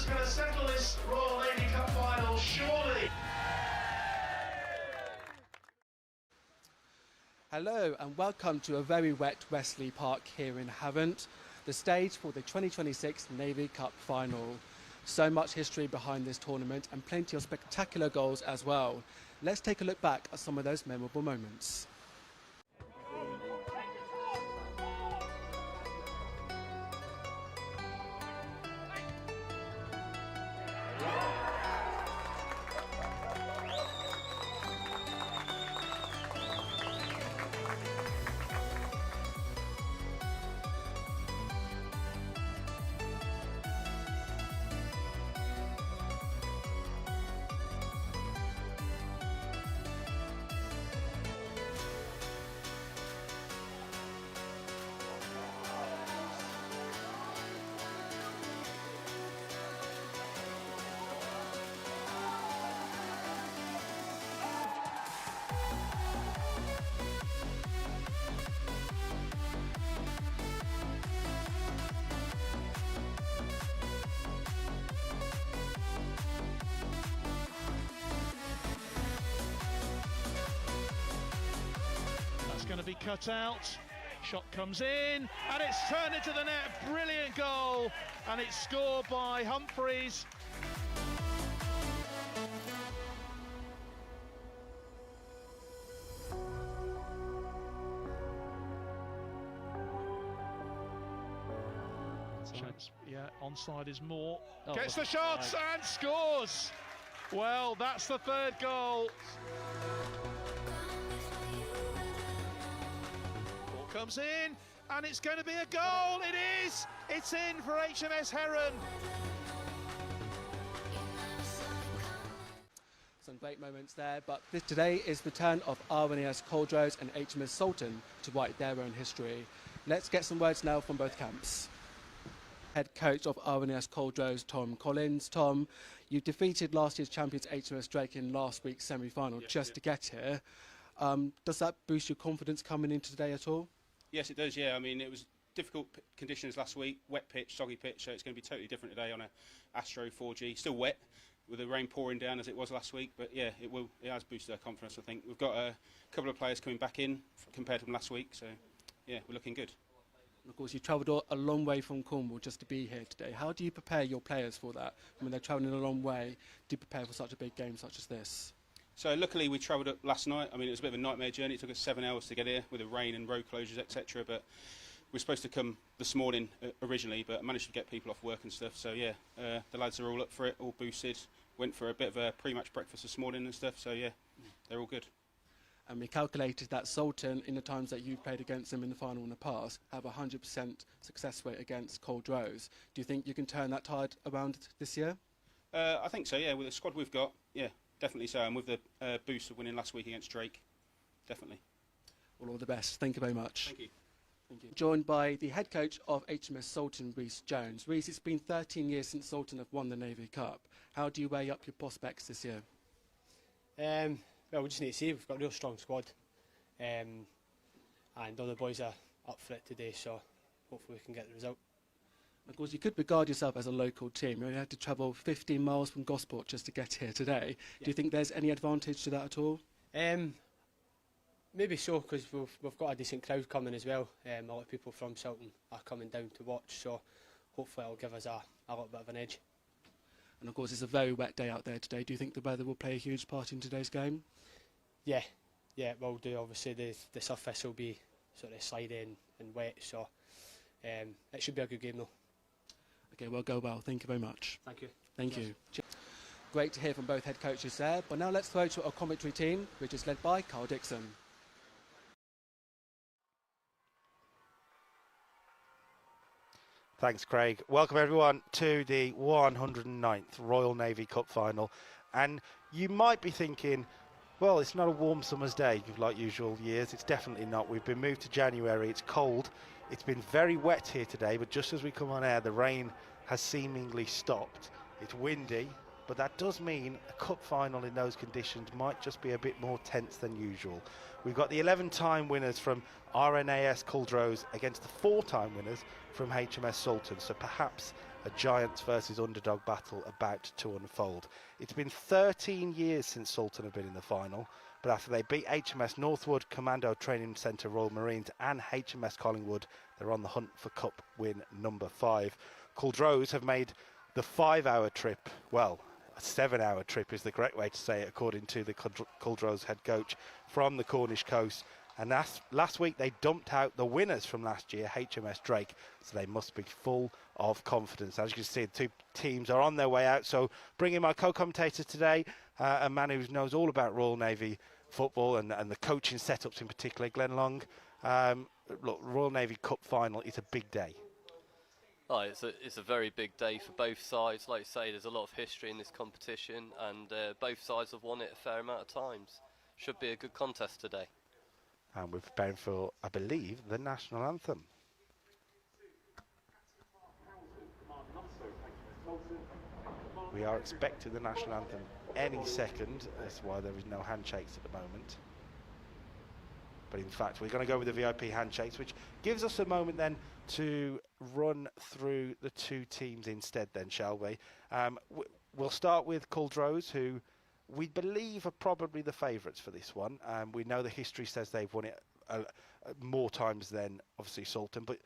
that's going to settle this Royal Navy Cup final, surely. Hello and welcome to a very wet Wesley Park here in Havant, the stage for the 2026 Navy Cup final. So much history behind this tournament and plenty of spectacular goals as well. Let's take a look back at some of those memorable moments. Going to be cut out, shot comes in and it's turned into the net. Brilliant goal, and it's scored by Humphreys. Chance, yeah, onside is more. Gets the shot and scores. Well, that's the third goal. Comes in, and it's going to be a goal. It is. It's in for HMS Heron. Some great moments there, but today is the turn of RNAS Culdrose and HMS Sultan to write their own history. Let's get some words now from both camps. Head coach of RNAS Culdrose, Tom Collins. Tom, you defeated last year's champions HMS Drake in last week's semi-final to get here. Does that boost your confidence coming into today at all? Yes, it does, yeah. I mean, it was difficult conditions last week, wet pitch, soggy pitch, so it's going to be totally different today on a Astro 4G. Still wet, with the rain pouring down as it was last week, but yeah, it has boosted our confidence, I think. We've got a couple of players coming back in compared to last week, so yeah, we're looking good. And of course, you travelled a long way from Cornwall just to be here today. How do you prepare your players for that? When they're travelling a long way, do you prepare for such a big game such as this? So luckily we travelled up last night. I mean, it was a bit of a nightmare journey. It took us 7 hours to get here with the rain and road closures, etc. But we were supposed to come this morning originally, but I managed to get people off work and stuff. So yeah, the lads are all up for it, all boosted. Went for a bit of a pre-match breakfast this morning and stuff. So yeah, they're all good. And we calculated that Sultan, in the times that you've played against them in the final in the past, have a 100% success rate against Cauldros. Do you think you can turn that tide around this year? I think so, yeah. With the squad we've got, yeah. Definitely so, and with the boost of winning last week against Drake, definitely. Well, all the best. Thank you very much. Thank you. Thank you. Joined by the head coach of HMS Sultan, Rhys Jones. Rhys, it's been 13 years since Sultan have won the Navy Cup. How do you weigh up your prospects this year? Well, we just need to see. We've got a real strong squad, and all the boys are up for it today, so hopefully we can get the result. Of course, you could regard yourself as a local team. You only had to travel 15 miles from Gosport just to get here today. Yeah. Do you think there's any advantage to that at all? Maybe so, because we've got a decent crowd coming as well. A lot of people from Sultan are coming down to watch, so hopefully it'll give us a little bit of an edge. And of course, it's a very wet day out there today. Do you think the weather will play a huge part in today's game? Yeah, it will do. Obviously, the surface will be sort of sliding and wet, so it should be a good game though. Okay, well, go well. Thank you very much. Thank you. Thank you. Great to hear from both head coaches there. But now let's throw to our commentary team, which is led by Carl Dixon. Thanks, Craig. Welcome everyone to the 109th Royal Navy Cup final. And you might be thinking, well, it's not a warm summer's day like usual years. It's definitely not. We've been moved to January. It's cold. It's been very wet here today, but just as we come on air, the rain has seemingly stopped. It's windy, but that does mean a cup final in those conditions might just be a bit more tense than usual. We've got the 11-time winners from RNAS Culdrose against the 4-time winners from HMS Sultan, so perhaps a Giants versus underdog battle about to unfold. It's been 13 years since Sultan have been in the final, but after they beat HMS Northwood, Commando Training Centre Royal Marines and HMS Collingwood, they're on the hunt for cup win number 5. Cauldros have made the 5-hour trip, well, a 7-hour trip is the correct way to say it, according to the Cauldros head coach, from the Cornish coast. And last week they dumped out the winners from last year, HMS Drake, so they must be full of confidence. As you can see, the two teams are on their way out. So bringing my co-commentator today, a man who knows all about Royal Navy football and the coaching setups in particular, Glenn Long. Look, Royal Navy Cup final is a big day. Oh, it's a very big day for both sides. Like you say, there's a lot of history in this competition, and both sides have won it a fair amount of times. Should be a good contest today. And we're preparing for, I believe, the national anthem. We are expecting the national anthem any second. That's why there is no handshakes at the moment. But in fact, we're going to go with the VIP handshakes, which gives us a moment then to run through the two teams instead then, shall we? We'll start with Cauldros, who we believe are probably the favourites for this one. We know the history says they've won it more times than, obviously, Sultan. But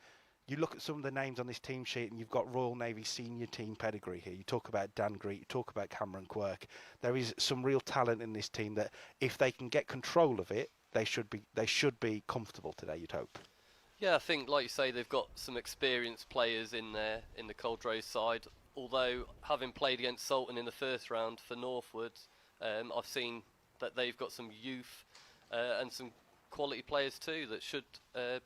you look at some of the names on this team sheet and you've got Royal Navy senior team pedigree here. You talk about Dan Greet, you talk about Cameron Quirk. There is some real talent in this team that if they can get control of it, they should be comfortable today, you'd hope. Yeah, I think, like you say, they've got some experienced players in there in the Cauldros side. Although, having played against Sultan in the first round for Northwood, I've seen that they've got some youth and some quality players too that should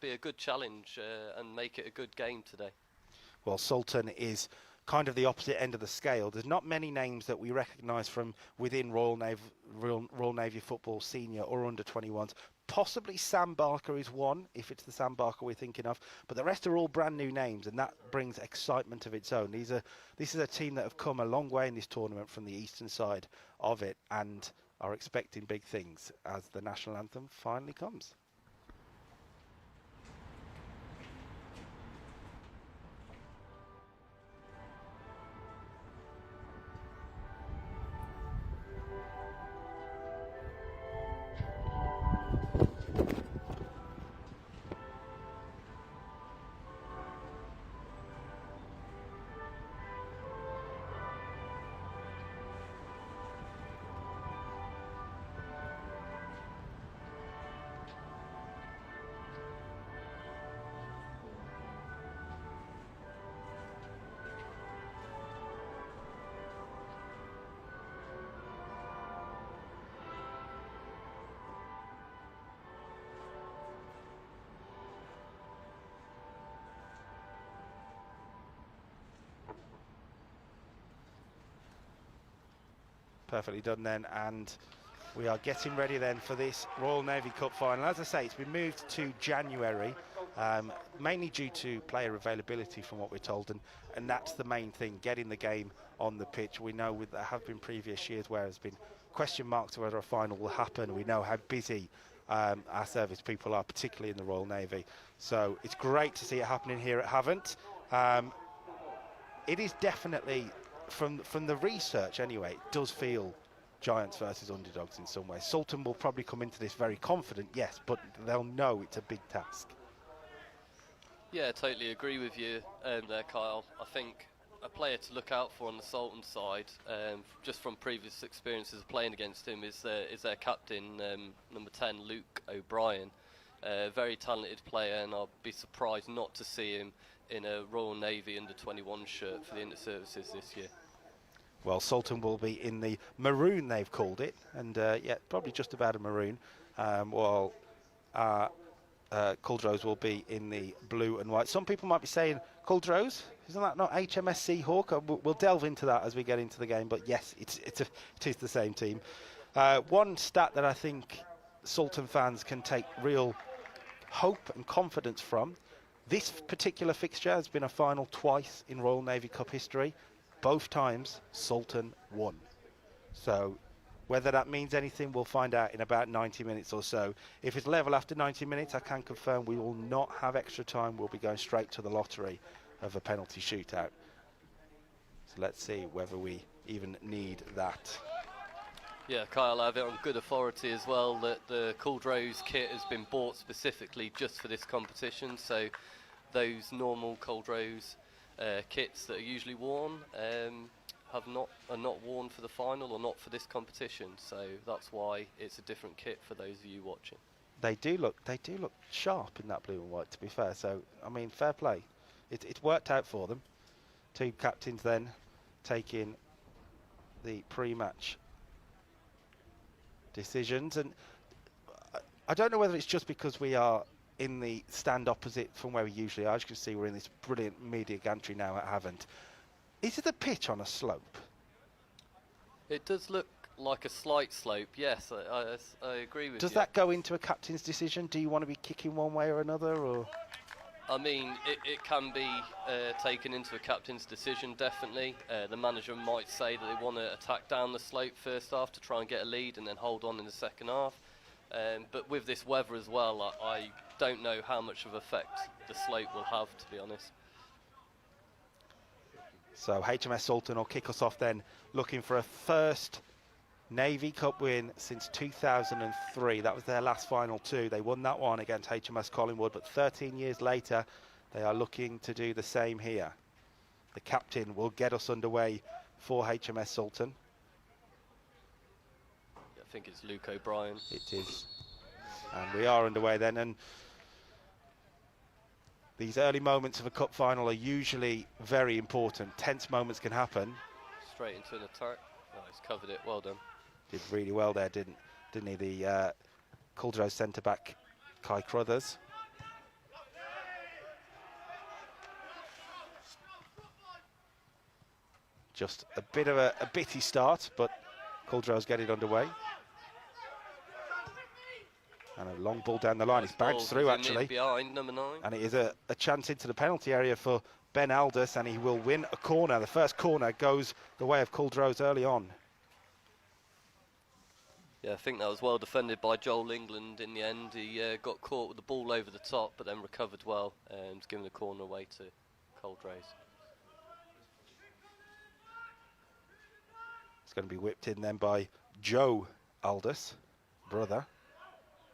be a good challenge and make it a good game today. Well, Sultan is kind of the opposite end of the scale. There's not many names that we recognise from within Royal Navy football, senior or under 21s. Possibly Sam Barker is one, if it's the Sam Barker we're thinking of, but the rest are all brand new names, and that brings excitement of its own. This is a team that have come a long way in this tournament from the eastern side of it and are expecting big things as the national anthem finally comes. Perfectly done then, and we are getting ready then for this Royal Navy Cup final. As I say, it's been moved to January, mainly due to player availability from what we're told, and that's the main thing, getting the game on the pitch. We know there have been previous years where there's been question marks whether a final will happen. We know how busy our service people are, particularly in the Royal Navy. So it's great to see it happening here at Havant. It is definitely, from the research anyway, it does feel Giants versus underdogs in some ways. Sultan will probably come into this very confident, yes, but they'll know it's a big task. Yeah, I totally agree with you there, Kyle. I think a player to look out for on the Sultan side, just from previous experiences of playing against him, is their captain, number 10, Luke O'Brien. Very talented player, and I'll be surprised not to see him in a Royal Navy under-21 shirt for the inter-services this year. Well, Sultan will be in the maroon, they've called it, and yeah, probably just about a maroon, while Cauldros will be in the blue and white. Some people might be saying, Cauldros, isn't that not HMS Sultan? We'll delve into that as we get into the game, but yes, it is the same team. One stat that I think Sultan fans can take real hope and confidence from, this particular fixture has been a final twice in Royal Navy Cup history. Both times, Sultan won. So whether that means anything, we'll find out in about 90 minutes or so. If it's level after 90 minutes, I can confirm we will not have extra time. We'll be going straight to the lottery of a penalty shootout. So let's see whether we even need that. Yeah, Kyle, I have it on good authority as well that the Cauldros kit has been bought specifically just for this competition. So those normal Cauldros kits that are usually worn are not worn for the final or not for this competition. So that's why it's a different kit for those of you watching. They do look sharp in that blue and white, to be fair. So I mean, fair play. It's worked out for them. Two captains then taking the pre-match decisions, and I don't know whether it's just because we are in the stand opposite from where we usually are. As you can see, we're in this brilliant media gantry now at Havant. Is it a pitch on a slope? It does look like a slight slope, yes, I agree with you. Does that go into a captain's decision? Do you want to be kicking one way or another, or? I mean, it can be taken into a captain's decision, definitely. The manager might say that they want to attack down the slope first half to try and get a lead and then hold on in the second half. But with this weather as well, I don't know how much of effect the slope will have, to be honest. So HMS Sultan will kick us off then, looking for a first Navy Cup win since 2003. That was their last final two. They won that one against HMS Collingwood, but 13 years later, they are looking to do the same here. The captain will get us underway for HMS Sultan. I think it's Luke O'Brien. It is. And we are underway then. And these early moments of a cup final are usually very important. Tense moments can happen. Straight into an attack. Oh, he's covered it. Well done. Did really well there, didn't he? The Cauldros centre-back, Kai Crothers. Just a bit of a bitty start, but Cauldros get it underway. And a long ball down the line. It's bounced through, actually. Behind, number 9. And it is a chance into the penalty area for Ben Aldous, and he will win a corner. The first corner goes the way of Cauldros early on. Yeah, I think that was well defended by Joel England in the end. He got caught with the ball over the top, but then recovered well and given the corner away to Cauldros. It's going to be whipped in then by Joe Aldous, brother.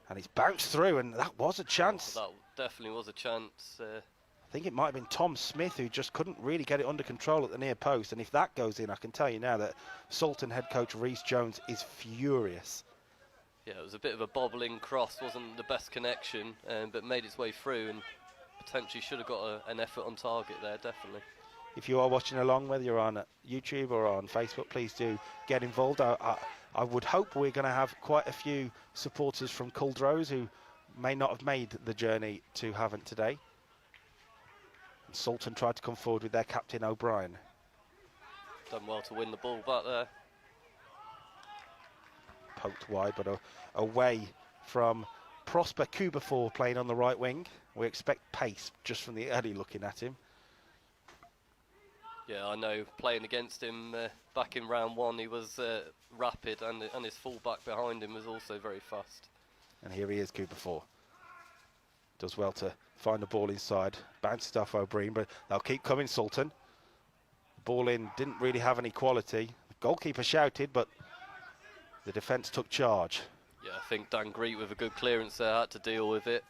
And it's bounced through, and that was a chance. Oh, that definitely was a chance. I think it might have been Tom Smith who just couldn't really get it under control at the near post. And if that goes in, I can tell you now that Sultan head coach Rhys Jones is furious. Yeah, it was a bit of a bobbling cross, wasn't the best connection, but made its way through and potentially should have got an effort on target there, definitely. If you are watching along, whether you're on YouTube or on Facebook, please do get involved. I would hope we're going to have quite a few supporters from Cauldros who may not have made the journey to Havant today. And Sultan tried to come forward with their captain O'Brien. Done well to win the ball back there. Poked wide, but away from Prosper Kubafor playing on the right wing. We expect pace just from the early looking at him. Yeah, I know. Playing against him back in round 1, he was rapid, and his full-back behind him was also very fast. And here he is, Kubafor. Does well to find the ball inside. Bounces off O'Brien, but they'll keep coming, Sultan. Ball in, didn't really have any quality. The goalkeeper shouted, but the defence took charge. Yeah, I think Dan Greet with a good clearance there had to deal with it.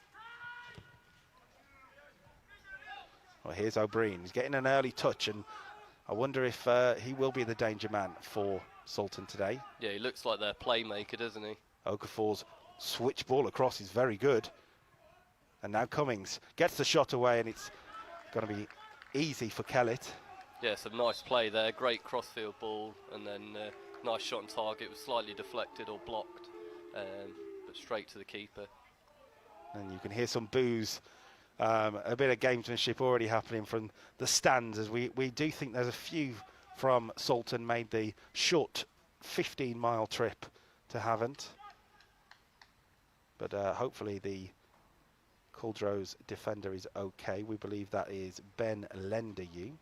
Well, here's O'Brien. He's getting an early touch, and I wonder if he will be the danger man for Sultan today. Yeah, he looks like their playmaker, doesn't he? Okafor's switch ball across is very good. And now Cummings gets the shot away, and it's going to be easy for Kellett. Yeah, some nice play there. Great crossfield ball, and then nice shot on target. It was slightly deflected or blocked, but straight to the keeper. And you can hear some boos. A bit of gamesmanship already happening from the stands, as we do think there's a few from Sultan made the short 15-mile trip to Havant. But hopefully the Cauldros defender is okay. We believe that is Ben Lenderyu.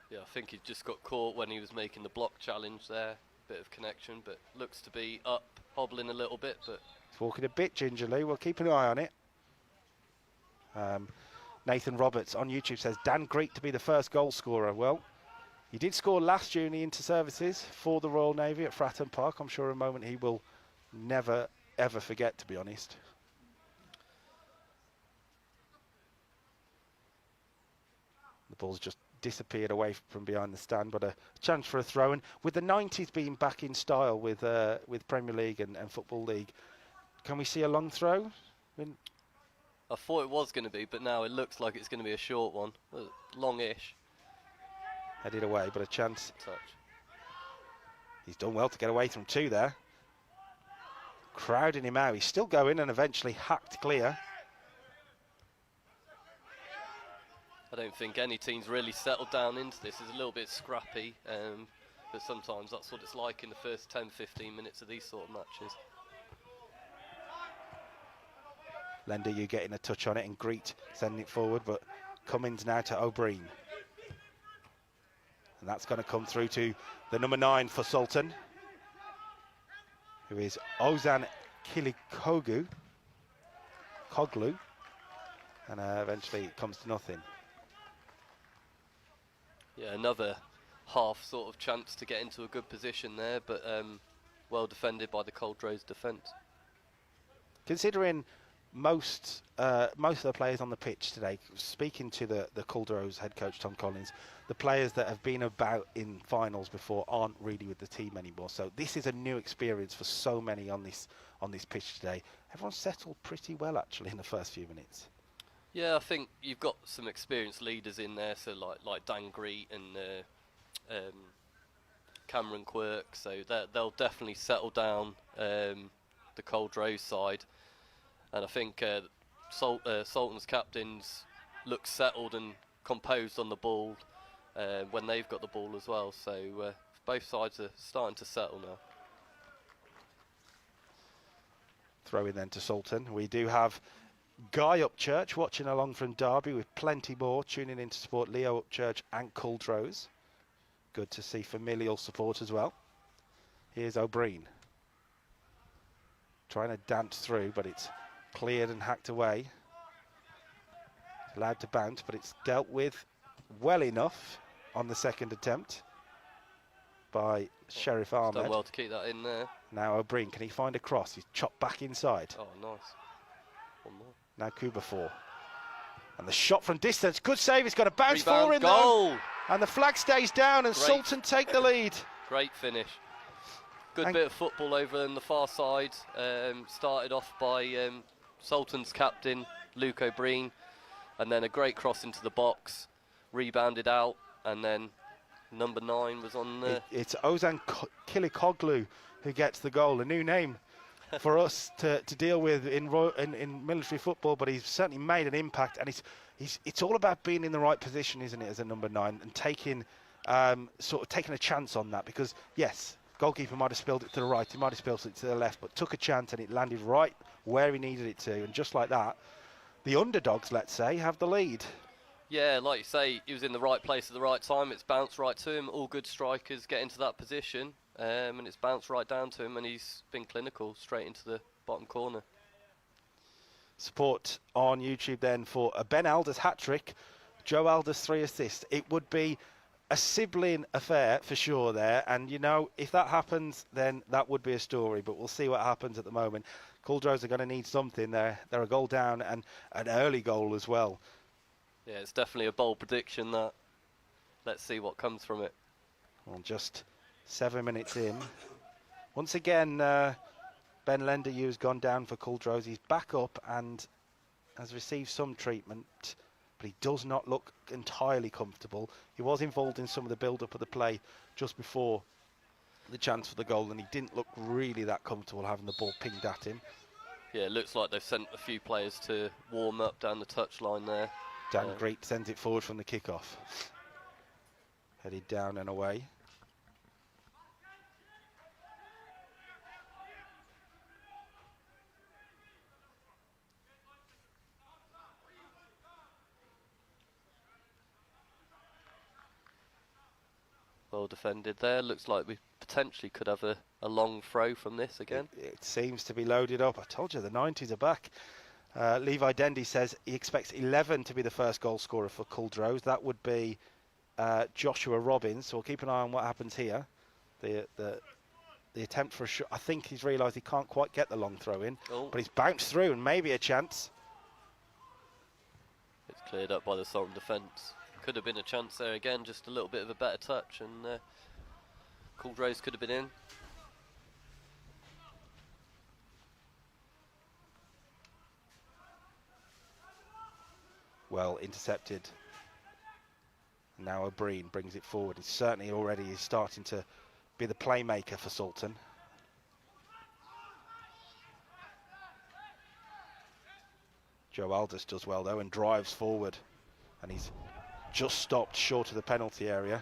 Yeah, I think he just got caught when he was making the block challenge there. Bit of connection, but looks to be up, hobbling a little bit, but He's walking a bit gingerly. We'll keep an eye on it. Nathan Roberts on YouTube says, Dan Greek to be the first goal scorer. Well, he did score last year in the inter-services for the Royal Navy at Fratton Park. I'm sure a moment he will never, ever forget, to be honest. The ball's just disappeared away from behind the stand, but a chance for a throw-in. With the 90s being back in style with Premier League and Football League, can we see a long throw? I thought it was going to be, but now it looks like it's going to be a short one. Long-ish. Headed away, but a chance. Touch. He's done well to get away from two there. Crowding him out. He's still going and eventually hacked clear. I don't think any team's really settled down into this. It's a little bit scrappy, but sometimes that's what it's like in the first 10-15 minutes of these sort of matches. Lender, you getting a touch on it, and Greet sending it forward, but Cummins now to O'Brien. And that's going to come through to the number 9 for Sultan, who is Ozan Koglu. And eventually it comes to nothing. Yeah, another half sort of chance to get into a good position there, but well defended by the Cauldros defence. Considering most of the players on the pitch today, speaking to the Cauldros head coach Tom Collins, the players that have been about in finals before aren't really with the team anymore. So this is a new experience for so many on this pitch today. Everyone's settled pretty well actually in the first few minutes. Yeah, I think you've got some experienced leaders in there, so like Dan Greet and Cameron Quirk, so they'll definitely settle down the Cauldros side. And I think Sultan's captains look settled and composed on the ball when they've got the ball as well, so both sides are starting to settle now. Throw in then to Sultan. We do have Guy Upchurch watching along from Derby with plenty more tuning in to support Leo Upchurch and Culdrose. Good to see familial support as well. Here's O'Brien. Trying to dance through, but it's cleared and hacked away. It's allowed to bounce, but it's dealt with well enough on the second attempt by Sheriff Ahmed. Done well to keep that in there. Now O'Brien, can he find a cross? He's chopped back inside. Oh, nice. One more. Now Kuba 4. And the shot from distance. Good save. It's got a bounce Rebound, 4 in goal. there. And the flag stays down and Great. Sultan take the lead. Great finish. Good bit of football over on the far side. Started off by Sultan's captain, Luke O'Brien. And then a great cross into the box. Rebounded out. And then number 9 was on there. It's Ozan Koglu who gets the goal. A new name for us to deal with in military football, but he's certainly made an impact, and it's all about being in the right position, isn't it, as a number 9, and taking a chance on that, because yes, goalkeeper might have spilled it to the right, he might have spilled it to the left, but took a chance and it landed right where he needed it to, and just like that, the underdogs, let's say, have the lead. Yeah, like you say, he was in the right place at the right time. It's bounced right to him. All good strikers get into that position, and it's bounced right down to him, and he's been clinical straight into the bottom corner. Support on YouTube then for a Ben Alders hat-trick, Joe Alders 3 assists. It would be a sibling affair for sure there, and you know, if that happens, then that would be a story, but we'll see what happens at the moment. Cauldros are going to need something there. They're a goal down and an early goal as well. Yeah, it's definitely a bold prediction that. Let's see what comes from it. Well, just 7 minutes in. Once again, Ben Lenderue has gone down for Cauldros. He's back up and has received some treatment, but he does not look entirely comfortable. He was involved in some of the build-up of the play just before the chance for the goal, and he didn't look really that comfortable having the ball pinged at him. Yeah, it looks like they've sent a few players to warm up down the touchline there. Dan Greet sends it forward from the kickoff. Headed down and away. Well defended there. Looks like we potentially could have a long throw from this again. It seems to be loaded up. I told you the 90s are back. Levi Dendy says he expects 11 to be the first goal scorer for Cauldros. That would be Joshua Robbins. So we'll keep an eye on what happens here. The attempt for a shot. I think he's realised he can't quite get the long throw in, but he's bounced through and maybe a chance. It's cleared up by the Sultan defence. Could have been a chance there again, just a little bit of a better touch, and Cauldros could have been in. Well intercepted. Now O'Brien brings it forward. He certainly already is starting to be the playmaker for Sultan. Joe Aldous does well though and drives forward, and he's just stopped short of the penalty area.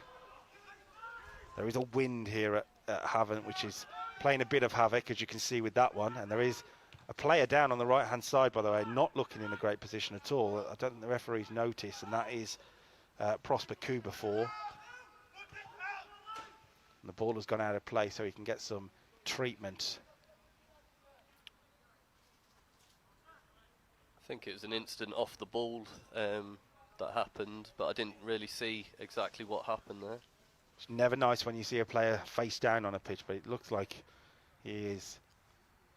There is a wind here at Havant, which is playing a bit of havoc, as you can see with that one, and there is a player down on the right hand side, by the way, not looking in a great position at all. I don't think the referees notice, and that is Prosper Kuba 4. And the ball has gone out of play, so he can get some treatment. I think it was an instant off the ball that happened, but I didn't really see exactly what happened there. It's never nice when you see a player face down on a pitch, but it looks like he is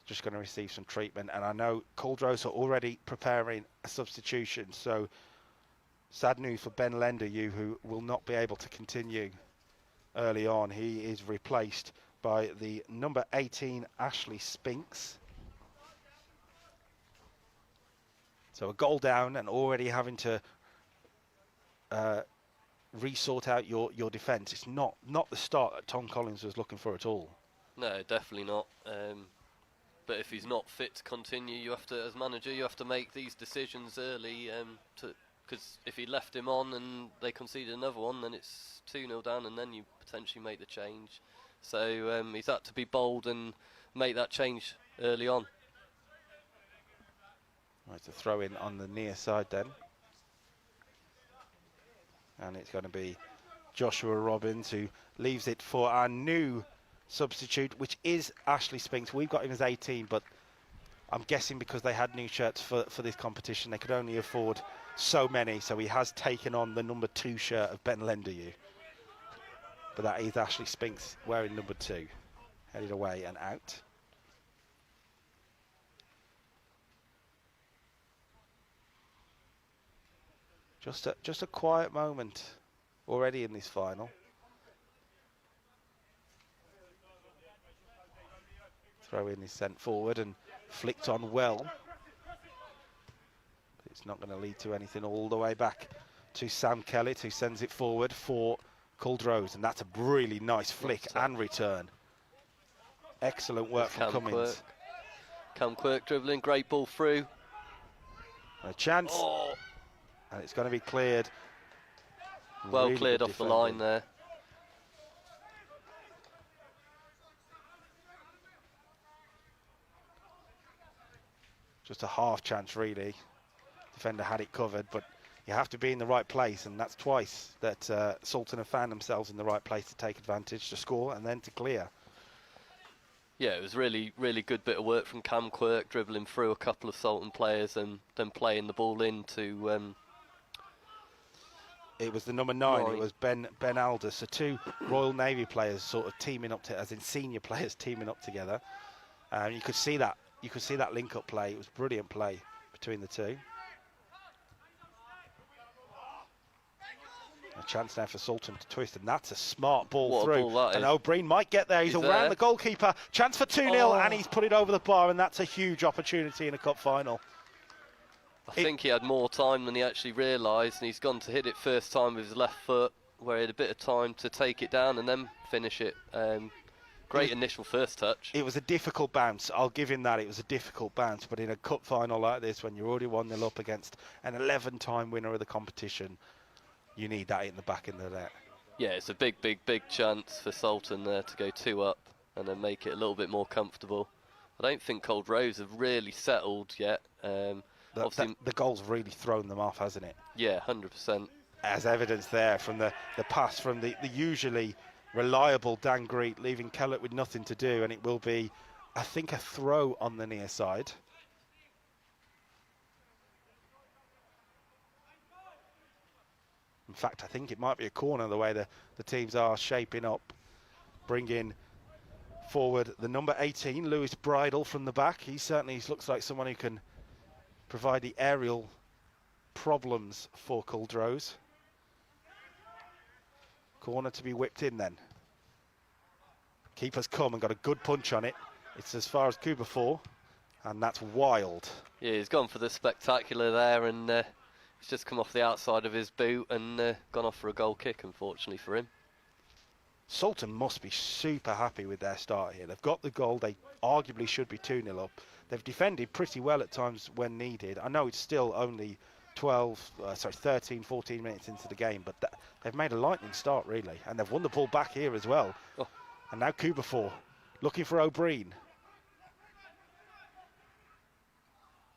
just going to receive some treatment. And I know Cauldros are already preparing a substitution, so sad news for Ben Lenderue, who will not be able to continue early on. He is replaced by the number 18 Ashley Spinks. So a goal down and already having to re-sort out your defence. It's not the start that Tom Collins was looking for at all. No, definitely not. But if he's not fit to continue, you have to, as manager, you have to make these decisions early. Because if he left him on and they conceded another one, then it's 2-0 down, and then you potentially make the change. So he's had to be bold and make that change early on. Right, to throw in on the near side then. And it's going to be Joshua Robbins who leaves it for our new substitute, which is Ashley Spinks. We've got him as 18, but I'm guessing because they had new shirts for this competition, they could only afford so many, so he has taken on the number 2 shirt of Ben Lenderue. But that is Ashley Spinks wearing number 2. Headed away and out. Just a quiet moment already in this final. Throw in is sent forward and flicked on well. But it's not going to lead to anything all the way back to Sam Kellett, who sends it forward for Cauldros, and that's a really nice flick and return. Excellent work from Cummins. Cam Quirk dribbling, great ball through. A chance. Oh. And it's going to be cleared. Well Really cleared good off the defending. line there. Just a half chance, really. Defender had it covered, but you have to be in the right place, and that's twice that Sultan have found themselves in the right place to take advantage, to score and then to clear. Yeah, it was really, really good bit of work from Cam Quirk, dribbling through a couple of Sultan players and then playing the ball into... It was the number 9, it was Ben Aldous, so 2 Royal Navy players sort of teaming up, as in senior players teaming up together. You could see that link-up play. It was brilliant play between the two. A chance now for Sultan to twist, and that's a smart ball through. And O'Brien might get there. He's around the goalkeeper. Chance for 2-0, and he's put it over the bar, and that's a huge opportunity in a cup final. I think he had more time than he actually realised, and he's gone to hit it first time with his left foot, where he had a bit of time to take it down and then finish it. Great initial first touch. It was a difficult bounce. I'll give him that. It was a difficult bounce, but in a cup final like this, when you're already 1-0 up against an 11-time winner of the competition, you need that in the back of the net. Yeah, it's a big, big, big chance for Sultan there to go 2 up and then make it a little bit more comfortable. I don't think Cauldros have really settled yet. The goal's really thrown them off, hasn't it? Yeah, 100%. As evidence there from the pass from the usually reliable Dan Greet, leaving Kellett with nothing to do, and it will be, I think, a throw on the near side. In fact, I think it might be a corner the way the teams are shaping up. Bringing forward the number 18, Lewis Bridle, from the back. He certainly looks like someone who can provide the aerial problems for Cauldros. Corner to be whipped in then. Keeper's come and got a good punch on it. It's as far as Cuba 4, and that's wild. Yeah, he's gone for the spectacular there, and he's just come off the outside of his boot and gone off for a goal kick, unfortunately for him. Sultan must be super happy with their start here. They've got the goal. They arguably should be 2-0 up. They've defended pretty well at times when needed. I know it's still only 13, 14 minutes into the game, but they've made a lightning start, really. And they've won the ball back here as well. Oh. And now Cuba 4 looking for O'Brien.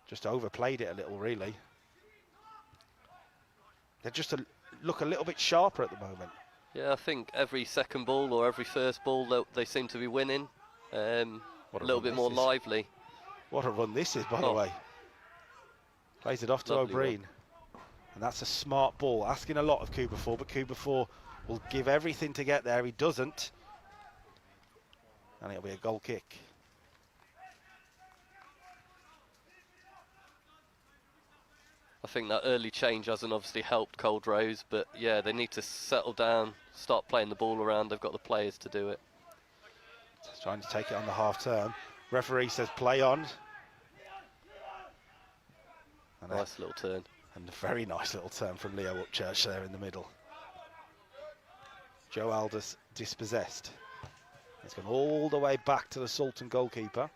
Just overplayed it a little, really. They just look a little bit sharper at the moment. Yeah, I think every second ball or every first ball they seem to be winning. A little bit more lively. What a run this is, by the way. Plays it off to Lovely O'Brien. And that's a smart ball. Asking a lot of Cuba 4, but Cuba 4 will give everything to get there. He doesn't. And it'll be a goal kick. I think that early change hasn't obviously helped Cauldros, but yeah, they need to settle down, start playing the ball around. They've got the players to do it. Just trying to take it on the half term. Referee says play on. And Nice little turn. And a very nice little turn from Leo Upchurch there in the middle. Joe Aldous dispossessed. It's gone all the way back to the Sultan goalkeeper.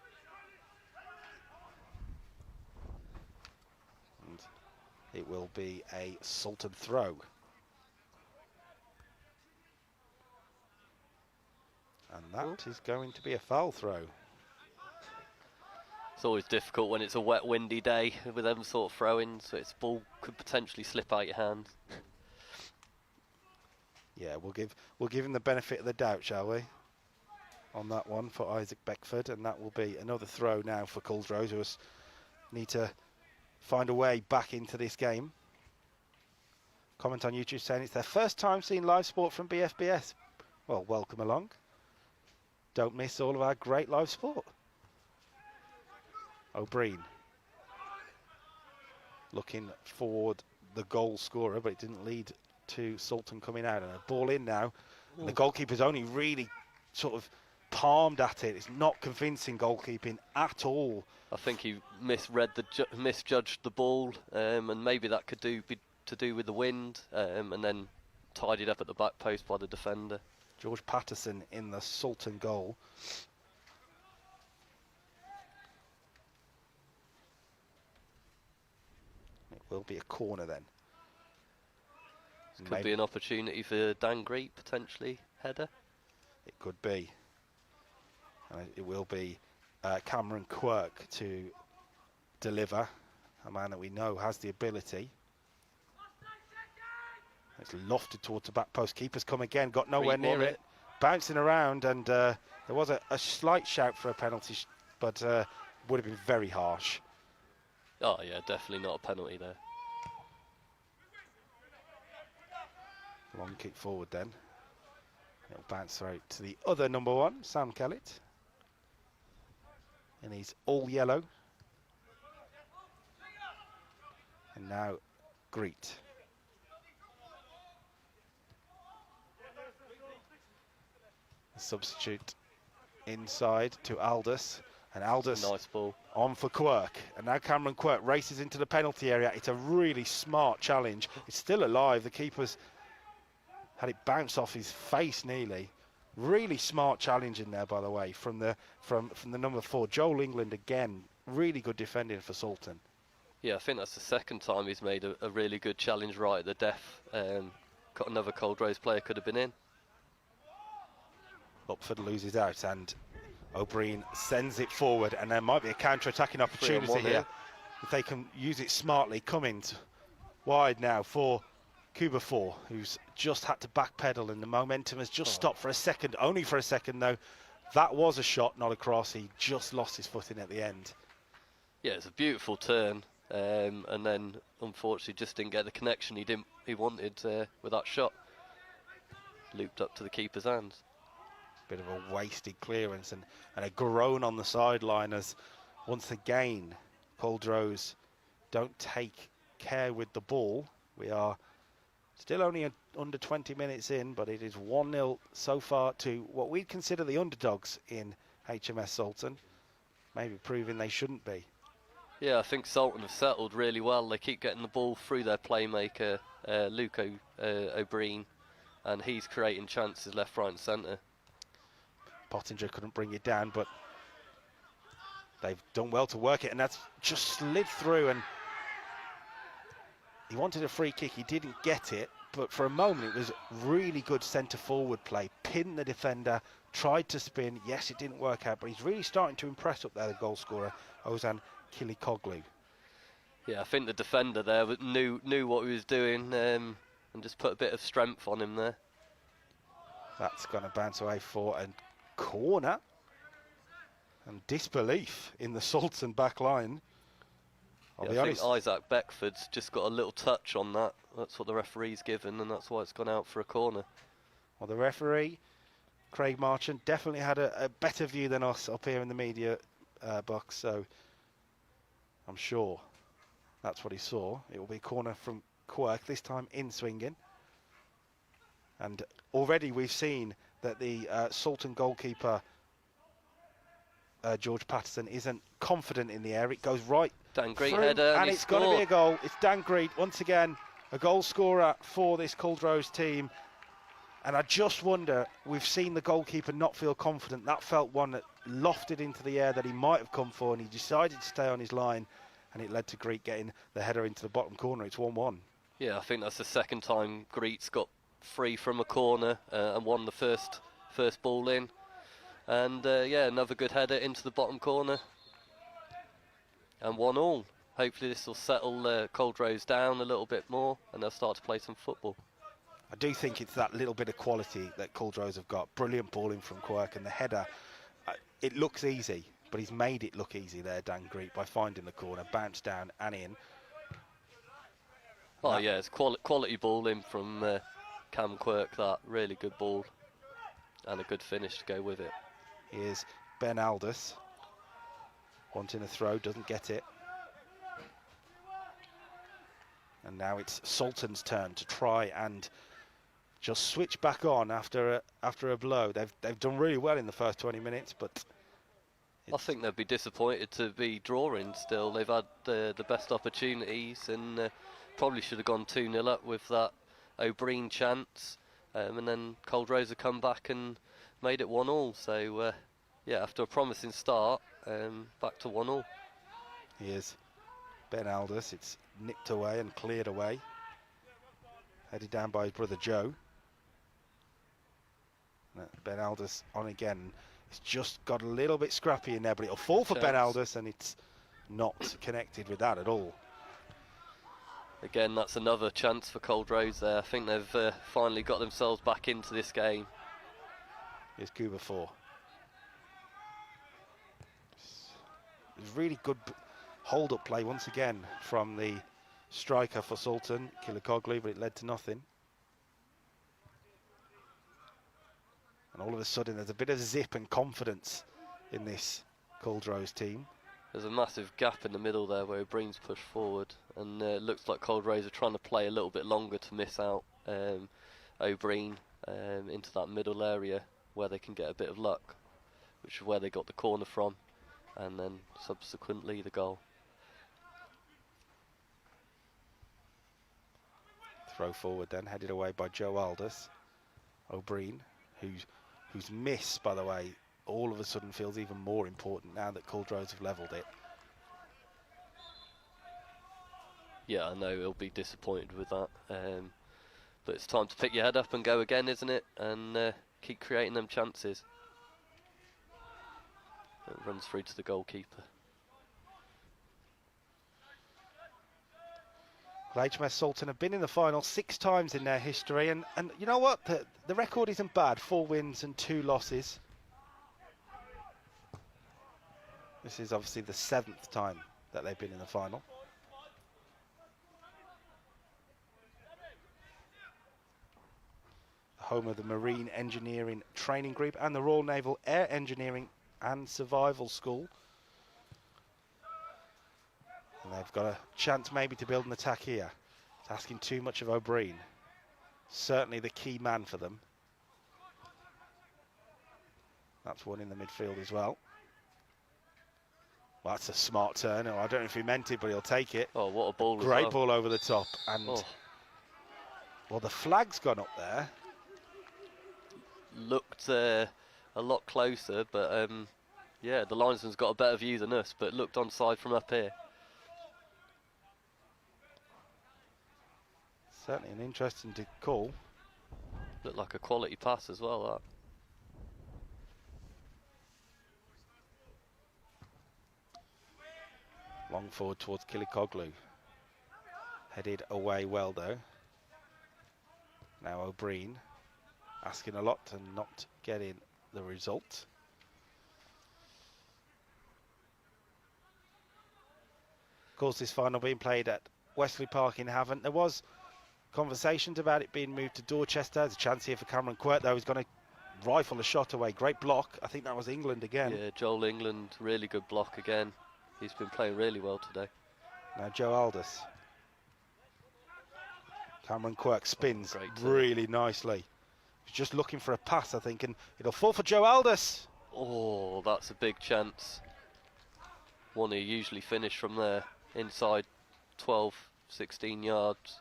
And it will be a Sultan throw. And that is going to be a foul throw. It's always difficult when it's a wet, windy day with them sort of throw-ins, so its ball could potentially slip out your hand. Yeah, we'll give him the benefit of the doubt, shall we? On that one for Isaac Beckford, and that will be another throw now for Cauldros, who need to find a way back into this game. Comment on YouTube saying it's their first time seeing live sport from BFBS. Well, welcome along. Don't miss all of our great live sport. O'Brien looking forward the goal scorer, but it didn't lead to Sultan coming out. And a ball in now. And the goalkeeper's only really sort of palmed at it. It's not convincing goalkeeping at all. I think he misjudged the ball, and maybe that could be to do with the wind, and then tidied up at the back post by the defender. George Patterson in the Sultan goal. It will be a corner then. Could be an opportunity for Dan Greet, potentially, header. It could be. And it will be Cameron Quirk to deliver, a man that we know has the ability. It's lofted towards the back post. Keeper's come again, got nowhere near it. Bouncing around, and there was a slight shout for a penalty, but would have been very harsh. Oh yeah, definitely not a penalty there. Long kick forward then. It'll bounce right to the other number 1, Sam Kellett. And he's all yellow. And now Greet. A substitute inside to Aldous. And Aldous Nice ball. on for Quirk. And now Cameron Quirk races into the penalty area. It's a really smart challenge. It's still alive. The keeper's had it bounce off his face nearly. Really smart challenge in there, by the way, from the number 4, Joel England again. Really good defending for Sultan. Yeah, I think that's the second time he's made a really good challenge right at the death. Got another Cauldros player could have been in. Upford loses out, and O'Brien sends it forward, and there might be a counter-attacking opportunity here. If they can use it smartly. Cummins wide now for Cuba 4, who's just had to backpedal, and the momentum has just stopped for a second, only for a second though. That was a shot, not a cross. He just lost his footing at the end. Yeah, it's a beautiful turn. and then unfortunately just didn't get the connection he wanted with that shot. Looped up to the keeper's hands. Bit of a wasted clearance and a groan on the sideline as once again Cauldros don't take care with the ball. We are still only under 20 minutes in, but it is 1-0 so far to what we'd consider the underdogs in HMS Sultan, maybe proving they shouldn't be. Yeah, I think Sultan have settled really well. They keep getting the ball through their playmaker, Luke O'Brien, and he's creating chances left, right and centre. Pottinger couldn't bring it down, but they've done well to work it, and that's just slid through, and he wanted a free kick, he didn't get it, but for a moment it was really good centre forward play. Pinned the defender, tried to spin, yes it didn't work out, but he's really starting to impress up there, the goal scorer, Ozan Kilikoglu. Yeah, I think the defender there knew what he was doing, and just put a bit of strength on him there. That's going to bounce away for a corner, and disbelief in the Sultan back line. I'll be honest. I think Isaac Beckford's just got a little touch on that. That's what the referee's given, and that's why it's gone out for a corner. Well, the referee, Craig Marchant, definitely had a better view than us up here in the media box, so I'm sure that's what he saw. It will be a corner from Quirk, this time in swinging. And already we've seen that the Sultan goalkeeper, George Patterson, isn't confident in the air. It goes right Dan Greet through, header, and it's going to be a goal. It's Dan Greet, once again, a goal scorer for this Cauldros team. And I just wonder, we've seen the goalkeeper not feel confident. That felt one that lofted into the air that he might have come for, and he decided to stay on his line, and it led to Greet getting the header into the bottom corner. It's 1-1. Yeah, I think that's the second time Greet's got free from a corner and won the first ball in. And yeah, another good header into the bottom corner. And 1-1. Hopefully this will settle Cauldros down a little bit more, and they'll start to play some football. I do think it's that little bit of quality that Cauldros have got. Brilliant balling from Quirk, and the header, it looks easy, but he's made it look easy there, Dan Greet, by finding the corner, bounce down and in. Oh yeah, it's quality balling from Cam Quirk, that. Really good ball. And a good finish to go with it. Here's Ben Aldous, wanting a throw, doesn't get it. And now it's Sultan's turn to try and just switch back on after a blow. They've done really well in the first 20 minutes, but I think they'd be disappointed to be drawing still. They've had the best opportunities, and probably should have gone 2-0 up with that O'Brien chance, and then Cauldros have come back and made it 1-1. So yeah, after a promising start, back to 1-1. Here's Ben Aldous. It's nipped away and cleared away, headed down by his brother Joe. Ben Aldous on again. It's just got a little bit scrappy in there, but it'll fall for Ben Aldous, and it's not connected with that at all. Again, that's another chance for Cauldros there. I think they've finally got themselves back into this game. Here's Cuba 4. It was really good hold-up play once again from the striker for Sultan, Kilikoglu, but it led to nothing. And all of a sudden there's a bit of zip and confidence in this Cauldros team. There's a massive gap in the middle there where O'Brien's pushed forward, and it looks like Cauldros are trying to play a little bit longer to miss out O'Brien into that middle area where they can get a bit of luck, which is where they got the corner from, and then subsequently the goal. Throw forward then, headed away by Joe Aldous. O'Brien, whose miss, by the way, all of a sudden feels even more important now that Cauldros have levelled it. Yeah, I know he'll be disappointed with that, but it's time to pick your head up and go again, isn't it? And keep creating them chances. It runs through to the goalkeeper. Well, HMS Sultan have been in the final 6 times in their history, and you know what? The record isn't bad. 4 wins and 2 losses. This is obviously the 7th time that they've been in the final. home of the Marine Engineering Training Group and the Royal Naval Air Engineering and Survival School. And they've got a chance maybe to build an attack here. It's asking too much of O'Brien. Certainly the key man for them. That's one in the midfield as well. Well, that's a smart turn. Oh, I don't know if he meant it, but he'll take it. Oh, what a ball. Great ball over the top. And, well, the flag's gone up there. Looked a lot closer, but yeah, the linesman's got a better view than us, but looked onside from up here. Certainly an interesting call. Looked like a quality pass as well, that. Long forward towards Kilikoglu. Headed away well though. Now O'Brien asking a lot and not getting the result. Of course, this final being played at Wesley Park in Havant. There was conversations about it being moved to Dorchester. There's a chance here for Cameron Quirk though. He's going to rifle a shot away. Great block. I think that was England again. Yeah, Joel England, really good block again. He's been playing really well today. Now Joe Aldous. Cameron Quirk spins really nicely. He's just looking for a pass, I think, and it'll fall for Joe Aldous. Oh, that's a big chance. One who usually finish from there, inside 12, 16 yards.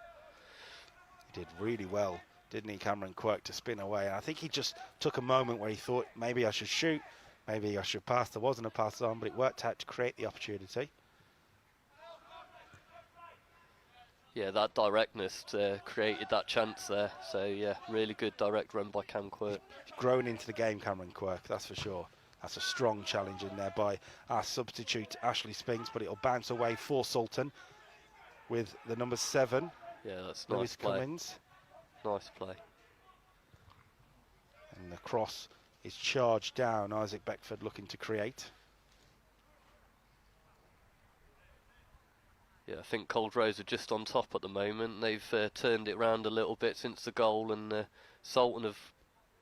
He did really well, didn't he, Cameron Quirk, to spin away. And I think he just took a moment where he thought, maybe I should shoot, maybe I should pass. There wasn't a pass on, but it worked out to create the opportunity. Yeah, that directness created that chance there. So, yeah, really good direct run by Cam Quirk. He's grown into the game, Cameron Quirk, that's for sure. That's a strong challenge in there by our substitute, Ashley Spinks, but it'll bounce away for Sultan with the number 7. Yeah, that's Lewis nice play. Cummins. Nice play. And the cross is charged down. Isaac Beckford looking to create. Yeah, I think Cauldros are just on top at the moment. They've turned it round a little bit since the goal, and Sultan have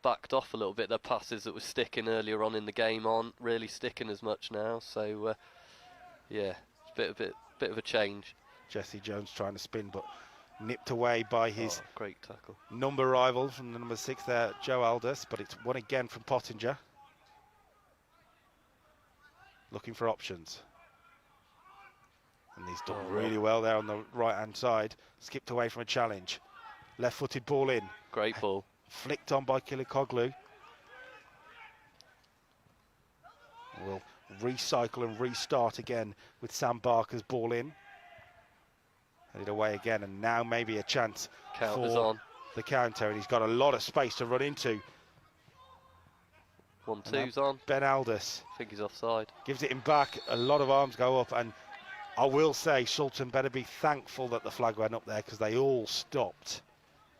backed off a little bit. Their passes that were sticking earlier on in the game aren't really sticking as much now. So, yeah, it's a bit of a change. Jesse Jones trying to spin, but nipped away by his great tackle. Number rival from the number 6 there, Joe Aldous, but it's one again from Pottinger. Looking for options. And he's done really well there on the right-hand side. Skipped away from a challenge. Left-footed ball in. Great ball. Flicked on by Kilikoglu. We'll recycle and restart again with Sam Barker's ball in. Headed away again, and now maybe a chance Counter's for on. the counter, and he's got a lot of space to run into. 1-2's on. Ben Aldous. I think he's offside. Gives it him back. A lot of arms go up, and I will say Sultan better be thankful that the flag went up there, because they all stopped.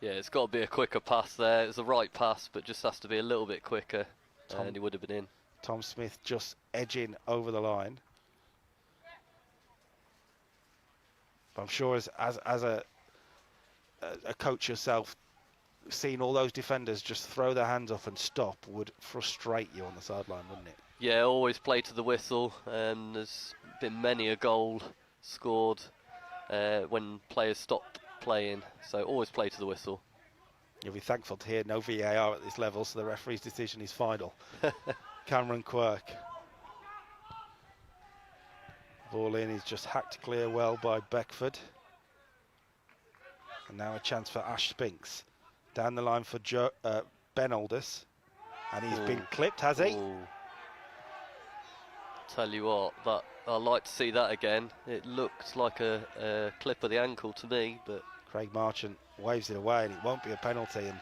Yeah, it's got to be a quicker pass there. It's the right pass, but just has to be a little bit quicker, and he would have been in. Tom Smith just edging over the line. But I'm sure as a coach yourself, seeing all those defenders just throw their hands up and stop would frustrate you on the sideline, wouldn't it? Yeah, always play to the whistle. There's been many a goal scored when players stop playing, so always play to the whistle. You'll be thankful to hear no VAR at this level, so the referee's decision is final. Cameron Quirk. Ball in is just hacked clear well by Beckford. And now a chance for Ash Spinks. Down the line for Ben Aldous. And he's been clipped, has he? Tell you what, I'd like to see that again. It looked like a clip of the ankle to me, but Craig Marchant waves it away, and it won't be a penalty. And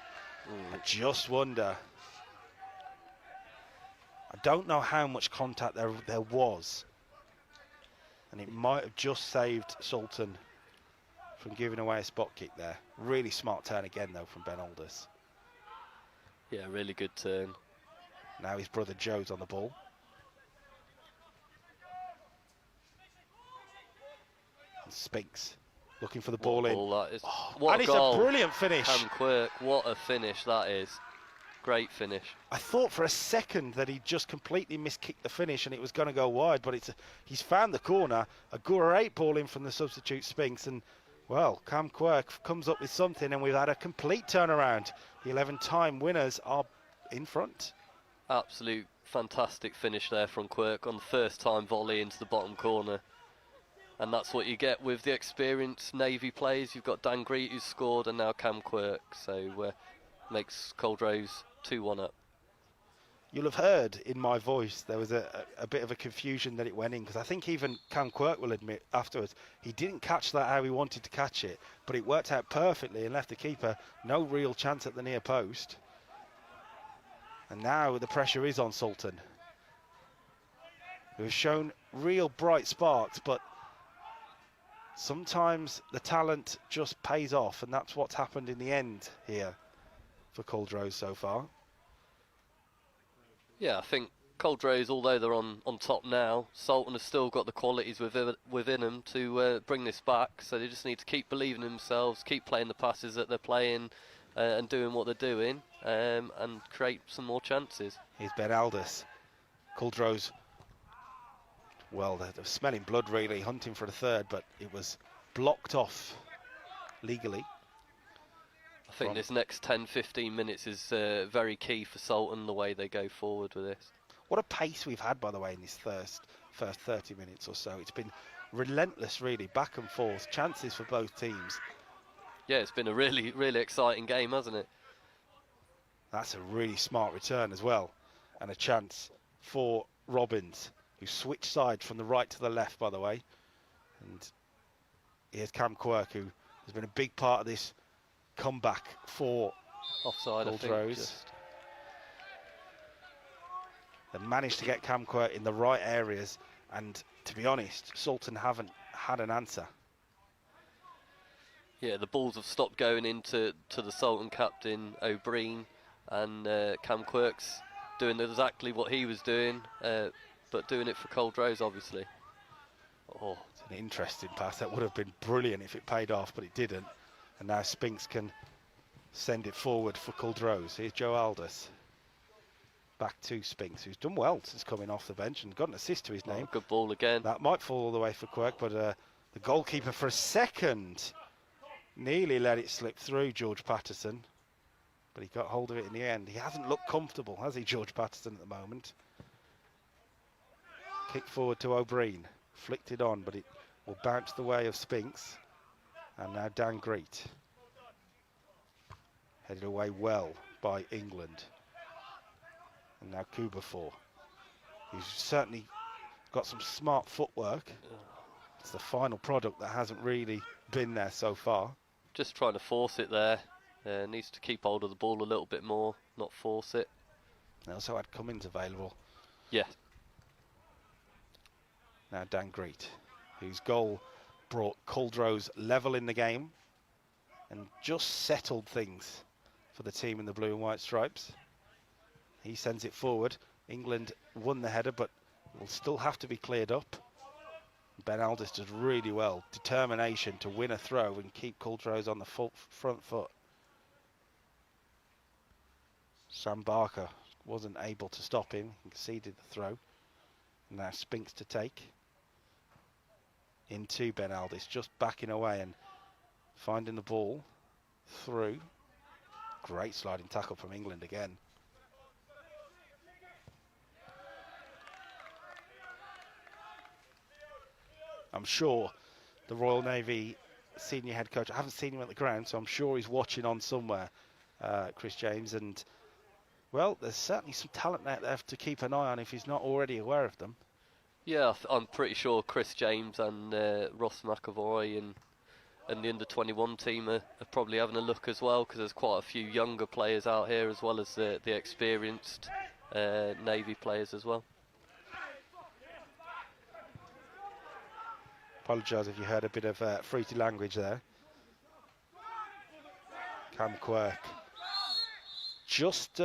I just wonder. I don't know how much contact there was. And it might have just saved Sultan from giving away a spot kick there. Really smart turn again, though, from Ben Aldous. yeah, really good turn. Now his brother Joe's on the ball. And Spinks looking for the ball in. That is. Oh, What and a it's goal. a brilliant finish. Cam Quirk, what a finish that is. Great finish. I thought for a second that he just completely miskicked the finish and it was going to go wide, but he's found the corner. A great ball in from the substitute Spinks, and well, Cam Quirk comes up with something, and we've had a complete turnaround. The 11-time winners are in front. Absolute fantastic finish there from Quirk on the first time volley into the bottom corner. And that's what you get with the experienced Navy players. You've got Dan Greet who's scored, and now Cam Quirk. So makes Cauldros 2-1 up. You'll have heard in my voice there was a bit of a confusion that it went in, because I think even Cam Quirk will admit afterwards he didn't catch that how he wanted to catch it, but it worked out perfectly and left the keeper no real chance at the near post. And now the pressure is on Sultan, who has shown real bright sparks, but sometimes the talent just pays off, and that's what's happened in the end here for Cauldros so far. Yeah, I think Cauldros, although they're on top now, Sultan has still got the qualities within them to bring this back. So they just need to keep believing in themselves, keep playing the passes that they're playing, and doing what they're doing, and create some more chances. Here's Ben Aldis. Cauldros, well, they're smelling blood really, hunting for the third, but it was blocked off legally. I think this next 10-15 minutes is very key for Sultan, the way they go forward with this. What a pace we've had, by the way, in this first 30 minutes or so. It's been relentless, really, back and forth, chances for both teams. Yeah, it's been a really, really exciting game, hasn't it? That's a really smart return as well, and a chance for Robbins, who switched sides from the right to the left, by the way. And here's Cam Quirk, who has been a big part of this comeback for offside, Cauldros. They managed to get Cam Quirk in the right areas, and to be honest, Sultan haven't had an answer. Yeah, the balls have stopped going into the Sultan captain O'Brien, and Cam Quirk's doing exactly what he was doing, but doing it for Cauldros, obviously. Oh, it's an interesting pass. That would have been brilliant if it paid off, but it didn't. And now Spinks can send it forward for Cauldros. Here's Joe Aldis. Back to Spinks, who's done well since coming off the bench and got an assist to his name. Good ball again. That might fall all the way for Quirk, but the goalkeeper for a second nearly let it slip through, George Patterson. But he got hold of it in the end. He hasn't looked comfortable, has he, George Patterson, at the moment? Kick forward to O'Brien. Flicked it on, but it will bounce the way of Spinks. And now Dan Greet. Headed away well by England. And now Kubafor, who's certainly got some smart footwork. It's the final product that hasn't really been there so far. Just trying to force it there. Needs to keep hold of the ball a little bit more, not force it. They also had Cummins available. Yeah. Now Dan Greet, whose goal brought Cauldros level in the game and just settled things for the team in the blue and white stripes. He sends it forward. England won the header, but will still have to be cleared up. Ben Aldis does really well. Determination to win a throw and keep Cauldros on the front foot. Sam Barker wasn't able to stop him. He conceded the throw. Now Spinks to take. Into Ben Aldis, just backing away and finding the ball through. Great sliding tackle from England again. I'm sure the Royal Navy senior head coach, I haven't seen him at the ground, so I'm sure he's watching on somewhere, Chris James, and well, there's certainly some talent out there to keep an eye on if he's not already aware of them. Yeah, I'm pretty sure Chris James and Ross McAvoy and the under-21 team are probably having a look as well, because there's quite a few younger players out here as well as the experienced Navy players as well. Apologise if you heard a bit of fruity language there. Cam Quirk just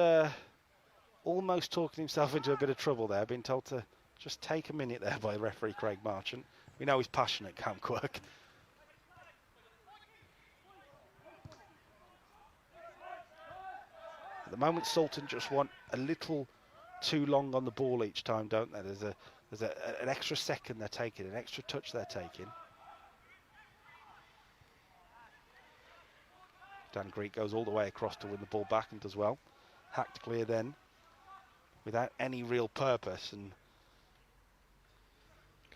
almost talking himself into a bit of trouble there, being told to just take a minute there by referee Craig Marchant. We know he's passionate, Cam Quirk. the moment, Sultan just want a little too long on the ball each time, don't they? There's an extra second they're taking, an extra touch they're taking. Dan Greek goes all the way across to win the ball back and does well. Hacked clear then, without any real purpose, and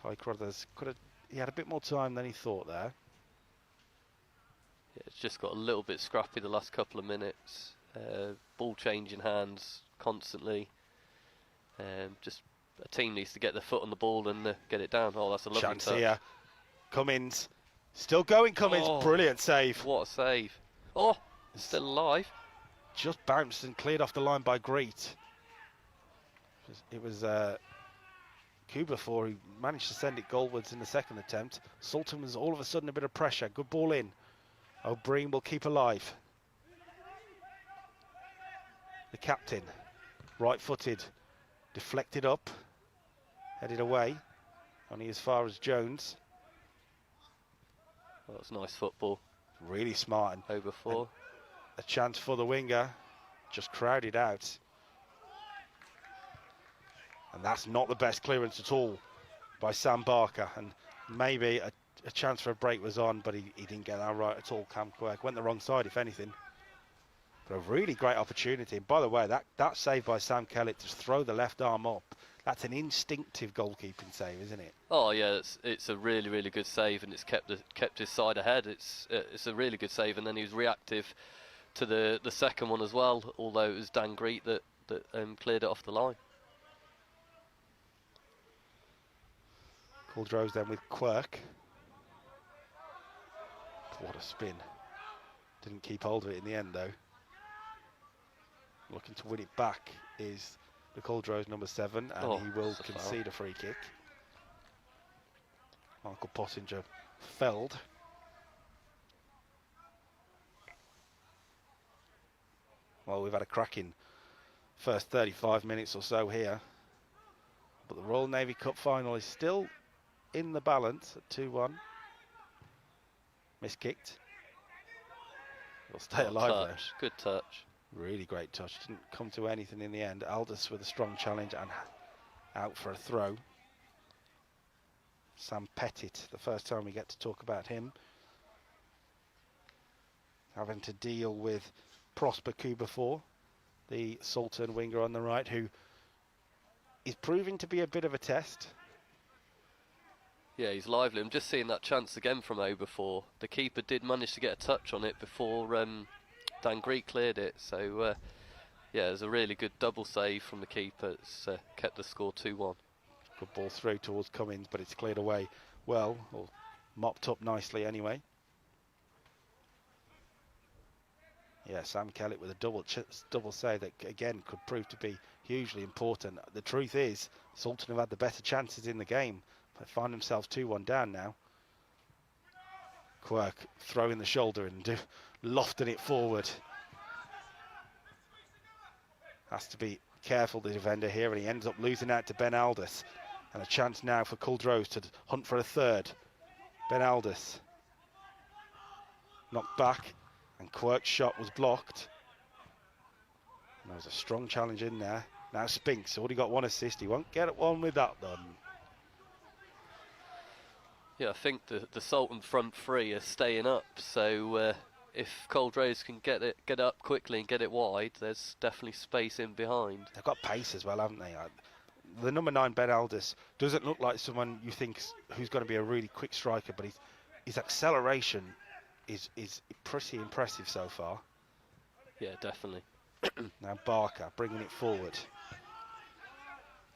Kai Crothers he had a bit more time than he thought there. Yeah, it's just got a little bit scrappy the last couple of minutes. Ball changing hands constantly. Just a team needs to get their foot on the ball and get it down. Oh, that's a lovely Chance touch. here. Cummins, still going. Cummins, Oh, brilliant save. What a save! Oh, still alive. Just bounced and cleared off the line by Greet. It was Kubafor who managed to send it goalwards in the second attempt. Sultan was all of a sudden a bit of pressure. Good ball in. O'Brien will keep alive. The captain, right-footed, deflected up, headed away, only as far as Jones. Well, that's nice football. Really smart. And Over 4. a chance for the winger, just crowded out. And that's not the best clearance at all by Sam Barker. And maybe a chance for a break was on, but he didn't get that right at all. Cam Quirk went the wrong side, if anything. But a really great opportunity. And by the way, that save by Sam Kellett to throw the left arm up, that's an instinctive goalkeeping save, isn't it? Oh yeah, it's a really, really good save, and it's kept his side ahead. It's a really good save, and then he was reactive to the second one as well. Although it was Dan Greet that cleared it off the line. Cauldros then with Quirk. What a spin. Didn't keep hold of it in the end though. Looking to win it back is the Cauldros number 7, and he will concede a free kick. Michael Pottinger felled. Well, we've had a cracking first 35 minutes or so here, but the Royal Navy Cup final is still in the balance at 2-1. Miskicked. He'll stay alive there. Good touch. Really great touch. Didn't come to anything in the end. Aldous with a strong challenge and out for a throw. Sam Pettit, the first time we get to talk about him, having to deal with Prosper Kubafor, the Sultan winger on the right, who is proving to be a bit of a test. Yeah, he's lively. I'm just seeing that chance again from Oberfor. The keeper did manage to get a touch on it before Dan Greek cleared it. So, yeah, it was a really good double save from the keeper. It's kept the score 2-1. Good ball through towards Cummins, but it's cleared away well, or mopped up nicely anyway. Yeah, Sam Kellett with a double save that, again, could prove to be hugely important. The truth is, Sultan have had the better chances in the game. They find themselves 2-1 down now. Quirk throwing the shoulder and lofting it forward. Has to be careful, the defender here, and he ends up losing out to Ben Aldous. And a chance now for Culdrose to hunt for a third. Ben Aldous knocked back, and Quirk's shot was blocked. And there was a strong challenge in there. Now Spinks already got 1 assist. He won't get one with that done. Yeah, I think the Sultan front 3 are staying up. So if Cauldros can get it up quickly and get it wide, there's definitely space in behind. They've got pace as well, haven't they? The number 9, Ben Aldous, doesn't look like someone you think who's going to be a really quick striker, but his acceleration is pretty impressive so far. Yeah, definitely. Now Barker bringing it forward.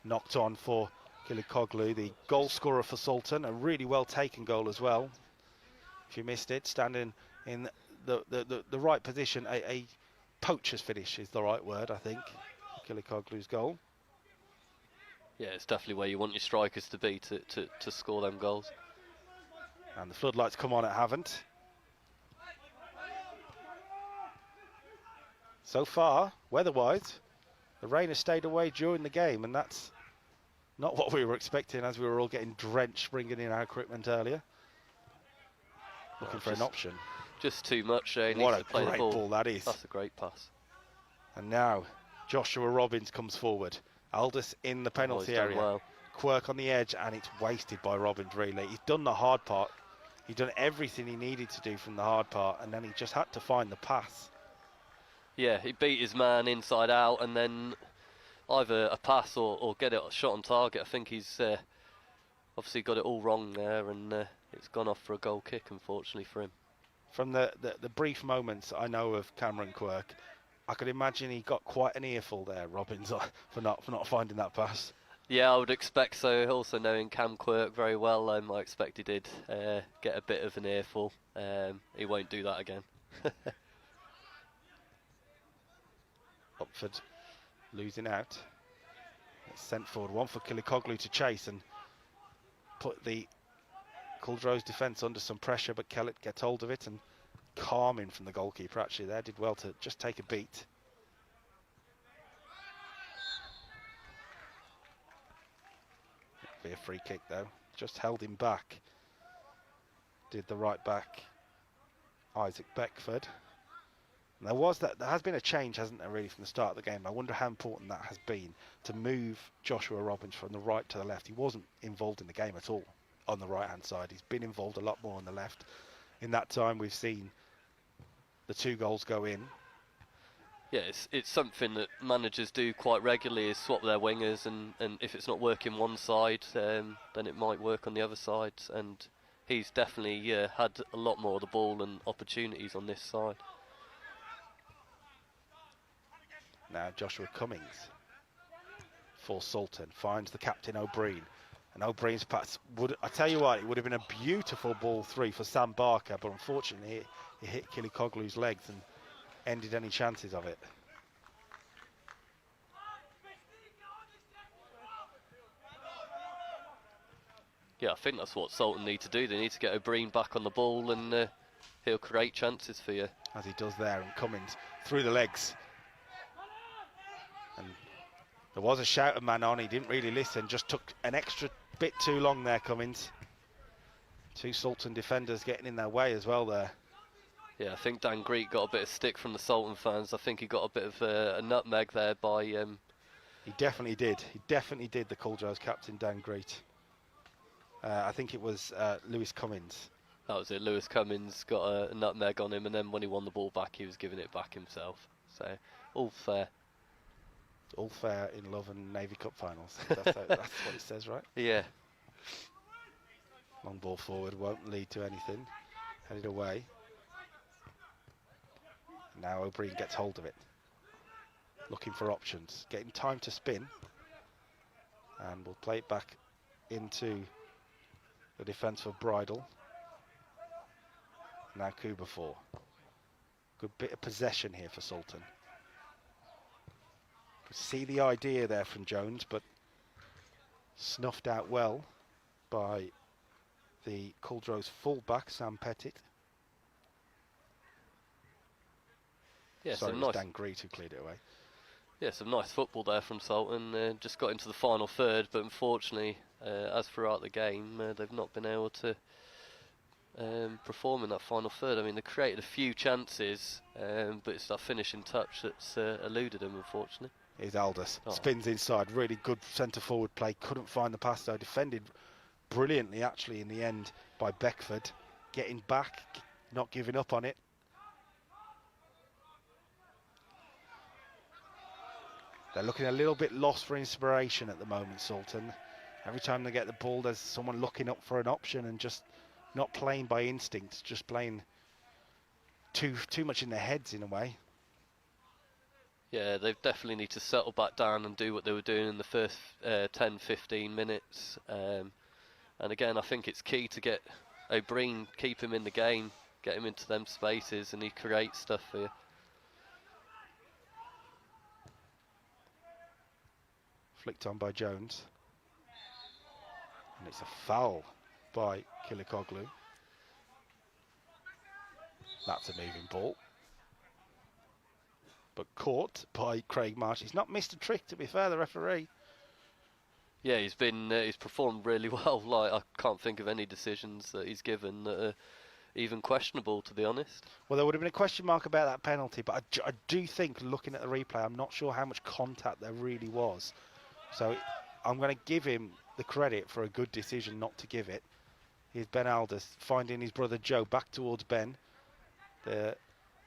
Knocked on for Kilikoglu, the goal scorer for Sultan. A really well taken goal as well. If you missed it, standing in the right position. A poacher's finish is the right word, I think. Kilikoglu's goal. Yeah, it's definitely where you want your strikers to be to score them goals. And the floodlights come on at Havant. So far, weather-wise, the rain has stayed away during the game, and that's not what we were expecting, as we were all getting drenched bringing in our equipment earlier. Looking for an option. Just too much. He What needs a to play great the ball. ball that is. That's a great pass. And now Joshua Robbins comes forward. Aldous in the penalty he's done area. well. Quirk on the edge, and it's wasted by Robbins, really. He's done the hard part. He's done everything he needed to do from the hard part, and then he just had to find the pass. Yeah, he beat his man inside out, and then either a pass or get it a shot on target. I think he's obviously got it all wrong there, and it's gone off for a goal kick, unfortunately for him. From the brief moments I know of Cameron Quirk, I could imagine he got quite an earful there, Robbins, for not finding that pass. Yeah, I would expect so. Also knowing Cam Quirk very well, I expect he did get a bit of an earful. He won't do that again. Upford losing out. It's sent forward, one for Kilikoglu to chase and put the Culdrose defence under some pressure, but Kellett gets hold of it, and calming from the goalkeeper actually there, did well to just take a beat. It'll be a free kick though, just held him back. Did the right back Isaac Beckford. And there has been a change, hasn't there, really, from the start of the game. I wonder how important that has been to move Joshua Robbins from the right to the left. He wasn't involved in the game at all on the right hand side. He's been involved a lot more on the left. In that time we've seen the 2 goals go in. Yeah, it's something that managers do quite regularly, is swap their wingers, and if it's not working one side, then it might work on the other side, and he's definitely had a lot more of the ball and opportunities on this side. Now Joshua Cummings for Sultan finds the captain O'Brien, and O'Brien's pass I tell you what, it would have been a beautiful ball 3 for Sam Barker, but unfortunately he hit Kilikoglu's legs and ended any chances of it. Yeah, I think that's what Sultan need to do. They need to get O'Brien back on the ball, and he'll create chances for you. As he does there, and Cummings through the legs. And there was a shout of man on, he didn't really listen, just took an extra bit too long there, Cummings. 2 Sultan defenders getting in their way as well there. Yeah, I think Dan Greet got a bit of stick from the Sultan fans. I think he got a bit of a nutmeg there by... He definitely did. He definitely did, the Cauldros captain, Dan Greet. I think it was Lewis Cummins. That was it. Lewis Cummins got a nutmeg on him, and then when he won the ball back, he was giving it back himself. So, all fair. All fair in love and Navy Cup finals. That's what it says, right? Yeah. Long ball forward, won't lead to anything. Headed away. Now O'Brien gets hold of it. Looking for options. Getting time to spin. And we'll play it back into the defence for Bridle. Now Kuba 4. Good bit of possession here for Sultan. See the idea there from Jones, but snuffed out well by the Culdrose fullback, Sam Pettit. Yeah, sorry, it nice, was Dan Greet who cleared it away. Yeah, some nice football there from Sultan. Just got into the final third, but unfortunately, as throughout the game, they've not been able to perform in that final third. I mean, they created a few chances, but it's that finishing touch that's eluded them, unfortunately. Here's Aldous, spins inside, really good centre forward play, couldn't find the pass though, defended brilliantly actually in the end by Beckford, getting back, not giving up on it. They're looking a little bit lost for inspiration at the moment, Sultan. Every time they get the ball, there's someone looking up for an option and just not playing by instinct, just playing too much in their heads in a way. Yeah, they definitely need to settle back down and do what they were doing in the first 10-15 minutes. And again, I think it's key to get O'Brien, keep him in the game, get him into them spaces, and he creates stuff for you. Flicked on by Jones. And it's a foul by Kilikoglu. That's a moving ball. But caught by Craig Marsh. He's not missed a trick, to be fair, the referee. Yeah, he's performed really well. Like, I can't think of any decisions that he's given that even questionable, to be honest. Well, there would have been a question mark about that penalty, but I do think, looking at the replay, I'm not sure how much contact there really was. So I'm going to give him the credit for a good decision not to give it. Here's Ben Aldous finding his brother Joe back towards Ben. The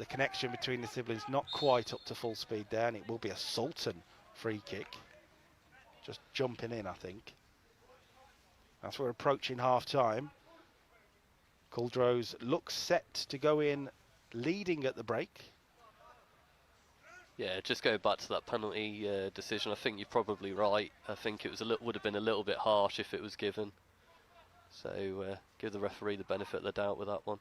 connection between the siblings not quite up to full speed there, and it will be a Sultan free kick. Just jumping in, I think. As we're approaching half-time, Cauldros looks set to go in leading at the break. Yeah, just going back to that penalty decision, I think you're probably right. I think it was would have been a little bit harsh if it was given. So give the referee the benefit of the doubt with that one.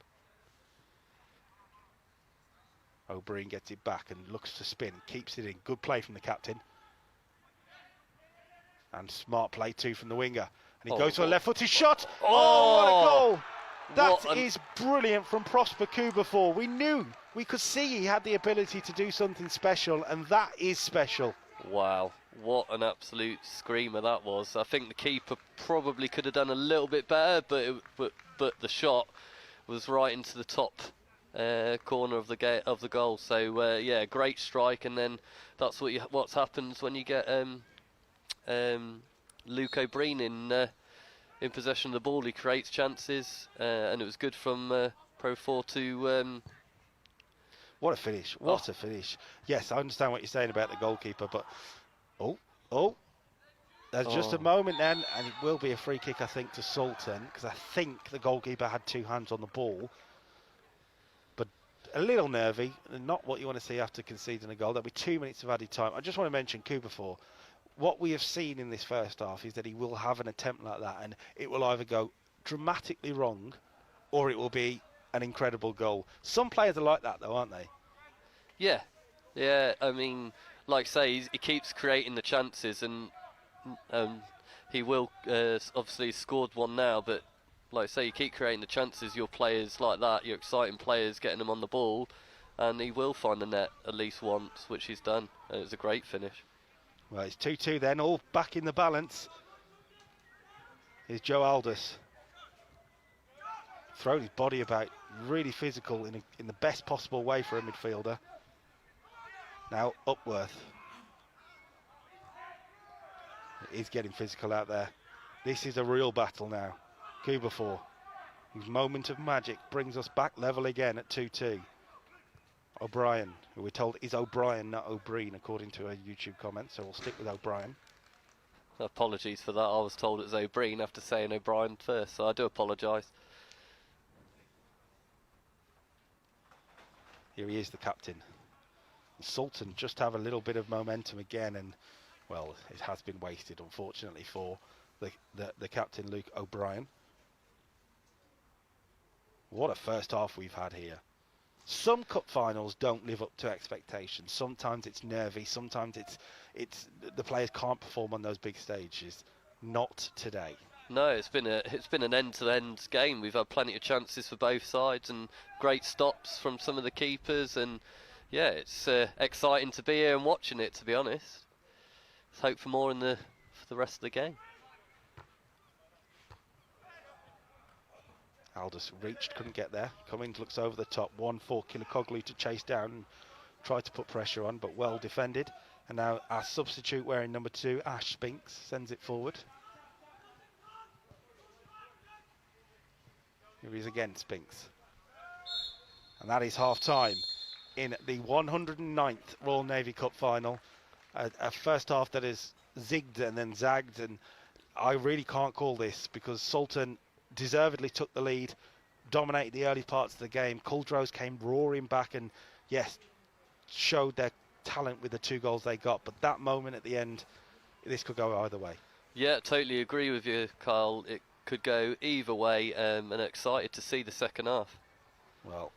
O'Brien gets it back and looks to spin, keeps it in. Good play from the captain. And smart play too from the winger. And he goes for a left-footed shot. Oh, what a goal! That is brilliant from Prosper Kubafor. We could see he had the ability to do something special, and that is special. Wow, what an absolute screamer that was. I think the keeper probably could have done a little bit better, but the shot was right into the top corner of the goal. So yeah, great strike, and then that's what happens when you get Luke O'Brien in possession of the ball. He creates chances, and it was good from Pro 4 to. What a finish! What a finish! Yes, I understand what you're saying about the goalkeeper, but there's just a moment then, and it will be a free kick, I think, to Sultan, because I think the goalkeeper had two hands on the ball. But a little nervy, and not what you want to see after conceding a goal. There'll be 2 minutes of added time. I just want to mention Kubafor. What we have seen in this first half is that he will have an attempt like that, and it will either go dramatically wrong, or it will be an incredible goal. Some players are like that, though, aren't they? Yeah. I mean, like I say, he keeps creating the chances, and he will obviously scored one now. But like I say, you keep creating the chances. Your players like that, your exciting players, getting them on the ball, and he will find the net at least once, which he's done. And it was a great finish. Well, it's 2-2 then, all back in the balance. Here's Joe Aldous. Thrown his body about, really physical in the best possible way for a midfielder. Now Upworth. It is getting physical out there. This is a real battle now. Kubafor, whose moment of magic brings us back level again at 2-2. O'Brien, who we're told is O'Brien, not O'Brien, according to a YouTube comment, so we'll stick with O'Brien. Apologies for that. I was told it was O'Brien after saying O'Brien first, so I do apologise. Here he is, the captain. Sultan just have a little bit of momentum again, and well, it has been wasted, unfortunately, for the captain, Luke O'Brien. What a first half we've had here. Some cup finals don't live up to expectations. Sometimes it's nervy. Sometimes it's the players can't perform on those big stages. Not today. No, it's been an end-to-end game. We've had plenty of chances for both sides and great stops from some of the keepers. And yeah, it's exciting to be here and watching it. To be honest, let's hope for more for the rest of the game. Aldous reached, couldn't get there. Cummings looks over the top. 1-4 Kilakoglu to chase down and try to put pressure on, but well defended. And now our substitute wearing number 2, Ash Spinks, sends it forward. Here he is again, Spinks. And that is half-time in the 109th Royal Navy Cup final. A first half that has zigged and then zagged, and I really can't call this because Sultan deservedly took the lead, dominated the early parts of the game. Cauldros came roaring back and, yes, showed their talent with the 2 goals they got. But that moment at the end, this could go either way. Yeah, totally agree with you, Kyle. It could go either way, and excited to see the second half. Well,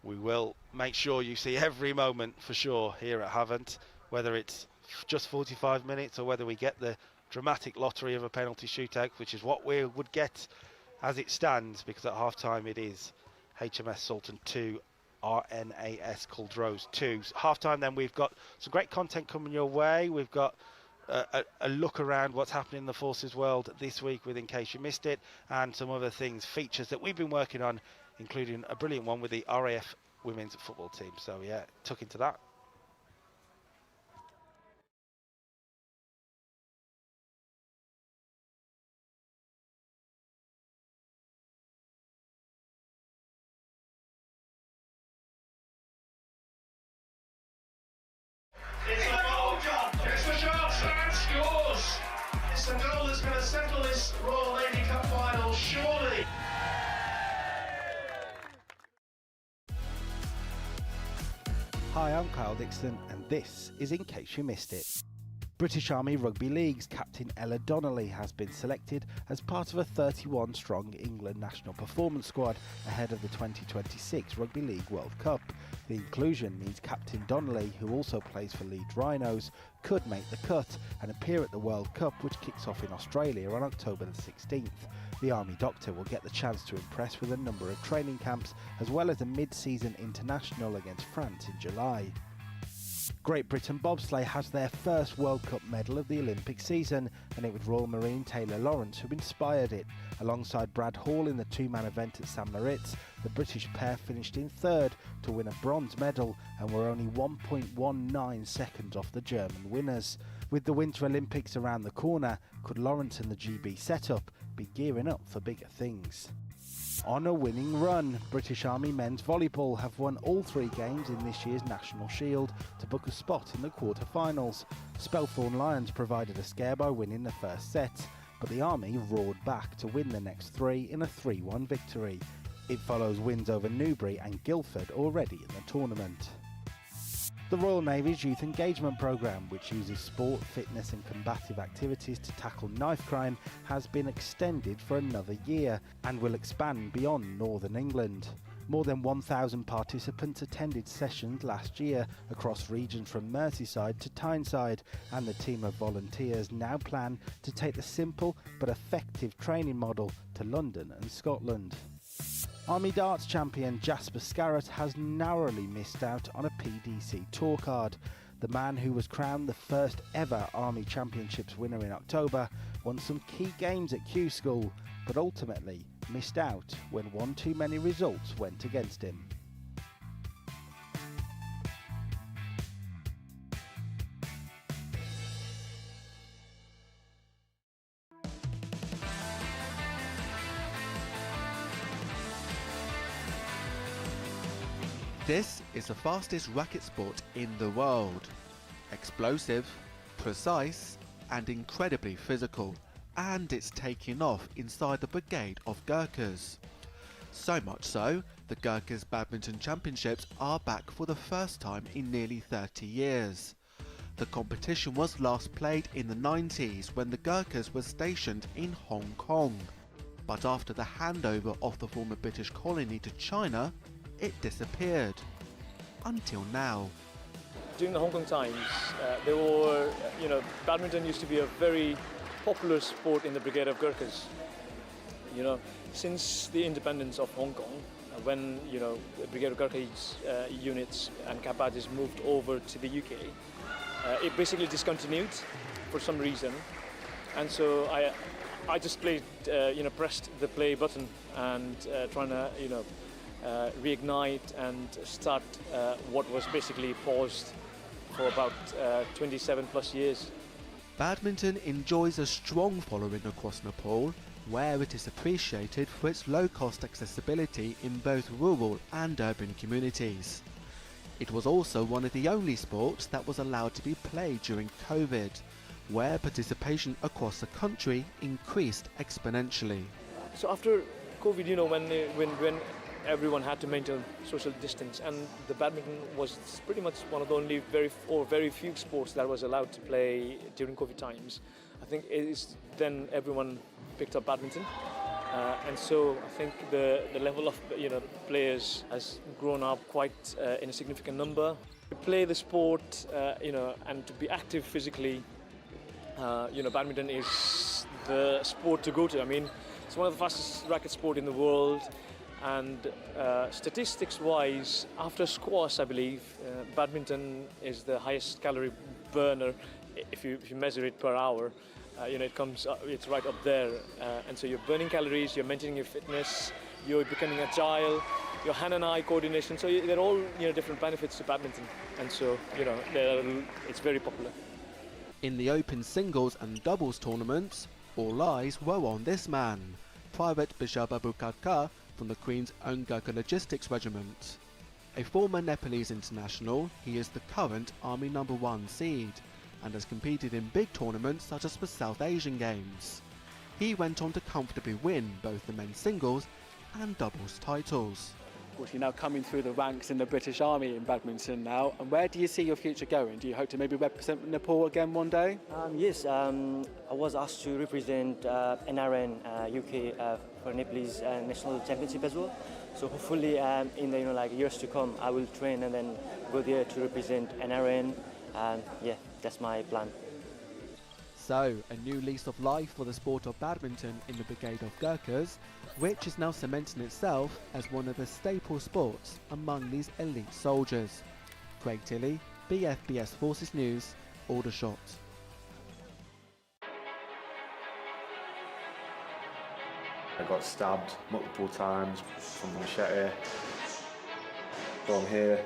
we will make sure you see every moment for sure here at Havant, whether it's just 45 minutes or whether we get the dramatic lottery of a penalty shootout, which is what we would get as it stands, because at half-time it is HMS Sultan 2, RNAS Culdrose 2. Half-time then, we've got some great content coming your way. We've got a look around what's happening in the Forces world this week with In Case You Missed It, and some other things, features that we've been working on including a brilliant one with the RAF women's football team. So yeah, took into that. It's a goal, John. It's the shot and scores. It's the goal that's going to settle this Royal Lady Cup final, surely. Hi, I'm Kyle Dixon, and this is In Case You Missed It. British Army Rugby League's captain Ella Donnelly has been selected as part of a 31-strong England national performance squad ahead of the 2026 Rugby League World Cup. The inclusion means Captain Donnelly, who also plays for Leeds Rhinos, could make the cut and appear at the World Cup, which kicks off in Australia on October the 16th. The Army Doctor will get the chance to impress with a number of training camps, as well as a mid-season international against France in July. Great Britain bobsleigh has their first World Cup medal of the Olympic season, and it was Royal Marine Taylor Lawrence who inspired it. Alongside Brad Hall in the two-man event at St Moritz, the British pair finished in third to win a bronze medal and were only 1.19 seconds off the German winners. With the Winter Olympics around the corner, could Lawrence and the GB setup be gearing up for bigger things? On a winning run, British Army men's volleyball have won all 3 games in this year's National Shield to book a spot in the quarter-finals. Spelthorne Lions provided a scare by winning the first set, but the Army roared back to win the next 3 in a 3-1 victory. It follows wins over Newbury and Guildford already in the tournament. The Royal Navy's Youth Engagement Programme, which uses sport, fitness and combative activities to tackle knife crime, has been extended for another year and will expand beyond Northern England. More than 1,000 participants attended sessions last year across regions from Merseyside to Tyneside, and the team of volunteers now plan to take the simple but effective training model to London and Scotland. Army darts champion Jasper Scarrett has narrowly missed out on a PDC tour card. The man, who was crowned the first ever Army Championships winner in October, won some key games at Q School, but ultimately missed out when one too many results went against him. This is the fastest racket sport in the world. Explosive, precise and incredibly physical, and it's taking off inside the brigade of Ghurkas. So much so, the Ghurkas Badminton Championships are back for the first time in nearly 30 years. The competition was last played in the 90s when the Ghurkas were stationed in Hong Kong. But after the handover of the former British colony to China, it disappeared. Until now. During the Hong Kong times, there were, badminton used to be a very popular sport in the Brigade of Ghurkas. Since the independence of Hong Kong, when, the Brigade of Ghurkas units and cap badges moved over to the UK, it basically discontinued for some reason. And so I just pressed the play button and trying to, reignite and start what was basically paused for about 27 plus years. Badminton enjoys a strong following across Nepal, where it is appreciated for its low-cost accessibility in both rural and urban communities. It was also one of the only sports that was allowed to be played during COVID, where participation across the country increased exponentially. So after COVID, when everyone had to maintain social distance, and the badminton was pretty much one of the only very few sports that was allowed to play during COVID times. I think then everyone picked up badminton, and so I think the level of players has grown up quite in a significant number. To play the sport, and to be active physically, badminton is the sport to go to. I mean, it's one of the fastest racket sport in the world. And statistics-wise, after squash, I believe, badminton is the highest calorie burner. If you measure it per hour, it comes up, it's right up there. And so you're burning calories, you're maintaining your fitness, you're becoming agile, your hand and eye coordination. So they're all different benefits to badminton, and so it's very popular. In the open singles and doubles tournaments, all eyes were on this man, Private Bishaba Ghurka from the Queen's own Ghurka Logistics Regiment. A former Nepalese international, he is the current Army No. 1 seed and has competed in big tournaments such as the South Asian Games. He went on to comfortably win both the men's singles and doubles titles. Of course, you're now coming through the ranks in the British Army in badminton now, and where do you see your future going? Do you hope to maybe represent Nepal again one day? Yes, I was asked to represent NRN UK for Nepalese national championship as well. So hopefully in the years to come, I will train and then go there to represent NRN. Yeah, that's my plan. So, a new lease of life for the sport of badminton in the Brigade of Ghurkas, which is now cementing itself as one of the staple sports among these elite soldiers. Craig Tilley, BFBS Forces News, Aldershot. I got stabbed multiple times from the machete. From here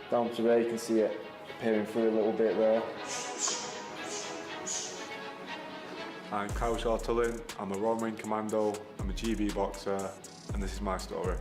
down to there, you can see it appearing through a little bit there. I'm Cauldros. I'm a Royal Marine Commando, I'm a GB boxer, and this is my story.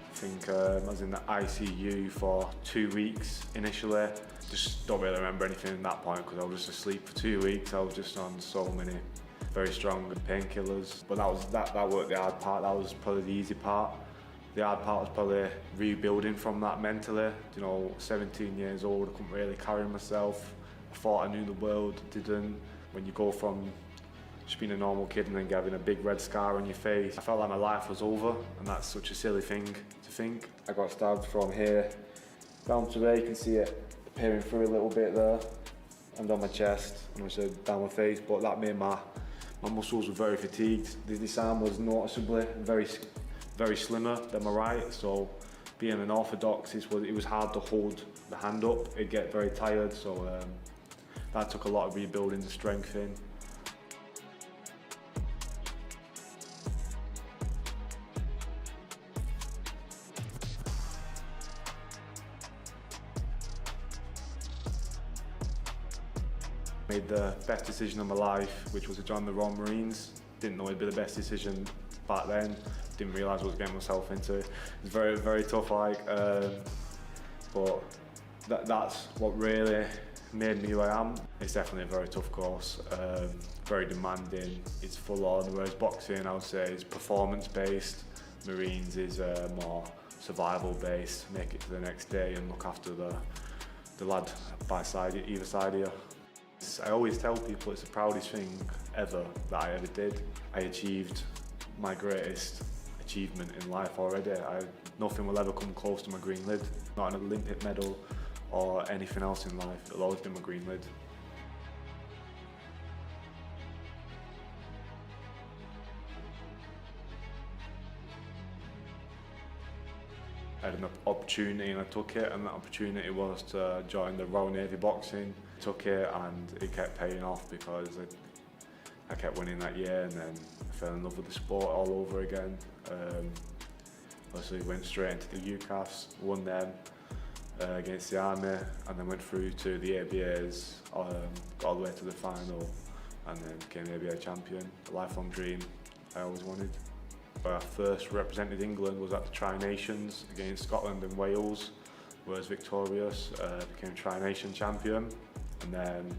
I think I was in the ICU for 2 weeks initially. Just don't really remember anything at that point because I was just asleep for 2 weeks. I was just on so many very strong painkillers. But that weren't the hard part, that was probably the easy part. The hard part was probably rebuilding from that mentally. 17 years old, I couldn't really carry myself. I thought I knew the world, didn't. When you go from just being a normal kid and then having a big red scar on your face, I felt like my life was over, and that's such a silly thing to think. I got stabbed from here down to there, you can see it appearing through a little bit there, and on my chest, and also down my face, but that made my muscles were very fatigued. This arm was noticeably very slimmer than my right, so being an orthodox, it was hard to hold the hand up. It'd get very tired, so that took a lot of rebuilding the strength in. Made the best decision of my life, which was to join the Royal Marines. Didn't know it'd be the best decision back then. Didn't realise what I was getting myself into. It was very, very tough, but that's what really made me who I am. It's definitely a very tough course, very demanding. It's full on, whereas boxing, I would say, is performance-based. Marines is more survival-based. Make it to the next day and look after the lad either side of you. I always tell people it's the proudest thing ever that I ever did. I achieved my greatest achievement in life already. Nothing will ever come close to my green lid. Not an Olympic medal or anything else in life. It'll always be my green lid. I had an opportunity and I took it, and that opportunity was to join the Royal Navy Boxing. Took it and it kept paying off because I kept winning that year, and then I fell in love with the sport all over again. Obviously went straight into the UCAS, won them against the Army, and then went through to the ABAs, got all the way to the final, and then became ABA champion. A lifelong dream I always wanted. Where I first represented England was at the Tri-Nations against Scotland and Wales. Was victorious, became Tri-Nation champion, and then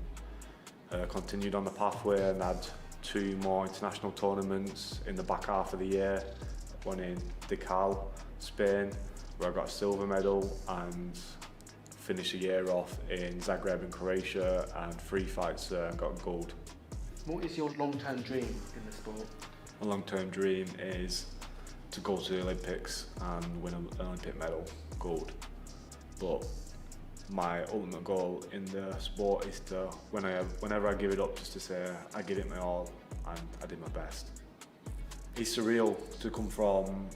continued on the pathway and had 2 more international tournaments in the back half of the year. One in Tikal, Spain, where I got a silver medal, and finished the year off in Zagreb in Croatia, and 3 fights and got gold. What is your long-term dream in the sport? My long-term dream is to go to the Olympics and win an Olympic medal, gold. But my ultimate goal in the sport is to, whenever I give it up, just to say I give it my all and I did my best. It's surreal to come from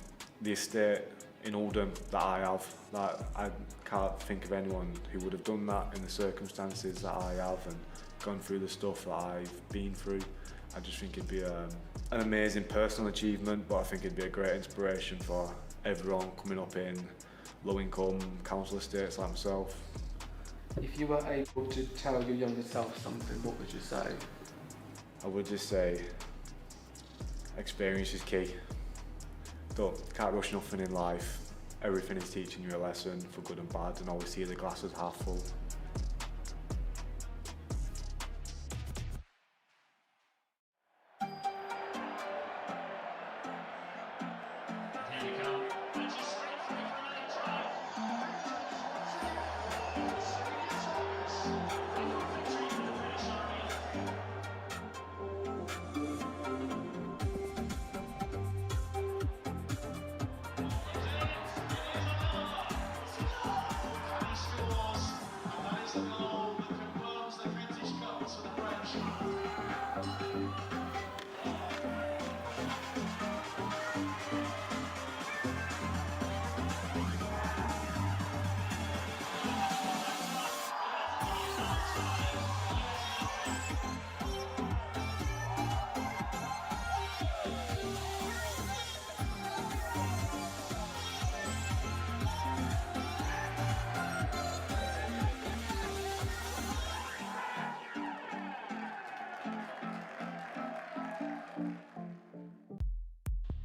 the estate in Oldham that I have. Like, I can't think of anyone who would have done that in the circumstances that I have and gone through the stuff that I've been through. I just think it'd be an amazing personal achievement, but I think it'd be a great inspiration for everyone coming up in low-income council estates like myself. If you were able to tell your younger self something, what would you say? I would just say, experience is key. Can't rush nothing in life. Everything is teaching you a lesson for good and bad, and always see the glass as half full.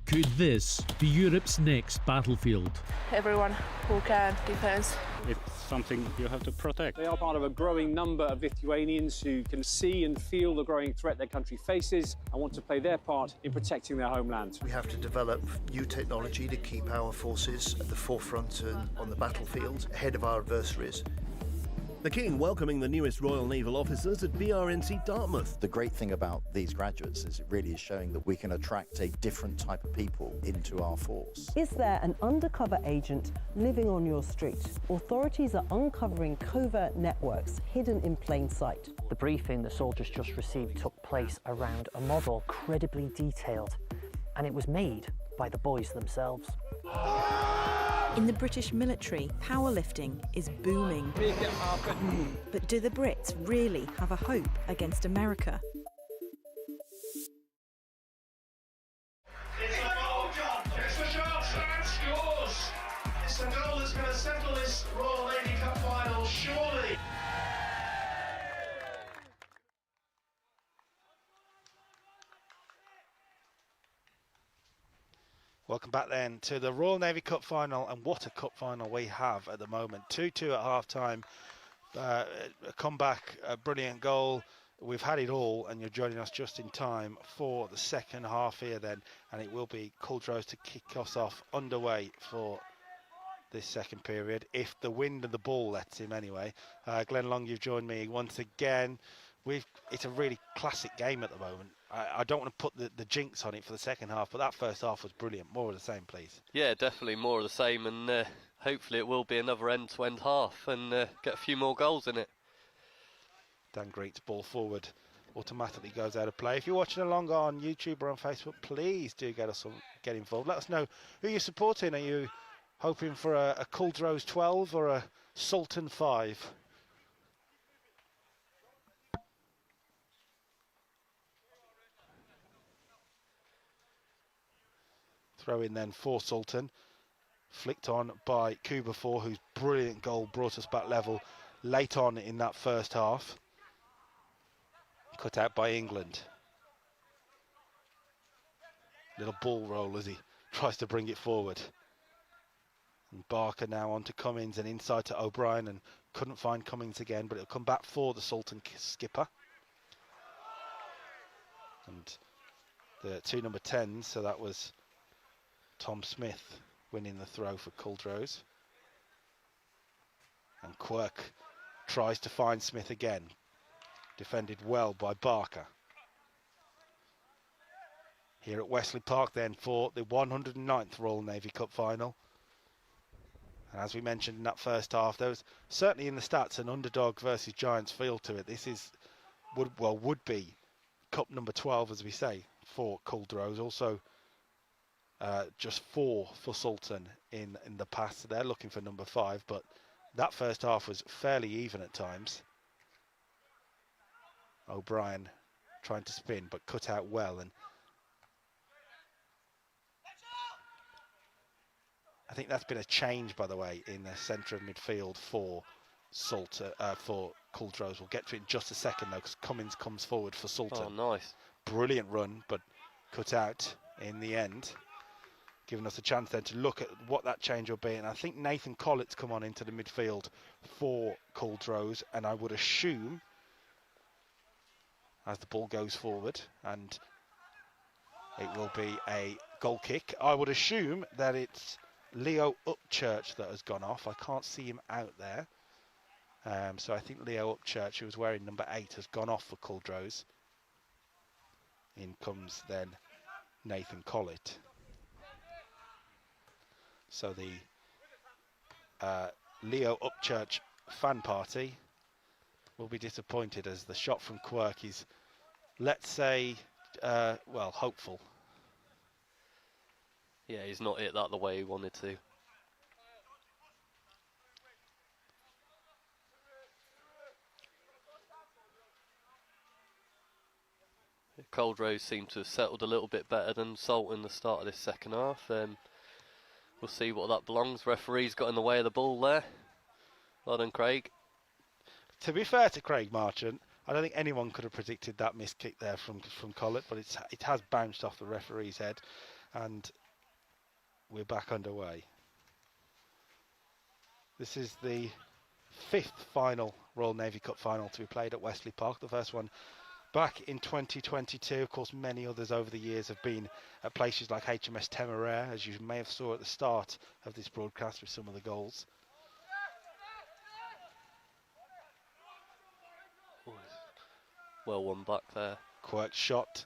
Could this be Europe's next battlefield? Everyone who can defense. It's something you have to protect. They are part of a growing number of Lithuanians who can see and feel the growing threat their country faces and want to play their part in protecting their homeland. We have to develop new technology to keep our forces at the forefront and on the battlefield, ahead of our adversaries. The King welcoming the newest Royal Naval officers at BRNC Dartmouth. The great thing about these graduates is it really is showing that we can attract a different type of people into our force. Is there an undercover agent living on your street? Authorities are uncovering covert networks hidden in plain sight. The briefing the soldiers just received took place around a model credibly detailed, and it was made by the boys themselves. In the British military, powerlifting is booming. But do the Brits really have a hope against America? It's a goal, John. It's the shot and scores. It's the goal that's going to settle this Royal Lady Cup final, surely. Welcome back then to the Royal Navy Cup final, and what a cup final we have at the moment. 2-2 at half-time, a comeback, a brilliant goal. We've had it all, and you're joining us just in time for the second half here then, and it will be Cauldros to kick us off underway for this second period, if the wind and the ball lets him anyway. Glenn Long, you've joined me once again. It's a really classic game at the moment. I don't want to put the jinx on it for the second half, but that first half was brilliant. More of the same, please. Yeah, definitely more of the same, and hopefully it will be another end-to-end half and get a few more goals in it. Dan Greet's ball forward automatically goes out of play. If you're watching along on YouTube or on Facebook, please do get involved. Let us know who you're supporting. Are you hoping for a Cauldros 12 or a Sultan 5? Throw in then for Sultan, flicked on by Kubafor, whose brilliant goal brought us back level late on in that first half. Cut out by England. Little ball roll as he tries to bring it forward. And Barker now on to Cummins and inside to O'Brien, and couldn't find Cummins again, but it'll come back for the Sultan skipper. And the two number 10s, so that was Tom Smith winning the throw for Cauldros. And Quirk tries to find Smith again. Defended well by Barker. Here at Wesley Park then for the 109th Royal Navy Cup final. And as we mentioned in that first half, there was certainly in the stats an underdog versus giants feel to it. This would be Cup number 12, as we say, for Cauldros. Also just 4 for Sultan in the past. They're looking for number 5, but that first half was fairly even at times. O'Brien trying to spin, but cut out well. And I think that's been a change, by the way, in the centre of midfield for Sultan, for Cauldros. We'll get to it in just a second, though, because Cummins comes forward for Sultan. Oh, nice. Brilliant run, but cut out in the end, giving us a chance then to look at what that change will be. And I think Nathan Collett's come on into the midfield for Cauldros, and I would assume, as the ball goes forward, and it will be a goal kick, I would assume that it's Leo Upchurch that has gone off. I can't see him out there. So I think Leo Upchurch, who was wearing number 8, has gone off for Cauldros. In comes then Nathan Collett. So the Leo Upchurch fan party will be disappointed, as the shot from Quirk is, let's say, well, hopeful. Yeah, he's not hit that the way he wanted to. Cauldros seem to have settled a little bit better than Sultan in the start of this second half. We'll see what that belongs. Referee's got in the way of the ball there. Well done, Craig. To be fair to Craig Marchant, I don't think anyone could have predicted that missed kick there from Collett, but it has bounced off the referee's head, and we're back underway. This is the 5th final Royal Navy Cup final to be played at Wesley Park. The first one back in 2022. Of course, many others over the years have been at places like HMS Temeraire, as you may have saw at the start of this broadcast with some of the goals. Well won back there. Quirk's shot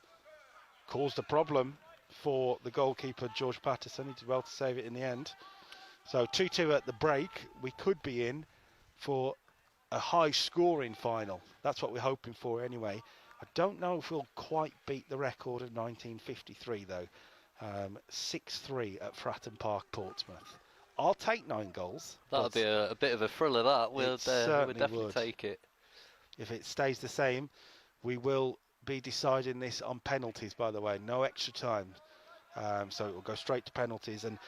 caused a problem for the goalkeeper, George Patterson. He did well to save it in the end. So 2-2 at the break. We could be in for a high-scoring final. That's what we're hoping for anyway. I don't know if we'll quite beat the record of 1953, though. 6-3 at Fratton Park, Portsmouth. I'll take 9 goals. That'll be a bit of a thriller, that. We'll definitely take it. If it stays the same, we will be deciding this on penalties, by the way. No extra time. So it will go straight to penalties. And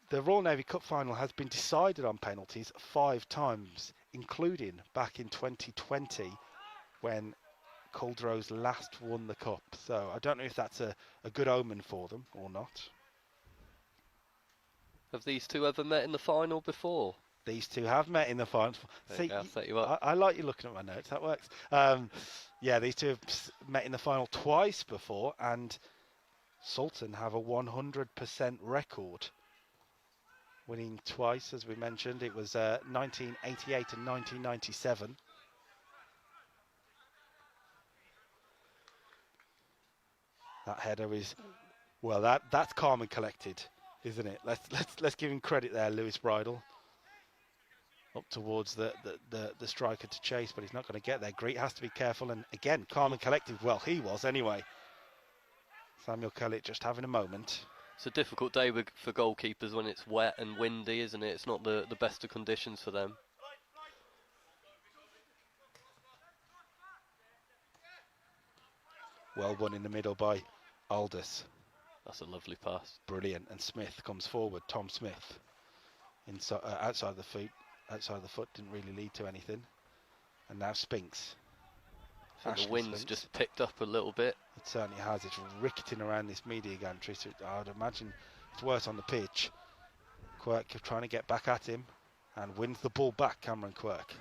the Royal Navy Cup final has been decided on penalties 5 times, including back in 2020 when Cauldros last won the Cup. So I don't know if that's a good omen for them or not. Have these two ever met in the final before? These two have met in the final. See, I'll set you up. I like you looking at my notes. That works. Yeah, these two have met in the final twice before, and Sultan have a 100% record, winning twice, as we mentioned. It was 1988 and 1997. That header is, well, that's calm and collected, isn't it? Let's give him credit there, Lewis Bridle. Up towards the striker to chase, but he's not going to get there. Greet has to be careful, and again, calm and collected. Well, he was anyway. Samuel Kellett just having a moment. It's a difficult day for goalkeepers when it's wet and windy, isn't it? It's not the best of conditions for them. Well won in the middle by Aldous. That's a lovely pass. Brilliant. And Smith comes forward. Tom Smith, inside, outside the foot. Outside of the foot, didn't really lead to anything. And now Spinks. I think the wind's just picked up a little bit. It certainly has. It's ricketing around this media gantry, so I would imagine it's worse on the pitch. Quirk trying to get back at him and wins the ball back, Cameron Quirk.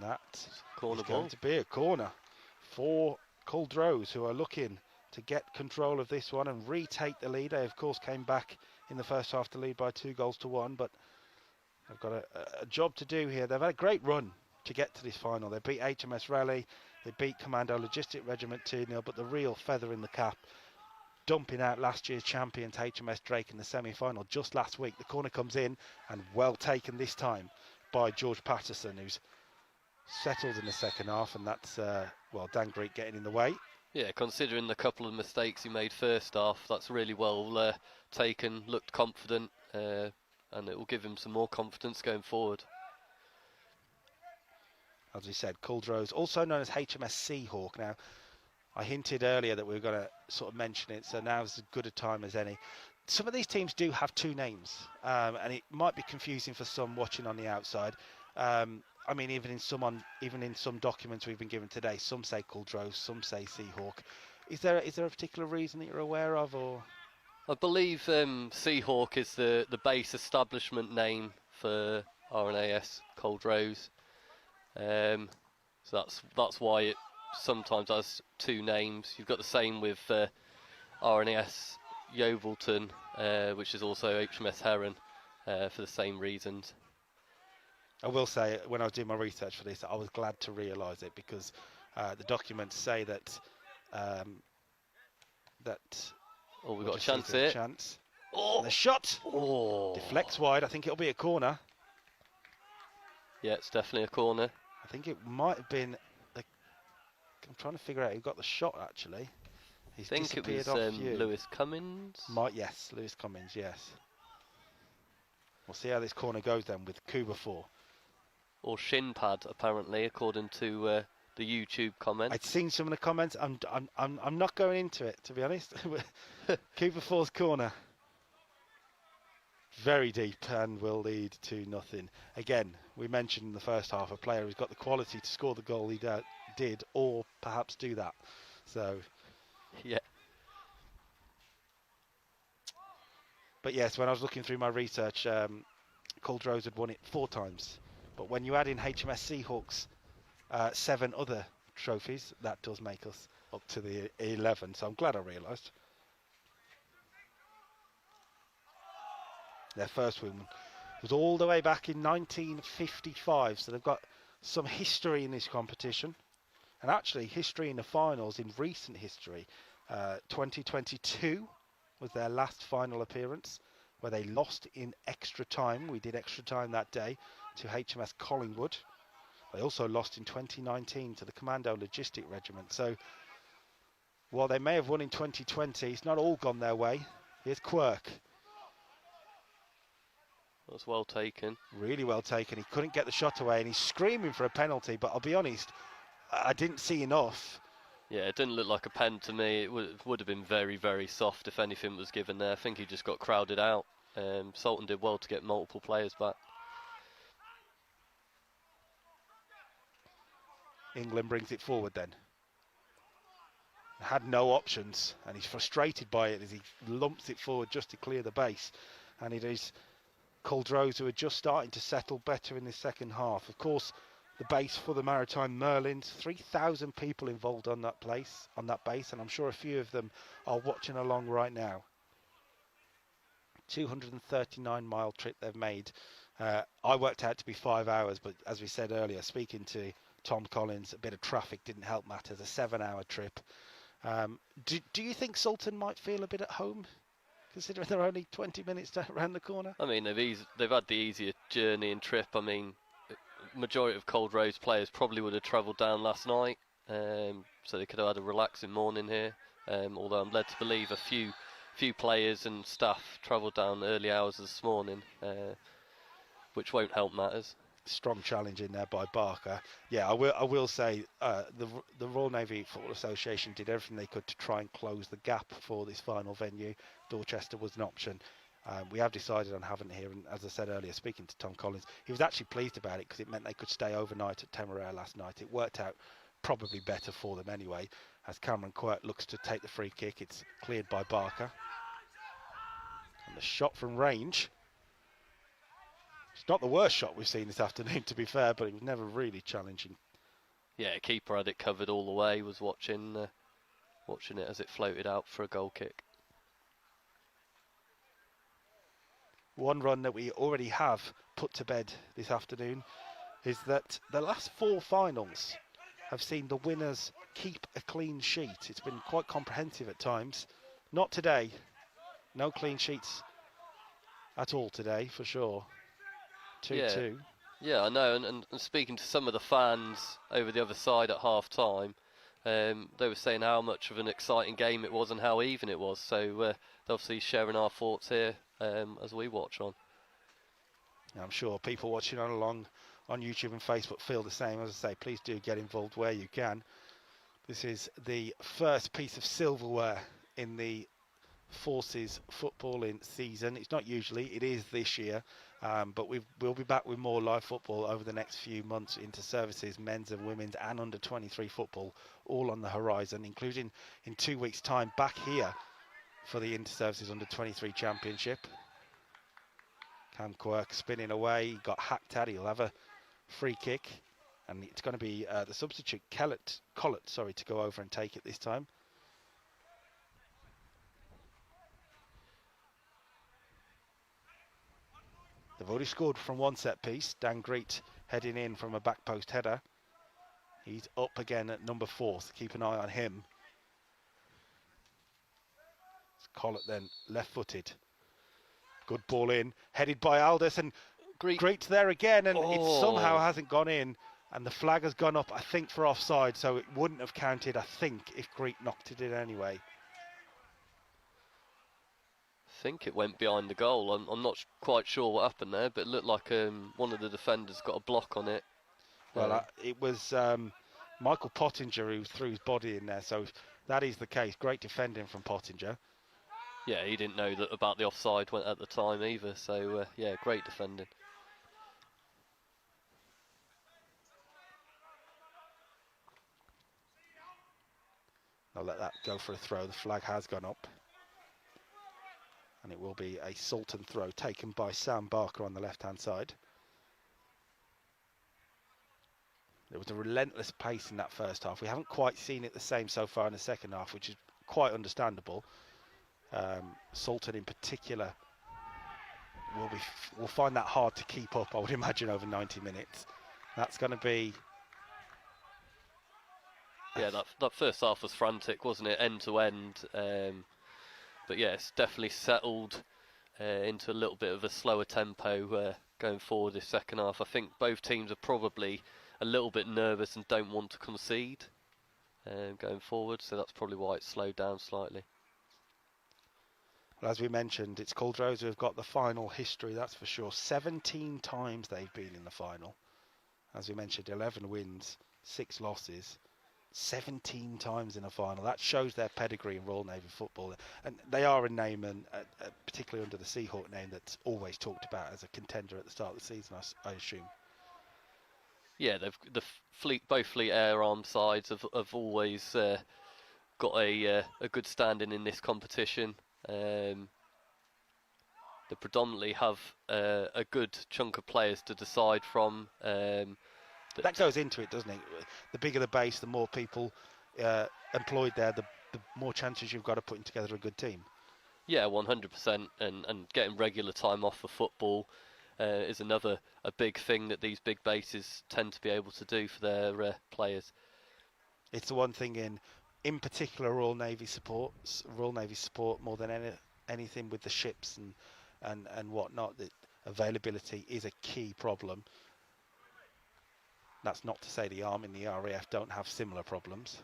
That is going to be a corner for Cauldros, who are looking to get control of this one and retake the lead. They, of course, came back in the first half to lead by 2-1, but they've got a job to do here. They've had a great run to get to this final. They beat HMS Raleigh, They beat Commando Logistic Regiment 2-0, but the real feather in the cap, dumping out last year's champions HMS Drake in the semi-final just last week. The corner comes in and well taken this time by George Patterson, who's settled in the second half, and that's, well, Dan Greek getting in the way. Yeah, considering the couple of mistakes he made first half, that's really well taken, looked confident, and it will give him some more confidence going forward. As we said, Cauldros, also known as HMS Seahawk. Now, I hinted earlier that we were going to sort of mention it, so now's as good a time as any. Some of these teams do have two names, and it might be confusing for some watching on the outside. I mean, even in some documents we've been given today, some say Cauldros, some say Seahawk. Is there a particular reason that you're aware of, or? I believe Seahawk is the base establishment name for RNAS Culdrose. So that's why it sometimes has two names. You've got the same with RNAS Yeovilton, which is also HMS Heron, for the same reasons. I will say, when I was doing my research for this, I was glad to realise it, because the documents say that oh, we've got a chance here. Chance. Oh, and the shot deflects wide. I think it'll be a corner. Yeah, it's definitely a corner. I think it might have been. I'm trying to figure out who got the shot. Actually, I think it was Lewis Cummins. Yes, Lewis Cummins. Yes. We'll see how this corner goes then with Kuba 4. Or shin pad, apparently, according to the YouTube comments. I'd seen some of the comments. I'm not going into it, to be honest. Kuba 4's corner. Very deep and will lead to nothing. Again, we mentioned in the first half a player who's got the quality to score the goal he did, or perhaps do that. So, yeah. But yes, when I was looking through my research, Cauldros had won it 4 times. But when you add in HMS Seahawk's 7 other trophies, that does make us up to the 11. So I'm glad I realised. Their first win was all the way back in 1955, so they've got some history in this competition, and actually history in the finals in recent history. 2022 was their last final appearance, where they lost in extra time. We did extra time that day to HMS Collingwood. They also lost in 2019 to the Commando Logistic Regiment. So while they may have won in 2020, it's not all gone their way. Here's Quirk. That's well taken. Really well taken. He couldn't get the shot away, and he's screaming for a penalty, but I'll be honest, I didn't see enough. Yeah, it didn't look like a pen to me. It would have been very, very soft if anything was given there. I think he just got crowded out. Sultan did well to get multiple players back. England brings it forward then. Had no options, and he's frustrated by it as he lumps it forward just to clear the base. And it is Cauldros who are just starting to settle better in the second half. Of course, the base for the Maritime Merlins, 3,000 people involved on that base, and I'm sure a few of them are watching along right now. 239-mile trip they've made. I worked out to be 5 hours, but as we said earlier, speaking to Tom Collins, a bit of traffic didn't help matters. A 7-hour trip. Do you think Sultan might feel a bit at home, considering they're only 20 minutes around the corner? I mean, they've had the easier journey and trip. I mean, majority of Cauldros players probably would have travelled down last night, so they could have had a relaxing morning here. Although I'm led to believe a few players and staff travelled down early hours this morning, which won't help matters. Strong challenge in there by Barker. Yeah, I will say the Royal Navy Football Association did everything they could to try and close the gap for this final venue. Dorchester was an option. We have decided on having it here, and as I said earlier, speaking to Tom Collins, he was actually pleased about it because it meant they could stay overnight at Temeraire last night. It worked out probably better for them anyway, as Cameron Quirk looks to take the free kick. It's cleared by Barker. And the shot from range. It's not the worst shot we've seen this afternoon, to be fair, but it was never really challenging. Yeah, keeper had it covered all the way, was watching it as it floated out for a goal kick. One run that we already have put to bed this afternoon is that the last 4 finals have seen the winners keep a clean sheet. It's been quite comprehensive at times. Not today. No clean sheets at all today, for sure. 2-2. Yeah, I know, and speaking to some of the fans over the other side at half-time, they were saying how much of an exciting game it was and how even it was. So they're obviously sharing our thoughts here as we watch on. I'm sure people watching along on YouTube and Facebook feel the same. As I say, please do get involved where you can. This is the first piece of silverware in the Forces footballing season. It's not usually, it is this year, but we'll be back with more live football over the next few months. Into services, men's and women's and under 23 football, all on the horizon, including in 2 weeks' time back here for the Inter-Services under 23 championship. Cam Quirk spinning away, he got hacked at, he'll have a free kick, and it's going to be the substitute Collett, to go over and take it this time. They've already scored from one set piece. Dan Greet heading in from a back post header. He's up again at number 4, so keep an eye on him. Collett then left-footed. Good ball in, headed by Aldous, and Greet's there again, and it somehow hasn't gone in, and the flag has gone up, I think, for offside, so it wouldn't have counted, I think, if Greet knocked it in anyway. I think it went behind the goal. I'm not quite sure what happened there, but it looked like one of the defenders got a block on it. Well, it was Michael Pottinger who threw his body in there, so if that is the case. Great defending from Pottinger. Yeah, he didn't know about the offside at the time either, so yeah, great defending. I'll let that go for a throw. The flag has gone up. And it will be a Sultan throw taken by Sam Barker on the left-hand side. There was a relentless pace in that first half. We haven't quite seen it the same so far in the second half, which is quite understandable. Sultan in particular will find that hard to keep up, I would imagine, over 90 minutes. That's going to be... Yeah, that first half was frantic, wasn't it, end to end? But yeah, it's definitely settled into a little bit of a slower tempo going forward this second half. I think both teams are probably a little bit nervous and don't want to concede going forward, so that's probably why it's slowed down slightly. Well, as we mentioned, it's Cauldros who have got the final history, that's for sure. 17 times they've been in the final. As we mentioned, 11 wins, 6 losses. 17 times in a final. That shows their pedigree in Royal Navy football, and they are a name, and particularly under the Seahawk name, that's always talked about as a contender at the start of the season, I assume. Yeah, both Fleet Air Arm sides have always got a good standing in this competition. They predominantly have a good chunk of players to decide from. That goes into it, doesn't it? The bigger the base, the more people employed there, the more chances you've got of putting together a good team. Yeah, 100%, and getting regular time off for football is a big thing that these big bases tend to be able to do for their players. It's the one thing in particular Royal Navy support more than anything with the ships and whatnot. That availability is a key problem. That's not to say the Army and the RAF don't have similar problems.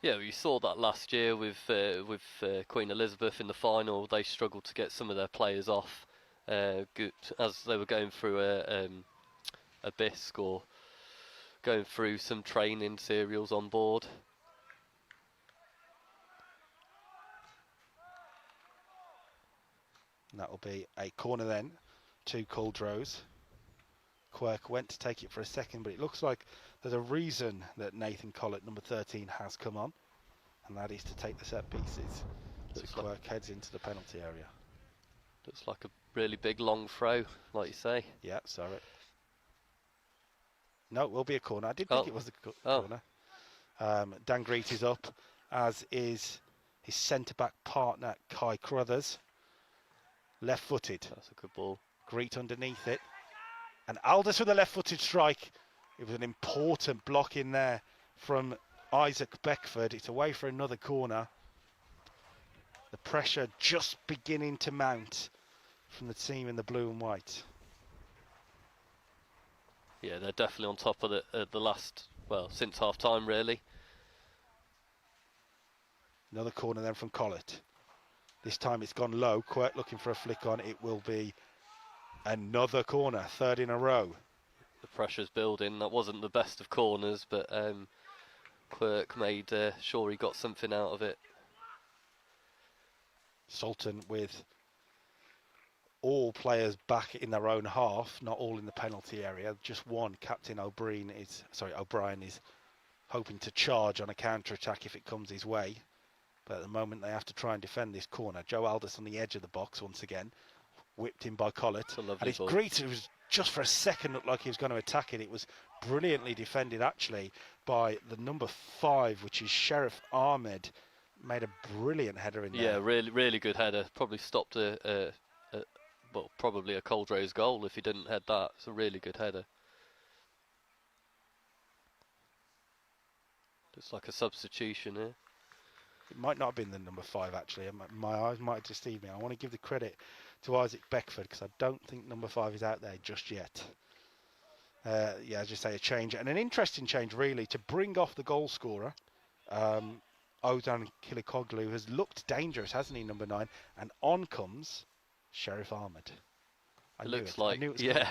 Yeah, we saw that last year with Queen Elizabeth in the final. They struggled to get some of their players off as they were going through a bisque or going through some training serials on board. And that will be a corner then to Cauldros. Quirk went to take it for a second, but it looks like there's a reason that Nathan Collett, number 13, has come on, and that is to take the set pieces. So Quirk heads into the penalty area. Looks like a really big long throw, like you say. Yeah, sorry. No, it will be a corner. I did think it was a corner. Dan Greet is up, as is his centre-back partner, Kai Crothers. Left-footed. That's a good ball. Greet underneath it. And Aldous with a left-footed strike. It was an important block in there from Isaac Beckford. It's away for another corner. The pressure just beginning to mount from the team in the blue and white. Yeah, they're definitely on top of the last, well, since half time really. Another corner then from Collett. This time it's gone low. Quirk looking for a flick on. It will be another corner, third in a row. The pressure's building. That wasn't the best of corners, but Quirk made sure he got something out of it. Sultan with all players back in their own half, not all in the penalty area. Just one. Captain O'Brien is hoping to charge on a counter-attack if it comes his way. But at the moment they have to try and defend this corner. Joe Aldous on the edge of the box once again. Whipped in by Collett. And his greeter was just for a second looked like he was going to attack it. It was brilliantly defended actually by the number 5, which is Sheriff Ahmed. Made a brilliant header in there. Yeah, really good header. Probably stopped probably a Cauldros goal if he didn't head that. It's a really good header. Looks like a substitution here. It might not have been the number 5 actually. My eyes might deceive me. I want to give the credit to Isaac Beckford because I don't think number 5 is out there just yet. Yeah, as you say, a change, and an interesting change really to bring off the goal scorer. Ozan Kilikoglu has looked dangerous, hasn't he, number 9? And on comes Sheriff Ahmed. It looks like, yeah,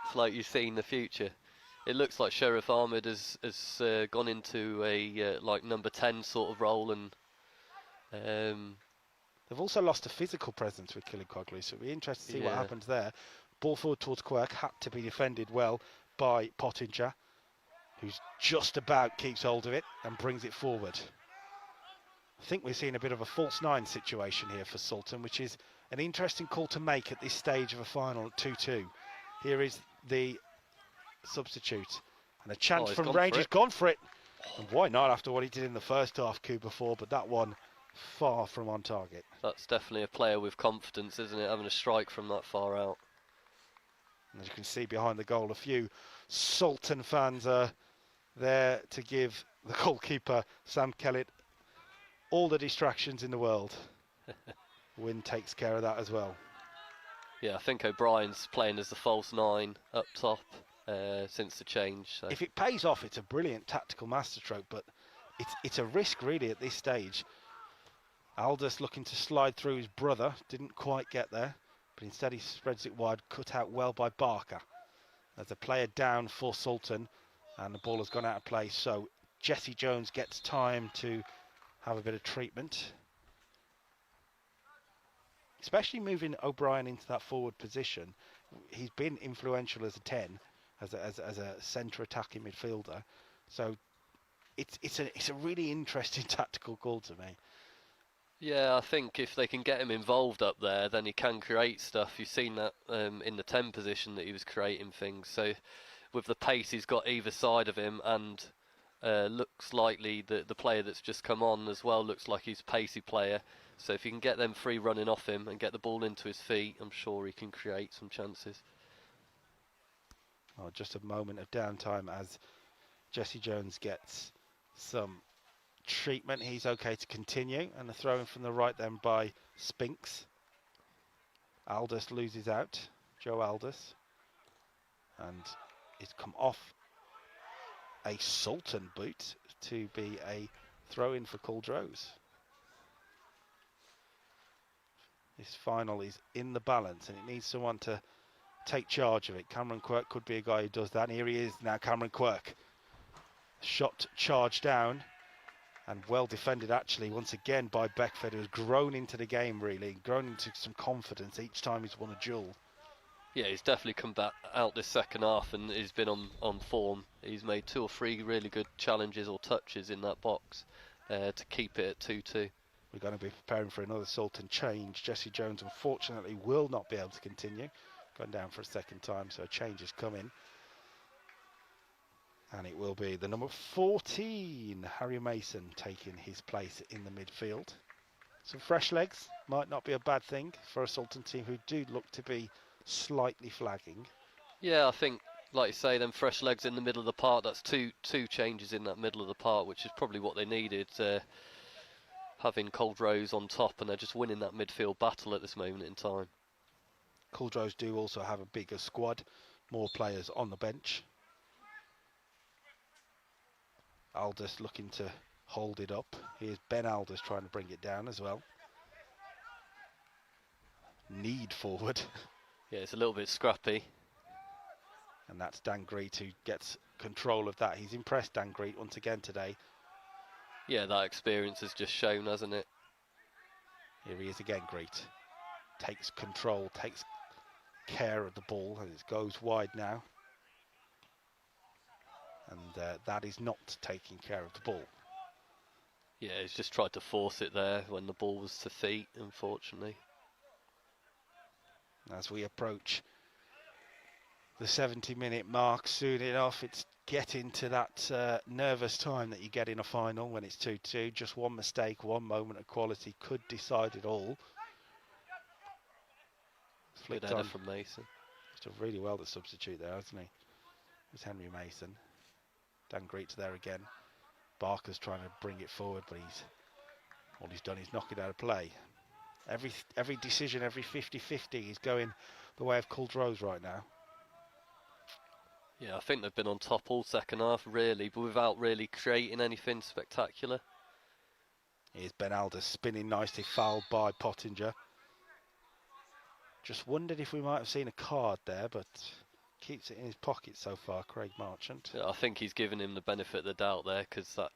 it's like you've seen the future. It looks like Sheriff Ahmed has gone into a like number 10 sort of role, and they've also lost a physical presence with Kilikoglu, so it'll be interesting to see what happens there. Ball forward towards Quirk, had to be defended well by Pottinger, who's just about keeps hold of it and brings it forward. I think we're seeing a bit of a false 9 situation here for Sultan, which is an interesting call to make at this stage of a final at 2-2. Here is the substitute, and a chance from Range. He's gone for it, and why not after what he did in the first half coup before, but that one far from on target. That's definitely a player with confidence, isn't it, having a strike from that far out. And as you can see behind the goal, a few Sultan fans are there to give the goalkeeper Sam Kellett all the distractions in the world. Wynn takes care of that as well. Yeah, I think O'Brien's playing as the false 9 up top since the change. So. If it pays off, it's a brilliant tactical masterstroke, but it's a risk really at this stage. Aldous looking to slide through his brother, didn't quite get there, but instead he spreads it wide, cut out well by Barker. There's a player down for Sultan, and the ball has gone out of play, so Jesse Jones gets time to have a bit of treatment. Especially moving O'Brien into that forward position. He's been influential as a 10, as a centre attacking midfielder. So it's a really interesting tactical call to me. Yeah, I think if they can get him involved up there, then he can create stuff. You've seen that in the 10 position that he was creating things. So with the pace he's got either side of him, and looks likely the player that's just come on as well looks like he's a pacey player. So if you can get them free running off him and get the ball into his feet, I'm sure he can create some chances. Oh, just a moment of downtime as Jesse Jones gets some treatment. He's okay to continue, and a throw in from the right then by Spinks. Aldous loses out, Joe Aldous, and it's come off a Sultan boot to be a throw in for Cauldros. This final is in the balance, and it needs someone to take charge of it. Cameron Quirk could be a guy who does that, and here he is now, Cameron Quirk. Shot charged down, and well defended actually once again by Beckford, who's grown into the game really, grown into some confidence each time he's won a duel. Yeah, he's definitely come back out this second half, and he's been on form. He's made 2 or 3 really good challenges or touches in that box to keep it at 2-2. We're going to be preparing for another Sultan change. Jesse Jones unfortunately will not be able to continue. Gone down for a second time, so a change is coming. And it will be the number 14, Harry Mason, taking his place in the midfield. Some fresh legs might not be a bad thing for a Sultan team who do look to be slightly flagging. Yeah, I think like you say, them fresh legs in the middle of the park. That's two changes in that middle of the park, which is probably what they needed. Having Cauldros on top, and they're just winning that midfield battle at this moment in time. Cauldros do also have a bigger squad, more players on the bench. Aldous looking to hold it up. Here's Ben Aldous trying to bring it down as well. Need forward. Yeah, it's a little bit scrappy. And that's Dan Greet who gets control of that. He's impressed, Dan Greet, once again today. Yeah, that experience has just shown, hasn't it? Here he is again, Greet. Takes control, takes care of the ball, and it goes wide now. And that is not taking care of the ball. Yeah, he's just tried to force it there when the ball was to feet, unfortunately. As we approach the 70-minute mark, soon enough, it's getting to that nervous time that you get in a final when it's 2-2. Just one mistake, one moment of quality could decide it all. Good header from Mason. He's done really well to substitute there, hasn't he? It's Henry Mason. Dan Greet's there again. Barker's trying to bring it forward, but all he's done is knock it out of play. Every decision, every 50-50 is going the way of Cauldros right now. Yeah, I think they've been on top all second half, really, but without really creating anything spectacular. Here's Ben Aldous spinning nicely, fouled by Pottinger. Just wondered if we might have seen a card there, but keeps it in his pocket so far, Craig Marchant. Yeah, I think he's given him the benefit of the doubt there, because that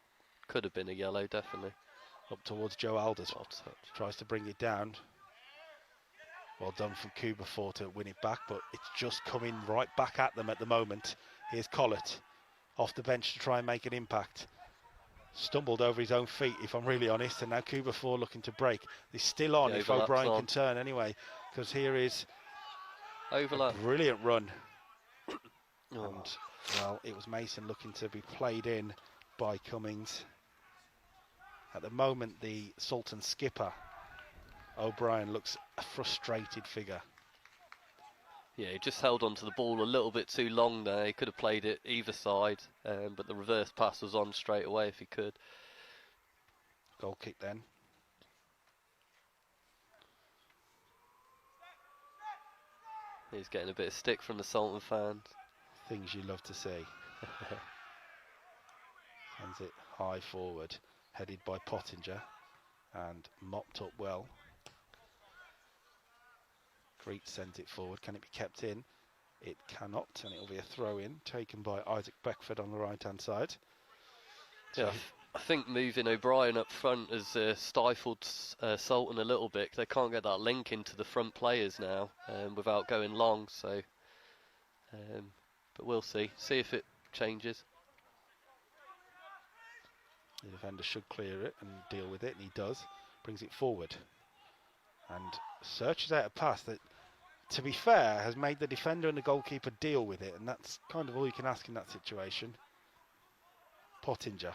could have been a yellow, definitely. Up towards Joe Aldous. Tries to bring it down. Well done from Kubafor to win it back, but it's just coming right back at them at the moment. Here's Collett off the bench to try and make an impact. Stumbled over his own feet, if I'm really honest, and now Kubafor looking to break. He's still on, if O'Brien can turn anyway, because here is overlap. A brilliant run. And, well, it was Mason looking to be played in by Cummings. At the moment, the Sultan skipper, O'Brien, looks a frustrated figure. Yeah, he just held on to the ball a little bit too long there. He could have played it either side, but the reverse pass was on straight away if he could. Goal kick then. He's getting a bit of stick from the Sultan fans. Things you love to see. Sends it high forward, headed by Pottinger, and mopped up well. Greet sends it forward. Can it be kept in? It cannot, and it'll be a throw-in taken by Isaac Beckford on the right-hand side. Yeah, I think moving O'Brien up front has stifled Sultan a little bit. They can't get that link into the front players now without going long. So, but we'll see if it changes. The defender should clear it and deal with it, and he does. Brings it forward and searches out a pass that, to be fair, has made the defender and the goalkeeper deal with it, and that's kind of all you can ask in that situation. Pottinger,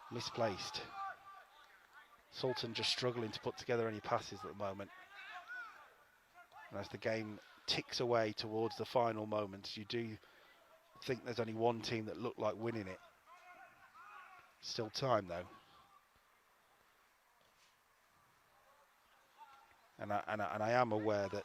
misplaced. Sultan just struggling to put together any passes at the moment. And as the game ticks away towards the final moments, you do think there's only one team that looked like winning it. Still time though. And I am aware that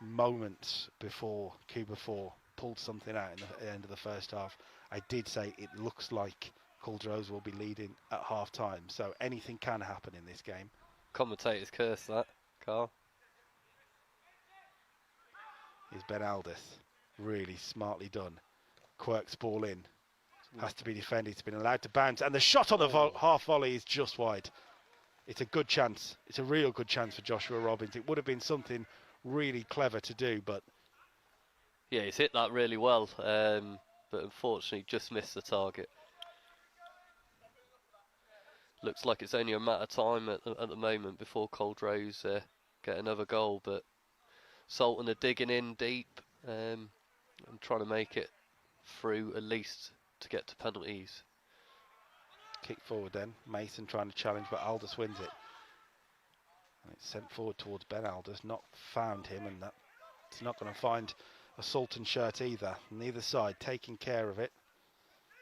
moments before Kubafor pulled something out in the end of the first half, I did say it looks like Cauldros will be leading at half time, so anything can happen in this game. Commentators curse that, Carl. Here's Ben Aldous, really smartly done. Quirks ball in, has to be defended, it's been allowed to bounce, and the shot on the half volley is just wide. It's a good chance, it's a real good chance for Joshua Robbins. It would have been something really clever to do, but... Yeah, he's hit that really well, but unfortunately just missed the target. Looks like it's only a matter of time at the moment before Cauldros get another goal, but Sultan are digging in deep and trying to make it through at least to get to penalties. Kick forward then, Mason trying to challenge, but Aldous wins it. And it's sent forward towards Ben Aldous, not found him, and that's not going to find a Sultan shirt either. Neither side taking care of it.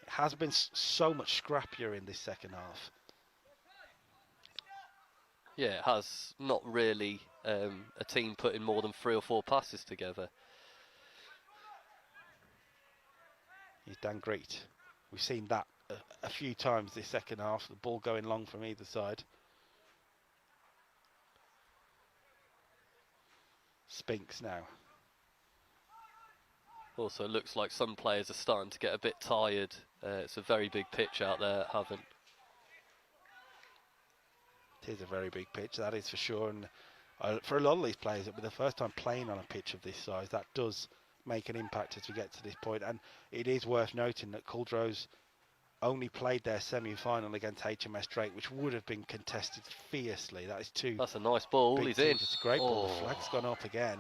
It has been so much scrappier in this second half. Yeah, it has. Not really a team putting more than 3 or 4 passes together. Here's Dan Greet. We've seen that a few times this second half, the ball going long from either side. Spinks now. Also, it looks like some players are starting to get a bit tired. It's a very big pitch out there at Havant. It is a very big pitch, that is for sure. And for a lot of these players, it'll be the first time playing on a pitch of this size. That does make an impact as we get to this point. And it is worth noting that Cauldros only played their semi-final against HMS Drake, which would have been contested fiercely. That is two. That's a nice ball. He's in. It's a great ball. The flag's gone up again.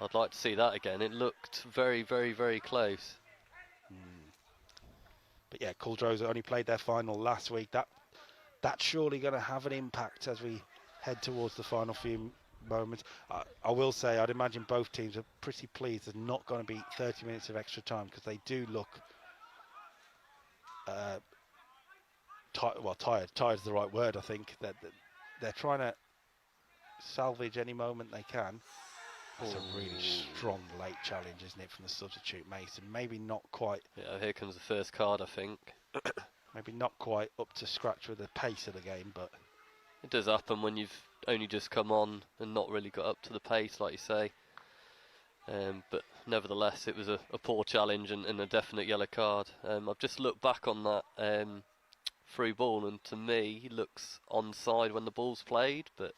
I'd like to see that again. It looked very, very, very close. But yeah, Cauldros only played their final last week. That's surely going to have an impact as we head towards the final few moments. I will say, I'd imagine both teams are pretty pleased there's not going to be 30 minutes of extra time, because they do look tired. Tired is the right word, I think. They're trying to salvage any moment they can. That's a really strong late challenge, isn't it, from the substitute Mason? Maybe not quite. Yeah, here comes the first card, I think. Maybe not quite up to scratch with the pace of the game, but it does happen when you've only just come on and not really got up to the pace, like you say. But nevertheless, it was a poor challenge and a definite yellow card. I've just looked back on that through ball, and to me, he looks onside when the ball's played, but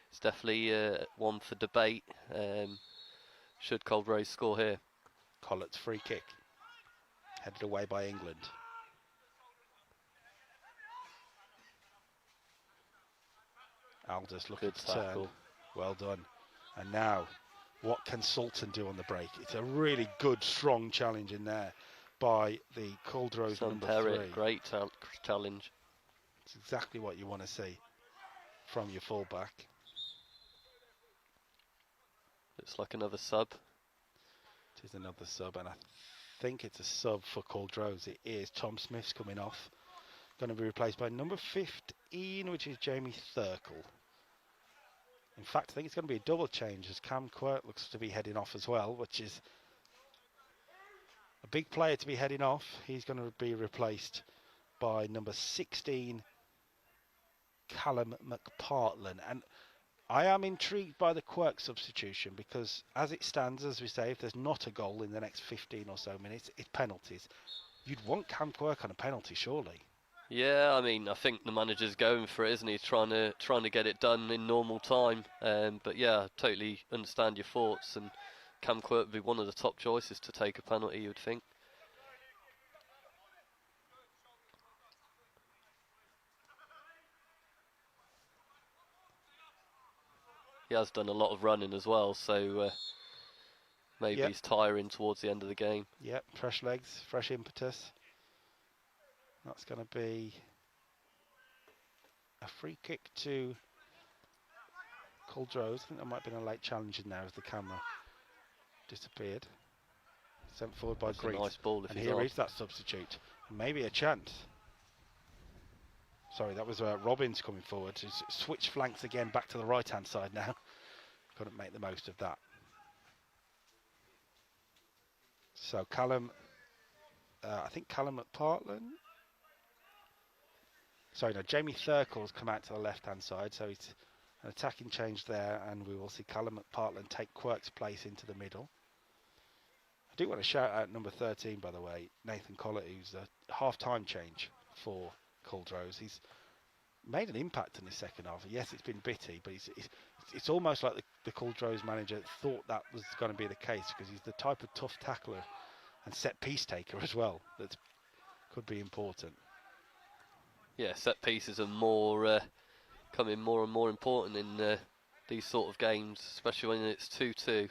it's definitely one for debate. Should Cauldros score here? Collett's free kick, headed away by England. Aldous looking to turn. Well done. And now, what can Sultan do on the break? It's a really good, strong challenge in there by the Cauldros number 3. Great challenge. It's exactly what you want to see from your fullback. Looks like another sub. It is another sub, and I think it's a sub for Cauldros. It is. Tom Smith's coming off. Going to be replaced by number 15, which is Jamie Thurkle. In fact, I think it's going to be a double change, as Cam Quirk looks to be heading off as well, which is a big player to be heading off. He's going to be replaced by number 16, Callum McPartland. And I am intrigued by the Quirk substitution, because as it stands, as we say, if there's not a goal in the next 15 or so minutes, it's penalties. You'd want Cam Quirk on a penalty, surely. Yeah, I mean, I think the manager's going for it, isn't he? Trying to get it done in normal time. But yeah, I totally understand your thoughts, and Cam Quirk would be one of the top choices to take a penalty, you would think. He has done a lot of running as well, so maybe he's tiring towards the end of the game. Yep, fresh legs, fresh impetus. That's going to be a free kick to Cauldros. I think there might have been a late challenge in there as the camera disappeared. Sent forward by Greet. Nice ball, and here is that substitute. Maybe a chance. Sorry, that was Robbins coming forward to switch flanks again back to the right-hand side now. Couldn't make the most of that. So Callum, I think Callum McPartland. Sorry, no, Jamie Thurkle's come out to the left-hand side, so it's an attacking change there, and we will see Callum McPartland take Quirk's place into the middle. I do want to shout out number 13, by the way, Nathan Collett, who's a half-time change for Cauldros. He's made an impact in the second half. Yes, it's been bitty, but it's almost like the Cauldros manager thought that was going to be the case, because he's the type of tough tackler and set-piece taker as well that could be important. Yeah, set pieces are more coming more and more important in these sort of games, especially when it's 2-2.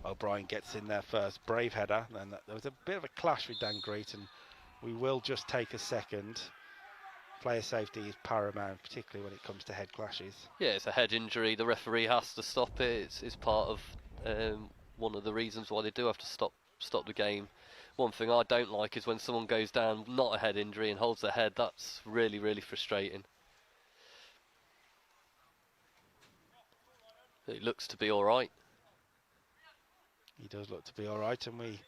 O'Brien gets in there first, brave header. Then there was a bit of a clash with Dan Greet, and we will just take a second. Player safety is paramount, particularly when it comes to head clashes. Yeah, it's a head injury. The referee has to stop it. It's part of one of the reasons why they do have to stop the game. One thing I don't like is when someone goes down, not a head injury, and holds their head. That's really, really frustrating. It looks to be all right. He does look to be all right, and we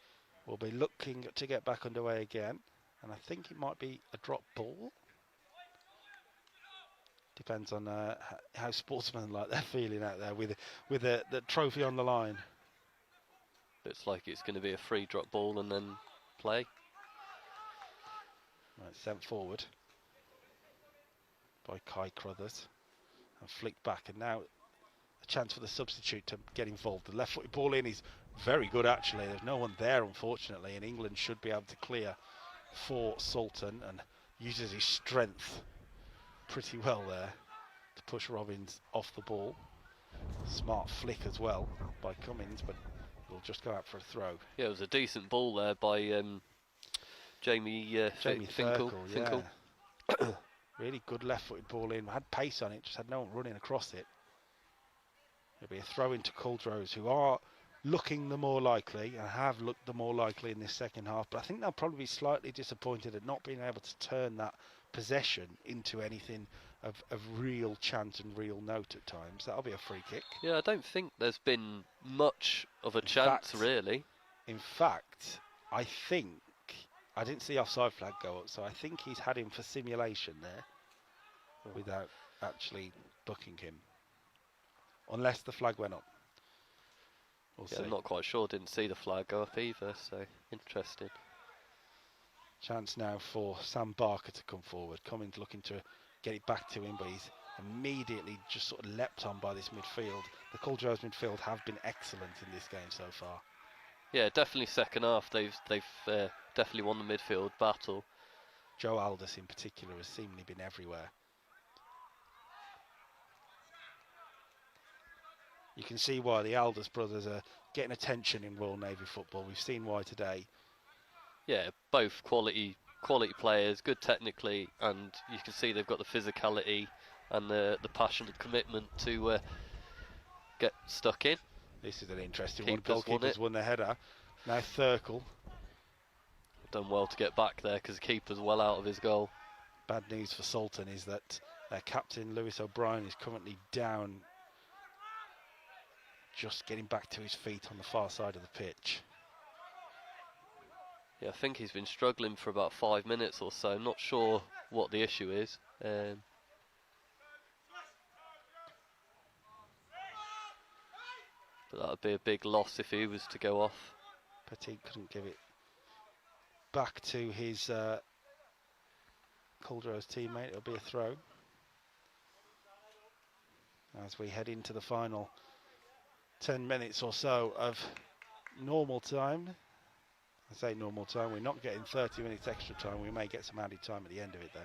will be looking to get back underway again. And I think it might be a drop ball. Depends on how sportsmanlike they're feeling out there with the trophy on the line. Looks like it's going to be a free drop ball and then play. Right, sent forward by Kai Crothers and flicked back, and now a chance for the substitute to get involved. The left-footed ball in is very good actually. There's no one there unfortunately, and England should be able to clear for Sultan, and uses his strength pretty well there to push Robbins off the ball. Smart flick as well by Cummins, but will just go out for a throw. Yeah, it was a decent ball there by Jamie Finkel. Yeah. Really good left-footed ball in. Had pace on it, just had no one running across it. It'll be a throw into Cauldros, who are looking the more likely and have looked the more likely in this second half. But I think they'll probably be slightly disappointed at not being able to turn that possession into anything of real chance and real note at times. That'll be a free kick. Yeah, I don't think there's been much of a chance, really. In fact, I think, I didn't see offside flag go up, so I think he's had him for simulation there without actually booking him. Unless the flag went up. We'll see. I'm not quite sure, didn't see the flag go up either, so interesting. Chance now for Sam Barker to come forward. Cummins looking to get it back to him, but he's immediately just sort of leapt on by this midfield. The Cauldros midfield have been excellent in this game so far. Yeah, definitely second half. They've definitely won the midfield battle. Joe Aldous in particular has seemingly been everywhere. You can see why the Aldous brothers are getting attention in Royal Navy football. We've seen why today. Yeah, both quality players, good technically, and you can see they've got the physicality and the passion and commitment to get stuck in. This is an interesting Keepers one. Goalkeepers won the header. Now Thurkel. Done well to get back there because the keeper's well out of his goal. Bad news for Sultan is that their captain Lewis O'Brien is currently down, just getting back to his feet on the far side of the pitch. Yeah, I think he's been struggling for about 5 minutes or so. I'm not sure what the issue is. But that would be a big loss if he was to go off. Petit couldn't give it back to his Cauldros teammate. It'll be a throw as we head into the final 10 minutes or so of normal time. I say normal time, we're not getting 30 minutes extra time. We may get some added time at the end of it though.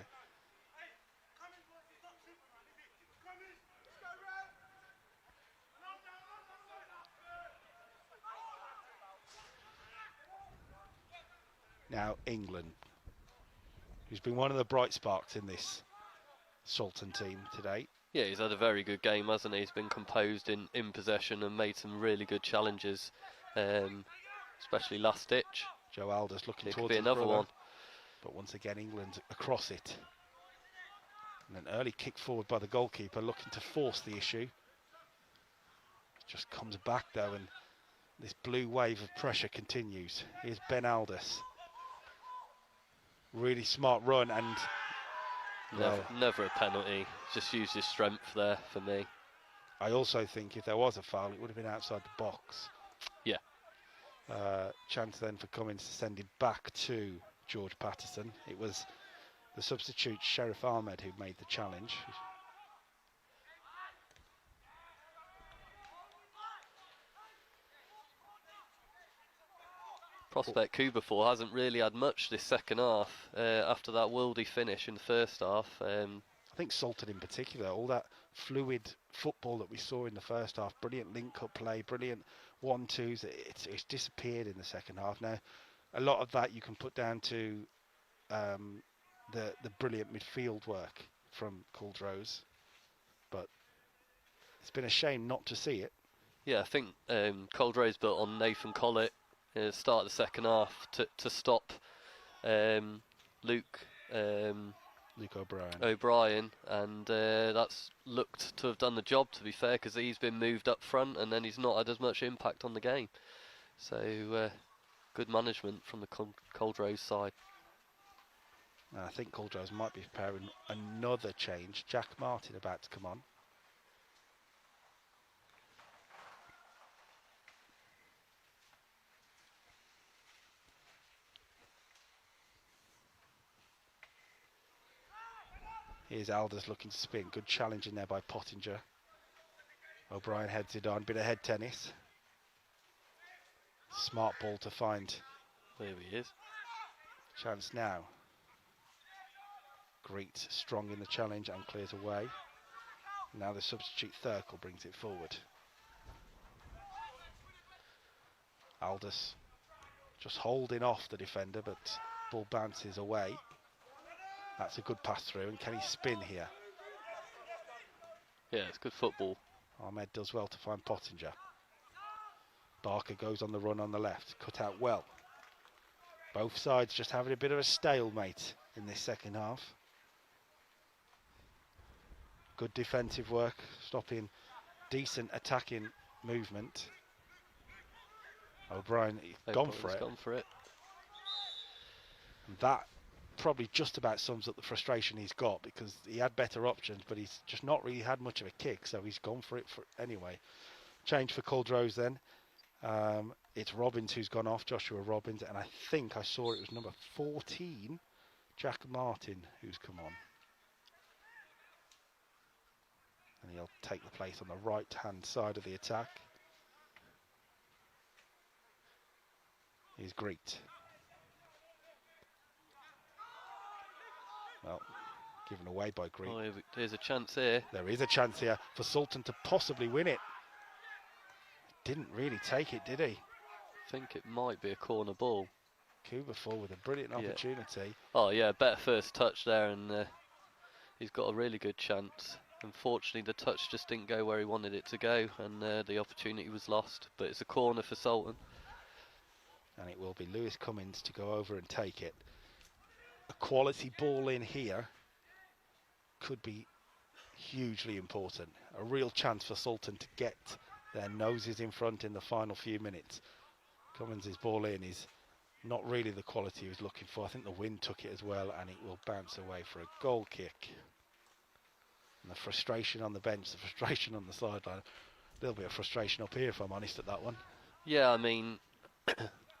Now England, who's been one of the bright sparks in this Sultan team today. Yeah, he's had a very good game, hasn't he? He's been composed in possession and made some really good challenges, especially last ditch. Joe Aldous looking it towards could be another one. But once again, England across it. And an early kick forward by the goalkeeper, looking to force the issue. Just comes back though, and this blue wave of pressure continues. Here's Ben Aldous. Really smart run, and never a penalty. Just used his strength there for me. I also think if there was a foul, it would have been outside the box. Yeah. Chance then for Cummins to send it back to George Patterson. It was the substitute Sheriff Ahmed who made the challenge. Prospect Kubafor hasn't really had much this second half after that worldy finish in the first half. I think Sultan in particular, all that fluid football that we saw in the first half, brilliant link-up play, brilliant 1-2s, it's disappeared in the second half. Now, a lot of that you can put down to the brilliant midfield work from Cauldros, but it's been a shame not to see it. Yeah, I think Cauldros built on Nathan Collett start of the second half to stop Luke O'Brien, and that's looked to have done the job, to be fair, because he's been moved up front and then he's not had as much impact on the game. So good management from the Cauldros side. I think Cauldros might be preparing another change. Jack Martin about to come on. Here's Aldous looking to spin. Good challenge in there by Pottinger. O'Brien heads it on. Bit of head tennis. Smart ball to find. There he is. Chance now. Great, strong in the challenge and clears away. Now the substitute Thurkel brings it forward. Aldous just holding off the defender, but ball bounces away. That's a good pass through, and can he spin here? Yeah, it's good football. Ahmed does well to find Pottinger. Barker goes on the run on the left, cut out well. Both sides just having a bit of a stalemate in this second half. Good defensive work, stopping decent attacking movement. O'Brien gone for it. And that probably just about sums up the frustration he's got, because he had better options, but he's just not really had much of a kick, so he's gone for it anyway. Change for Cauldros then. It's Robbins who's gone off, Joshua Robbins, and I think I saw it was number 14, Jack Martin, who's come on. And he'll take the place on the right-hand side of the attack. Here's Greet. Well, given away by Greet. Oh, there's a chance here. There is a chance here for Sultan to possibly win it. Didn't really take it, did he? I think it might be a corner ball. Kubaful with a brilliant opportunity. Oh yeah, better first touch there, and he's got a really good chance. Unfortunately, the touch just didn't go where he wanted it to go, and the opportunity was lost. But it's a corner for Sultan. And it will be Lewis Cummins to go over and take it. A quality ball in here could be hugely important. A real chance for Sultan to get their noses in front in the final few minutes. Cummins' ball in is not really the quality he was looking for. I think the wind took it as well, and it will bounce away for a goal kick. And the frustration on the bench, the frustration on the sideline. A little bit of frustration up here, if I'm honest, at that one. Yeah, I mean,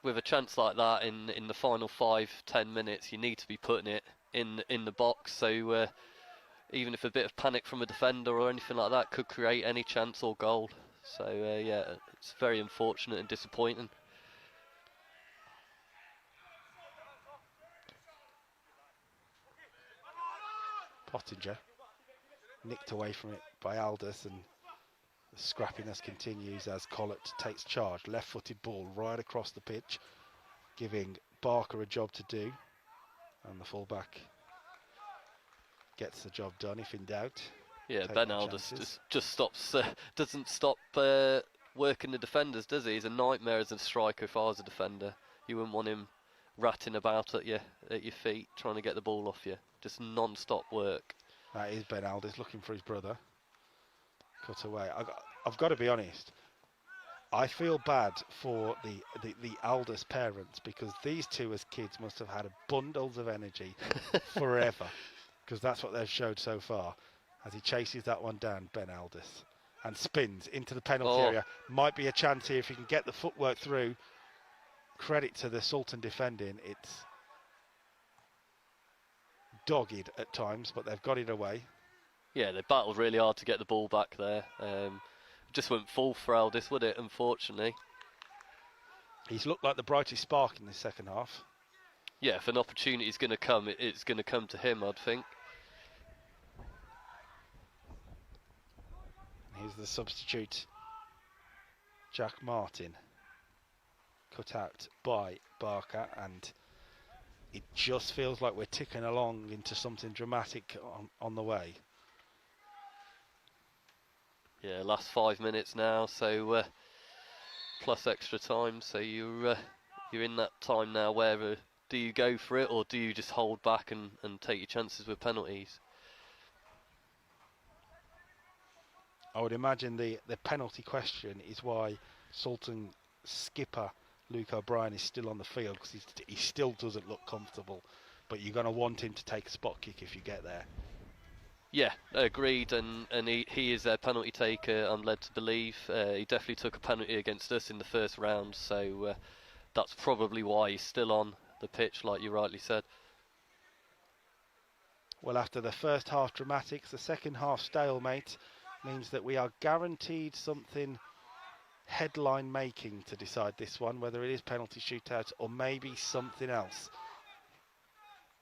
with a chance like that in the final 5-10 minutes, you need to be putting it in the box. So even if a bit of panic from a defender or anything like that could create any chance or goal. So yeah, it's very unfortunate and disappointing. Pottinger nicked away from it by Aldous, and the scrappiness continues as Collett takes charge. Left-footed ball right across the pitch, giving Barker a job to do, and the fullback gets the job done if in doubt. Yeah, Ben Aldous just stops, doesn't stop working the defenders, does he? He's a nightmare as a striker. If I was a defender, you wouldn't want him ratting about at your feet, trying to get the ball off you. Just non-stop work. That is Ben Aldous looking for his brother. Cut away. I've got to be honest. I feel bad for the Aldous parents, because these two as kids must have had bundles of energy forever, because that's what they've showed so far. As he chases that one down, Ben Aldous, and spins into the penalty area. Might be a chance here if he can get the footwork through. Credit to the Sultan defending. It's dogged at times, but they've got it away. Yeah, they battled really hard to get the ball back there. Just went full for Aldous, would it, unfortunately? He's looked like the brightest spark in the second half. Yeah, if an opportunity is going to come, it's going to come to him, I'd think. Here's the substitute, Jack Martin, cut out by Barker, and it just feels like we're ticking along into something dramatic on the way. Yeah, last 5 minutes now, so plus extra time, so you're in that time now where do you go for it or do you just hold back and take your chances with penalties? I would imagine the penalty question is why Sultan skipper Luke O'Brien is still on the field, because he still doesn't look comfortable, but you're going to want him to take a spot kick if you get there. Yeah, agreed, and he is their penalty taker, I'm led to believe. He definitely took a penalty against us in the first round, so that's probably why he's still on the pitch, like you rightly said. Well, after the first half dramatics, the second half stalemate means that we are guaranteed something headline making to decide this one, whether it is penalty shootout or maybe something else.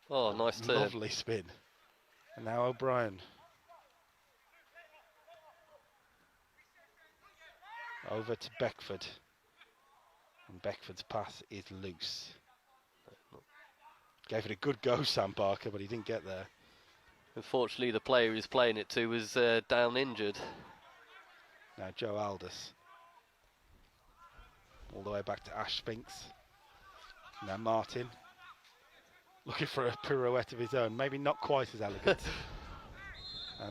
Oh, nice turn. Lovely spin. And now O'Brien. Over to Beckford. And Beckford's pass is loose. Gave it a good go, Sam Barker, but he didn't get there. Unfortunately, the player he's playing it to was down injured. Now Joe Aldous. All the way back to Ash Spinks. Now Martin. Looking for a pirouette of his own. Maybe not quite as elegant.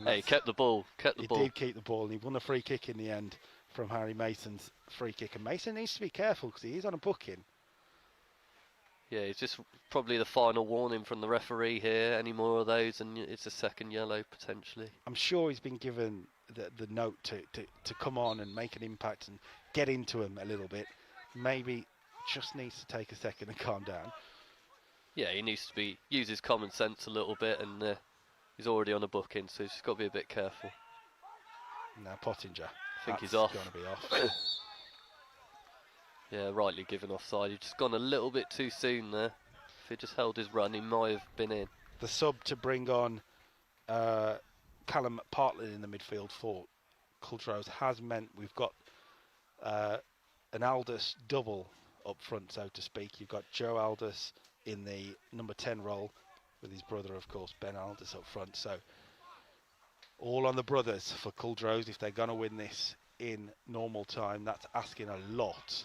Hey, he kept the ball. He did keep the ball, and he won a free kick in the end from Harry Mason's free kick. And Mason needs to be careful because he is on a booking. Yeah, it's just probably the final warning from the referee here. Any more of those, and it's a second yellow potentially. I'm sure he's been given the note to come on and make an impact and get into him a little bit. Maybe just needs to take a second and calm down. Yeah, he needs to use his common sense a little bit, and he's already on a booking, so he's just got to be a bit careful. Now Pottinger. I think he's off. Going to be off. Yeah, rightly given offside. He's just gone a little bit too soon there. If he just held his run, he might have been in. The sub to bring on Callum Partland in the midfield for Cauldros has meant we've got an Aldous double up front, so to speak. You've got Joe Aldous in the number 10 role with his brother, of course, Ben Aldous up front. So all on the brothers for Culdrose if they're going to win this in normal time. That's asking a lot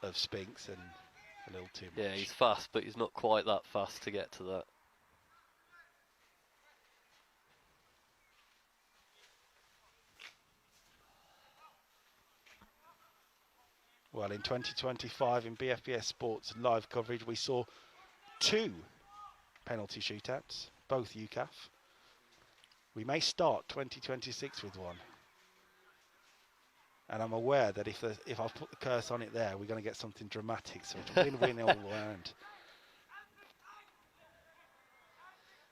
of Spinks and a little too much. Yeah, he's fast, but he's not quite that fast to get to that. Well, in 2025 in BFBS Sports live coverage, we saw 2 penalty shootouts, both UCAF. We may start 2026 with one. And I'm aware that if I put the curse on it there, we're going to get something dramatic. So it's win-win all around.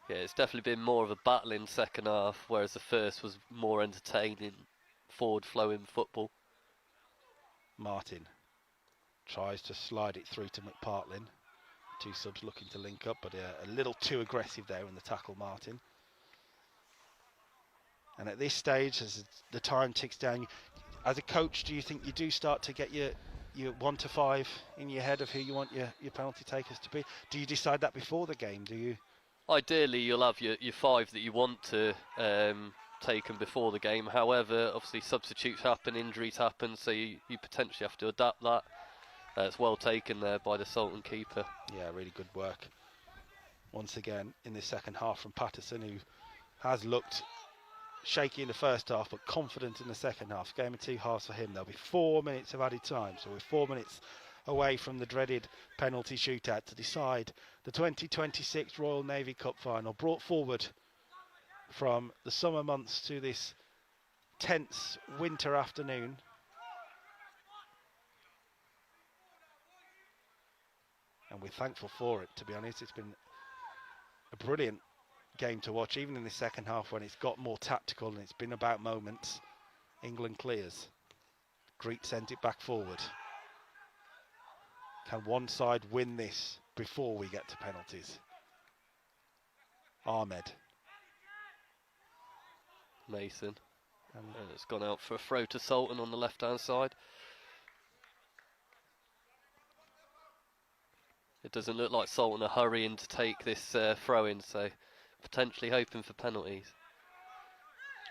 Yeah, it's definitely been more of a battling second half, whereas the first was more entertaining, forward-flowing football. Martin tries to slide it through to McPartlin. 2 subs looking to link up, but a little too aggressive there in the tackle, Martin. And at this stage, as the time ticks down, as a coach, do you think you do start to get your 1 to 5 in your head of who you want your penalty takers to be? Do you decide that before the game? Do you? Ideally, you'll have your 5 that you want to take them before the game. However, obviously substitutes happen, injuries happen, so you potentially have to adapt that. It's well taken there by the Sultan keeper. Yeah, really good work. Once again, in the second half from Patterson, who has looked shaky in the first half, but confident in the second half. Game of 2 halves for him. There'll be 4 minutes of added time, so we're 4 minutes away from the dreaded penalty shootout to decide the 2026 Royal Navy Cup final, brought forward from the summer months to this tense winter afternoon. And we're thankful for it, to be honest. It's been a brilliant game to watch, even in the second half when it's got more tactical and it's been about moments. England clears. Greet sends it back forward. Can one side win this before we get to penalties? Ahmed. Mason. And it's gone out for a throw to Sultan on the left-hand side. It doesn't look like Sultan are hurrying to take this throw-in, so potentially hoping for penalties.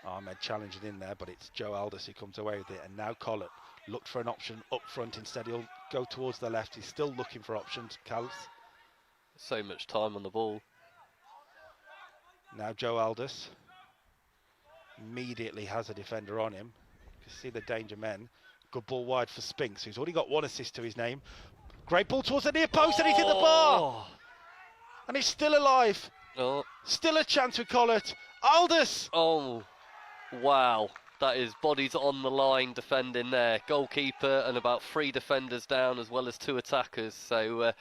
Ahmed challenging in there, but it's Joe Aldous who comes away with it. And now Collett looked for an option up front. Instead, he'll go towards the left. He's still looking for options. Callis. So much time on the ball. Now Joe Aldous immediately has a defender on him. You can see the danger men. Good ball wide for Spinks, who's already got 1 assist to his name. Great ball towards the near post, and he's hit the bar! And he's still alive. Still a chance with Collett. Aldous! Oh, wow. That is bodies on the line defending there. Goalkeeper and about 3 defenders down, as well as 2 attackers. So,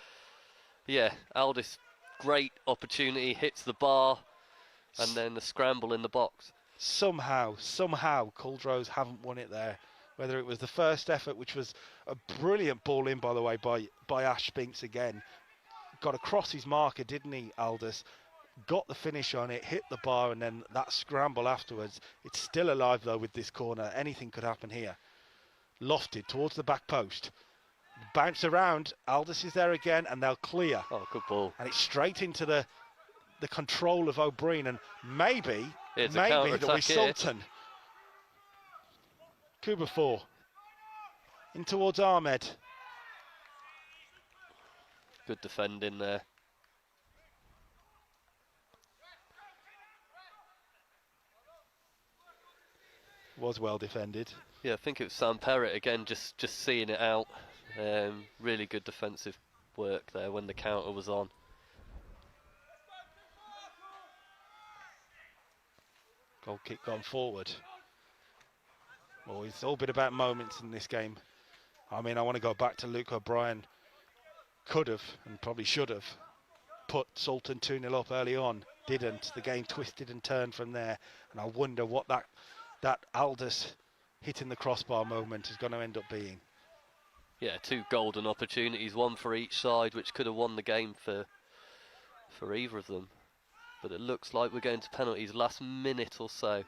yeah, Aldous, great opportunity, hits the bar, and then the scramble in the box. Somehow, Cauldros haven't won it there. Whether it was the first effort, which was a brilliant ball in, by the way, by Ash Spinks again. Got across his marker, didn't he, Aldous? Got the finish on it, hit the bar, and then that scramble afterwards. It's still alive, though, with this corner. Anything could happen here. Lofted towards the back post. Bounce around. Aldous is there again, and they'll clear. Oh, good ball. And it's straight into the control of O'Brien, and maybe it'll be Sultan. Kuba 4. In towards Ahmed. Good defending there. Was well defended. Yeah, I think it was Sam Perrott again, just seeing it out. Really good defensive work there when the counter was on. Goal kick gone forward. Well, it's all been about moments in this game. I mean, I want to go back to Luke O'Brien. Could have, and probably should have, put Sultan 2-0 up early on. Didn't. The game twisted and turned from there. And I wonder what that Aldous hitting the crossbar moment is going to end up being. Yeah, 2 golden opportunities, 1 for each side, which could have won the game for either of them. But it looks like we're going to penalties last minute or so.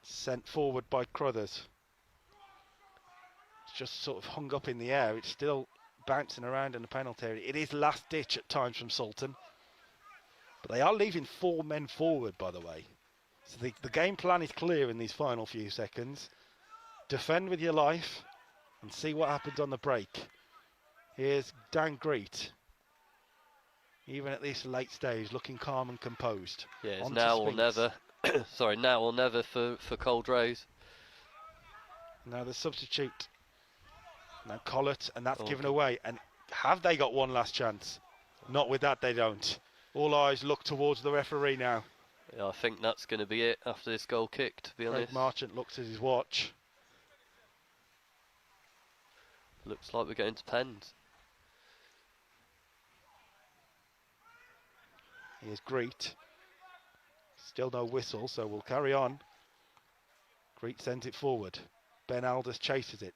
Sent forward by Crothers. It's just sort of hung up in the air. It's still bouncing around in the penalty area. It is last ditch at times from Sultan. But they are leaving 4 men forward, by the way. So the game plan is clear in these final few seconds. Defend with your life and see what happens on the break. Here's Dan Greet. Even at this late stage, looking calm and composed. Yeah, it's now or never. Sorry, now or never for Cauldros. Now the substitute. Now Collett, and that's given away. And have they got one last chance? Not with that, they don't. All eyes look towards the referee now. Yeah, I think that's going to be it after this goal kick, to be honest. Craig Marchant looks at his watch. Looks like we're going to pens. Here's Greet. Still no whistle, so we'll carry on. Greet sends it forward. Ben Aldous chases it.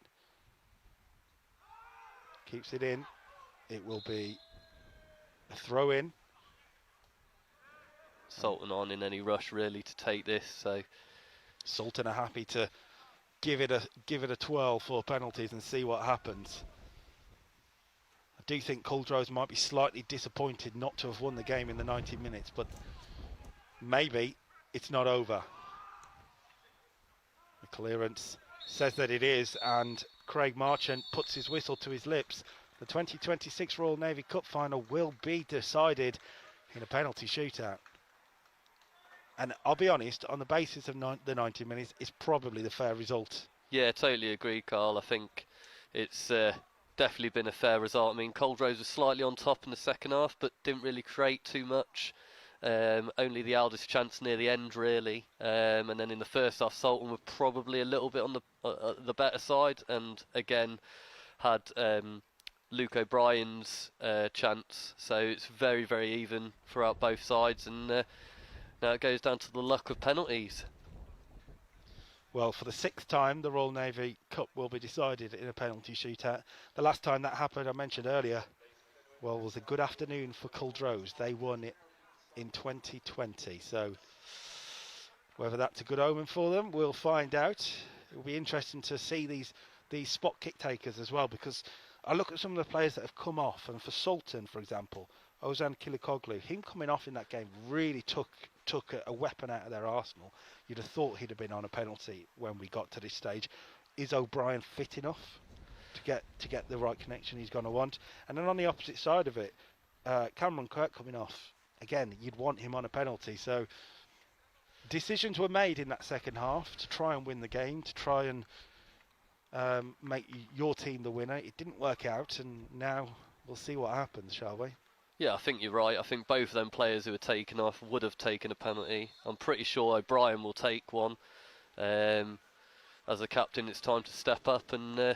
Keeps it in. It will be a throw in. Sultan on in any rush really to take this, so Sultan are happy to give it a 12 for penalties and see what happens. I do think Cauldros might be slightly disappointed not to have won the game in the 90 minutes, but maybe it's not over. The clearance says that it is, and Craig Marchant puts his whistle to his lips. The 2026 Royal Navy Cup final will be decided in a penalty shootout. And I'll be honest, on the basis of the 90 minutes, it's probably the fair result. Yeah, totally agree, Carl. I think it's definitely been a fair result. I mean, Cauldros was slightly on top in the second half, but didn't really create too much. Only the Aldous chance near the end, really. And then in the first half, Sultan were probably a little bit on the better side, and again had Luke O'Brien's chance. So it's very, very even throughout both sides, and now it goes down to the luck of penalties. Well, for the 6th time, the Royal Navy Cup will be decided in a penalty shootout. The last time that happened, I mentioned earlier, well, was a good afternoon for Cauldros. They won it in 2020. So whether that's a good omen for them, we'll find out. It will be interesting to see these spot kick takers as well, because I look at some of the players that have come off, and for Sultan, for example, Ozan Kilikoglu, him coming off in that game really took took a weapon out of their arsenal. You'd have thought he'd have been on a penalty when we got to this stage. Is O'Brien fit enough to get the right connection he's going to want? And then on the opposite side of it, Cameron Kirk coming off. Again, you'd want him on a penalty. So decisions were made in that second half to try and win the game, to try and make your team the winner. It didn't work out, and now we'll see what happens, shall we? Yeah, I think you're right. I think both of them players who were taken off would have taken a penalty. I'm pretty sure O'Brien will take one. As a captain, it's time to step up and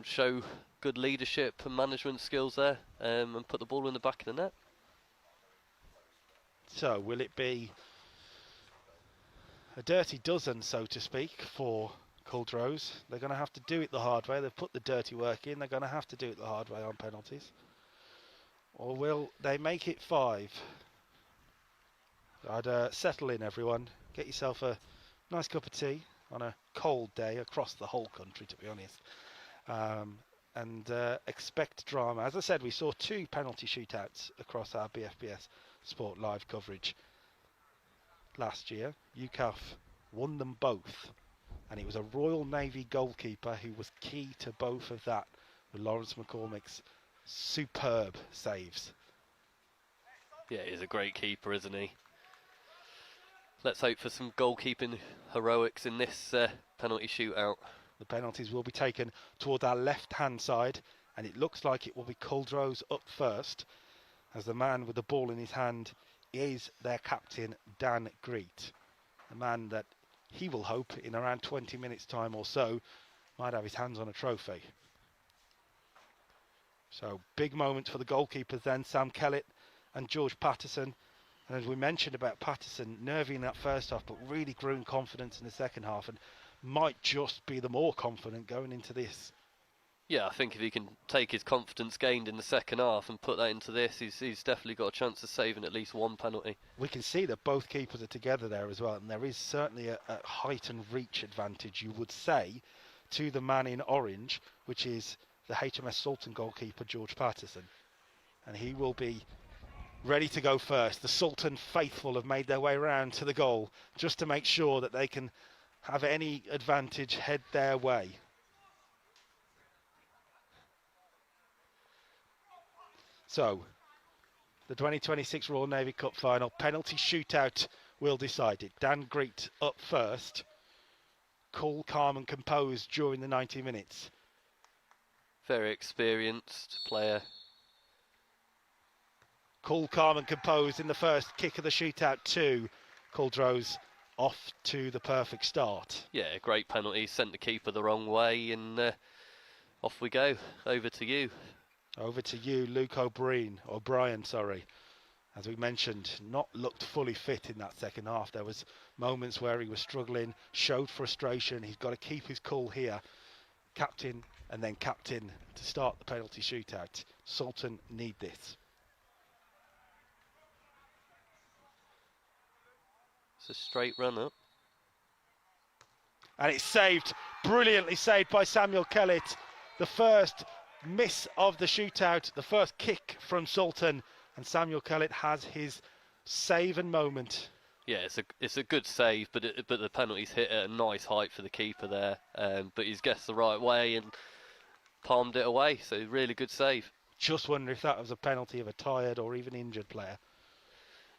show good leadership and management skills there, and put the ball in the back of the net. So will it be a dirty dozen, so to speak, for Cauldros? They're going to have to do it the hard way. They've put the dirty work in. They're going to have to do it the hard way on penalties. Or will they make it 5? I'd settle in, everyone. Get yourself a nice cup of tea on a cold day across the whole country, to be honest. And expect drama. As I said, we saw 2 penalty shootouts across our BFBS Sport Live coverage last year. UCAF won them both, and it was a Royal Navy goalkeeper who was key to both of that, with Lawrence McCormick's superb saves. Yeah, he's a great keeper, isn't he? Let's hope for some goalkeeping heroics in this penalty shootout. The penalties will be taken toward our left-hand side, and it looks like it will be Cauldros up first, as the man with the ball in his hand is their captain, Dan Greet. A man that he will hope in around 20 minutes' time or so might have his hands on a trophy. So big moment for the goalkeepers then, Sam Kellett and George Patterson. And as we mentioned about Patterson, nervy in that first half, but really grew in confidence in the second half, and might just be the more confident going into this. Yeah, I think if he can take his confidence gained in the second half and put that into this, he's definitely got a chance of saving at least one penalty. We can see that both keepers are together there as well, and there is certainly a height and reach advantage, you would say, to the man in orange, which is the HMS Sultan goalkeeper, George Patterson. And he will be ready to go first. The Sultan faithful have made their way round to the goal just to make sure that they can have any advantage head their way. So, the 2026 Royal Navy Cup final, penalty shootout will decide it. Dan Greet up first. Cool, calm and composed during the 90 minutes. Very experienced player. Cool, calm and composed in the first kick of the shootout too. Cauldros off to the perfect start. Yeah, great penalty, sent the keeper the wrong way, and off we go. Over to you. Over to you, Luke O'Brien. As we mentioned, not looked fully fit in that second half. There was moments where he was struggling, showed frustration. He's got to keep his cool here. Captain and then captain to start the penalty shootout. Sultan need this. It's a straight run up. And it's saved, brilliantly saved by Samuel Kellett. The first miss of the shootout, the first kick from Sultan, and Samuel Kellett has his save and moment. Yeah, it's a good save, but the penalty's hit at a nice height for the keeper there. But he's guessed the right way and palmed it away. So really good save. Just wonder if that was a penalty of a tired or even injured player.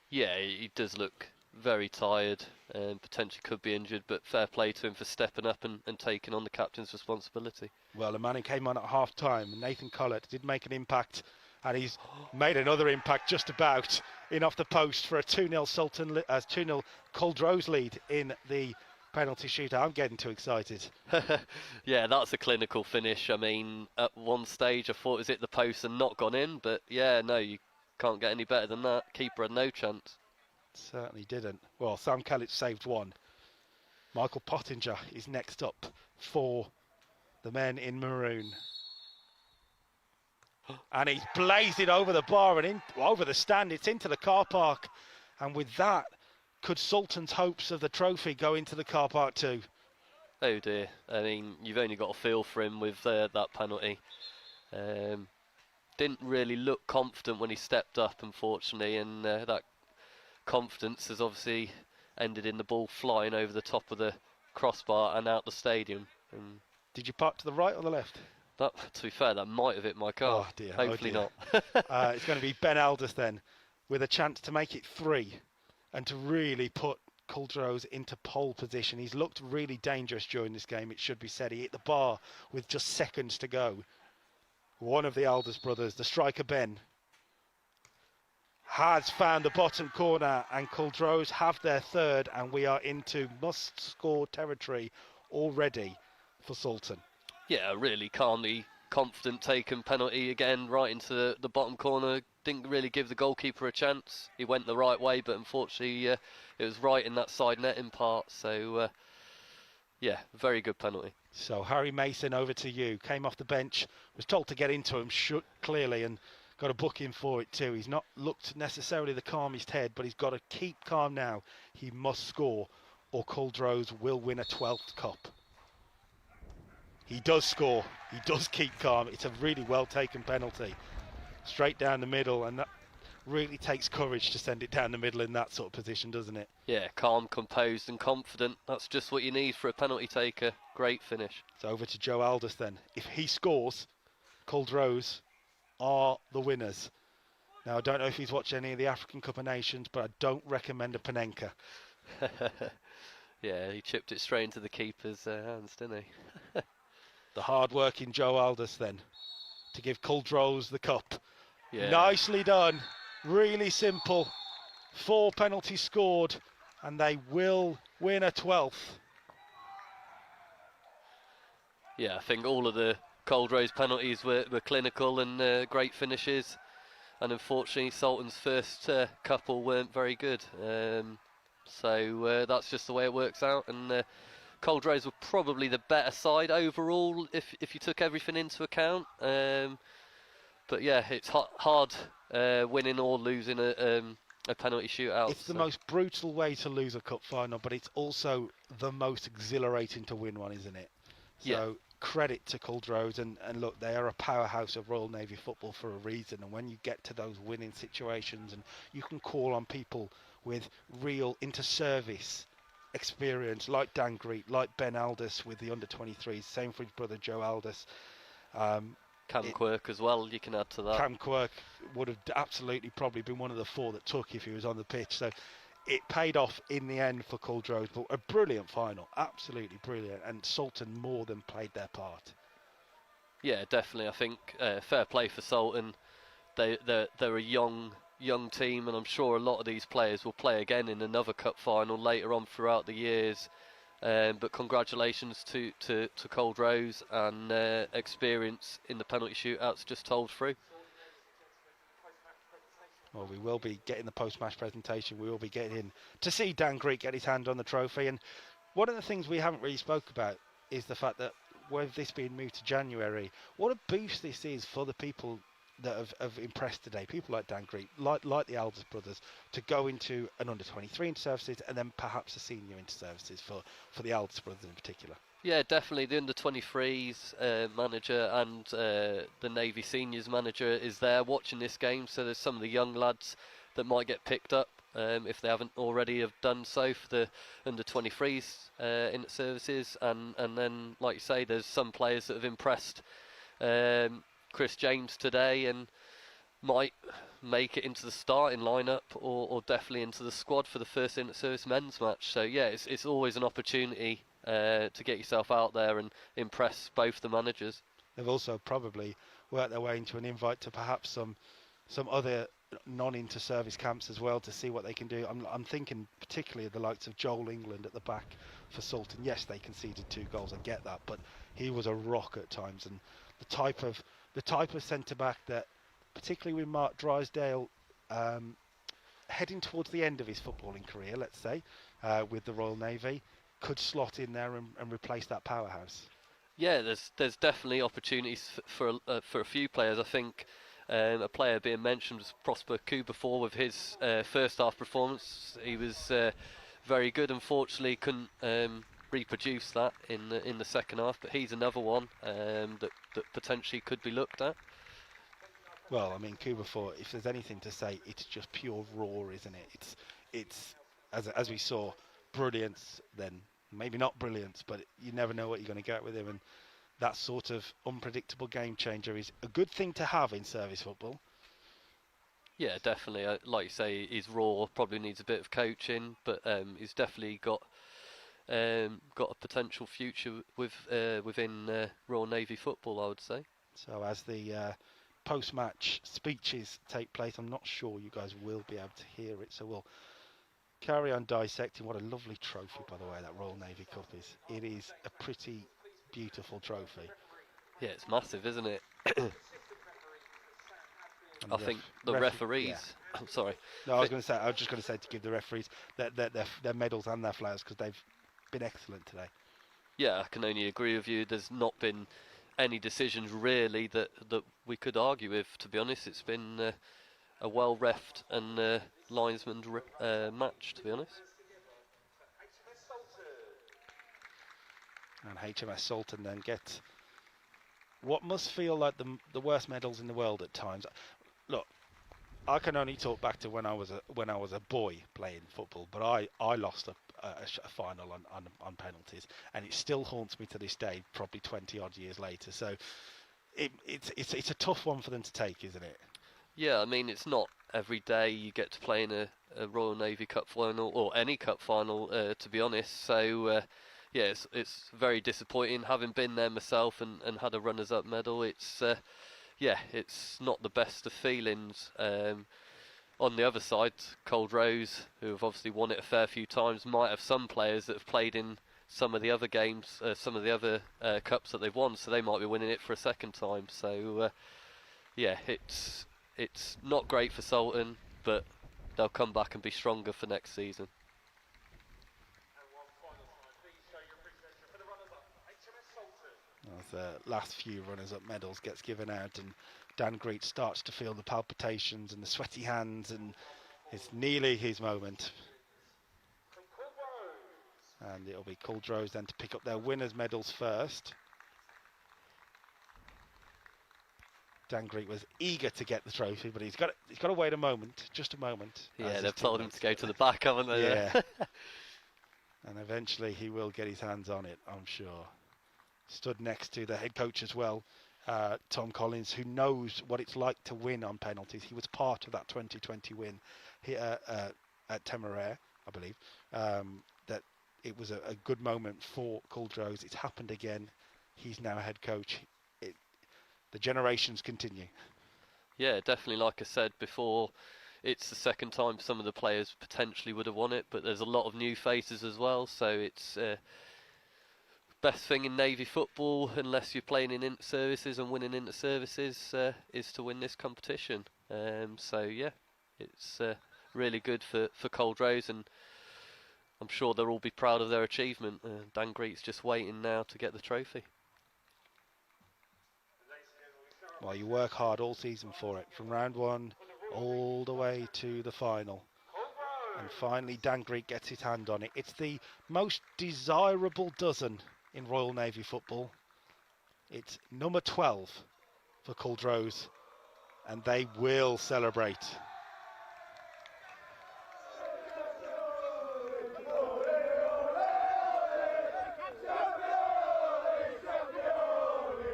Yeah, he does look very tired and potentially could be injured, but fair play to him for stepping up and taking on the captain's responsibility. Well, the man who came on at half time, Nathan Collett, did make an impact, and he's made another impact just about in off the post for a 2-0 Sultan, 2-0 Cauldros lead in the penalty shootout. I'm getting too excited. Yeah, that's a clinical finish. I mean, at one stage I thought it was hit the post and not gone in, but yeah, no, you can't get any better than that. Keeper had no chance. Certainly didn't. Well, Sam Kellett saved one. Michael Pottinger is next up for the men in maroon. And he's blazed it over the bar and over the stand. It's into the car park. And with that, could Sultan's hopes of the trophy go into the car park too? Oh dear. I mean, you've only got a feel for him with that penalty. Didn't really look confident when he stepped up, unfortunately, and that confidence has obviously ended in the ball flying over the top of the crossbar and out the stadium. And did you park to the right or the left? That, to be fair, that might have hit my car. Oh dear. Hopefully not. It's going to be Ben Aldous then, with a chance to make it 3 and to really put Cauldros into pole position. He's looked really dangerous during this game, it should be said. He hit the bar with just seconds to go. One of the Aldous brothers, the striker Ben, has found the bottom corner, and Cauldros have their third, and we are into must-score territory already for Sultan. Yeah, really calmly confident taken penalty again, right into the bottom corner. Didn't really give the goalkeeper a chance. He went the right way, but unfortunately it was right in that side netting part. So, yeah, very good penalty. So Harry Mason, over to you. Came off the bench, was told to get into him clearly, and got a booking for it too. He's not looked necessarily the calmest head, but he's got to keep calm now. He must score, or Cauldros will win a 12th cup. He does score. He does keep calm. It's a really well taken penalty. Straight down the middle, and that really takes courage to send it down the middle in that sort of position, doesn't it? Yeah, calm, composed and confident. That's just what you need for a penalty taker. Great finish. So over to Joe Aldous then. If he scores, Cauldros are the winners. Now, I don't know if he's watched any of the African Cup of Nations, but I don't recommend a Panenka. Yeah, he chipped it straight into the keeper's hands, didn't he? The hard-working Joe Aldous then, to give Cauldros the cup. Yeah. Nicely done. Really simple. 4 penalties scored, and they will win a 12th. Yeah, I think all of the Cauldros penalties were clinical and great finishes. And unfortunately, Sultan's first couple weren't very good. So that's just the way it works out. And Cauldros were probably the better side overall if you took everything into account. But yeah, it's hard winning or losing a penalty shootout. It's the most brutal way to lose a cup final, but it's also the most exhilarating to win one, isn't it? So yeah. Credit to Cauldros, and look, they are a powerhouse of Royal Navy football for a reason, and when you get to those winning situations and you can call on people with real inter-service experience like Dan Greet, like Ben Aldous with the under-23s, same for his brother Joe Aldous. Cam Quirk as well, you can add to that. Cam Quirk would have absolutely probably been one of the 4 that took if he was on the pitch. So it paid off in the end for Cauldros, but a brilliant final, absolutely brilliant, and Sultan more than played their part. Yeah, definitely. I think fair play for Sultan. They're a young team, and I'm sure a lot of these players will play again in another cup final later on throughout the years. But congratulations to Cauldros, and experience in the penalty shootouts just told through. Well, we will be getting the post-match presentation. We will be getting in to see Dan Greek get his hand on the trophy. And one of the things we haven't really spoke about is the fact that with this being moved to January, what a boost this is for the people that have impressed today. People like Dan Greek, like the Aldous brothers, to go into an under-23 inter-services and then perhaps a senior inter-services for the Aldous brothers in particular. Yeah, definitely. The under-23s manager and the Navy seniors manager is there watching this game. So there's some of the young lads that might get picked up if they haven't already have done so for the under-23s inter-services. And then, like you say, there's some players that have impressed Chris James today and might make it into the starting lineup or definitely into the squad for the first inter-service men's match. So yeah, it's always an opportunity to get yourself out there and impress both the managers. They've also probably worked their way into an invite to perhaps some other non-inter-service camps as well to see what they can do. I'm thinking particularly of the likes of Joel England at the back for Sultan. Yes, they conceded 2 goals, I get that, but he was a rock at times, and the type of centre-back that, particularly with Mark Drysdale heading towards the end of his footballing career, let's say, with the Royal Navy, could slot in there and replace that powerhouse. Yeah, there's definitely opportunities for a few players. I think a player being mentioned was Prosper Kubafor with his first half performance. He was very good. Unfortunately, couldn't reproduce that in the second half. But he's another one that potentially could be looked at. Well, I mean, Kubafor, if there's anything to say, it's just pure raw, isn't it? it's, as we saw, brilliance, then maybe not brilliance, but you never know what you're going to get with him. And that sort of unpredictable game changer is a good thing to have in service football. Yeah, definitely. Like you say, he's raw, probably needs a bit of coaching, but he's definitely got a potential future within Royal Navy football, I would say. So as the post-match speeches take place, I'm not sure you guys will be able to hear it, so we'll carry on dissecting. What a lovely trophy, by the way, that Royal Navy Cup is. It is a pretty beautiful trophy. Yeah, it's massive, isn't it? I think the referees. Yeah. I'm sorry. No, I was just going to say to give the referees their medals and their flowers, because they've been excellent today. Yeah, I can only agree with you. There's not been any decisions really that we could argue with. To be honest, it's been a well-refed and linesman match. To be honest. And HMS Sultan then gets what must feel like the worst medals in the world at times. Look, I can only talk back to when I was a boy playing football, but I lost a final on penalties, and it still haunts me to this day, probably 20 odd years later. So it's a tough one for them to take, isn't it? Yeah, I mean, it's not every day you get to play in a Royal Navy Cup final or any cup final, to be honest. So yeah, it's very disappointing. Having been there myself and had a runners-up medal, it's yeah, it's not the best of feelings. On the other side, Cauldros, who have obviously won it a fair few times, might have some players that have played in some of the other games, some of the other cups that they've won, so they might be winning it for a second time. So yeah, it's not great for Sultan, but they'll come back and be stronger for next season. The last few runners-up medals gets given out, and Dan Greet starts to feel the palpitations and the sweaty hands, and it's nearly his moment. And it'll be Cauldros then to pick up their winners' medals first. Dan Greet was eager to get the trophy, but he's got to wait a moment, just a moment. Yeah, they've told him to go to the back, haven't they? Yeah. And eventually he will get his hands on it, I'm sure. Stood next to the head coach as well, Tom Collins, who knows what it's like to win on penalties. He was part of that 2020 win here at Temeraire, I believe. That it was a good moment for Cauldros. It's happened again. He's now head coach. The generations continue. Yeah, definitely. Like I said before, it's the second time some of the players potentially would have won it, but there's a lot of new faces as well, so it's best thing in Navy football, unless you're playing in inter-services and winning inter-services, is to win this competition. So yeah, it's really good for Cauldros, and I'm sure they'll all be proud of their achievement. Dan Greet's just waiting now to get the trophy. Well, you work hard all season for it, from round one all the way to the final. And finally Dan Greet gets his hand on it. It's the most desirable dozen in Royal Navy football. It's number 12 for Cauldros, and they will celebrate.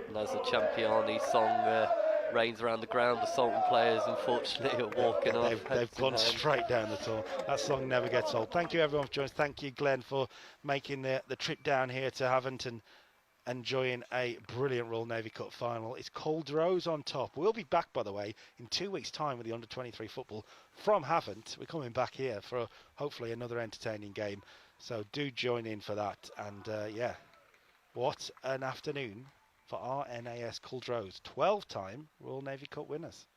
And as the Championi song rains around the ground, the Sultan players unfortunately are walking off. They've gone straight down the tour. That song never gets old. Thank you everyone for joining us. Thank you Glenn for making the trip down here to Haventon, enjoying a brilliant Royal Navy Cup final. It's Cauldros on top. We'll be back, by the way, in 2 weeks' time with the under-23 football from Havant. We're coming back here for hopefully another entertaining game. So do join in for that. And yeah, what an afternoon for RNAS Culdrose, 12-time Royal Navy Cup winners.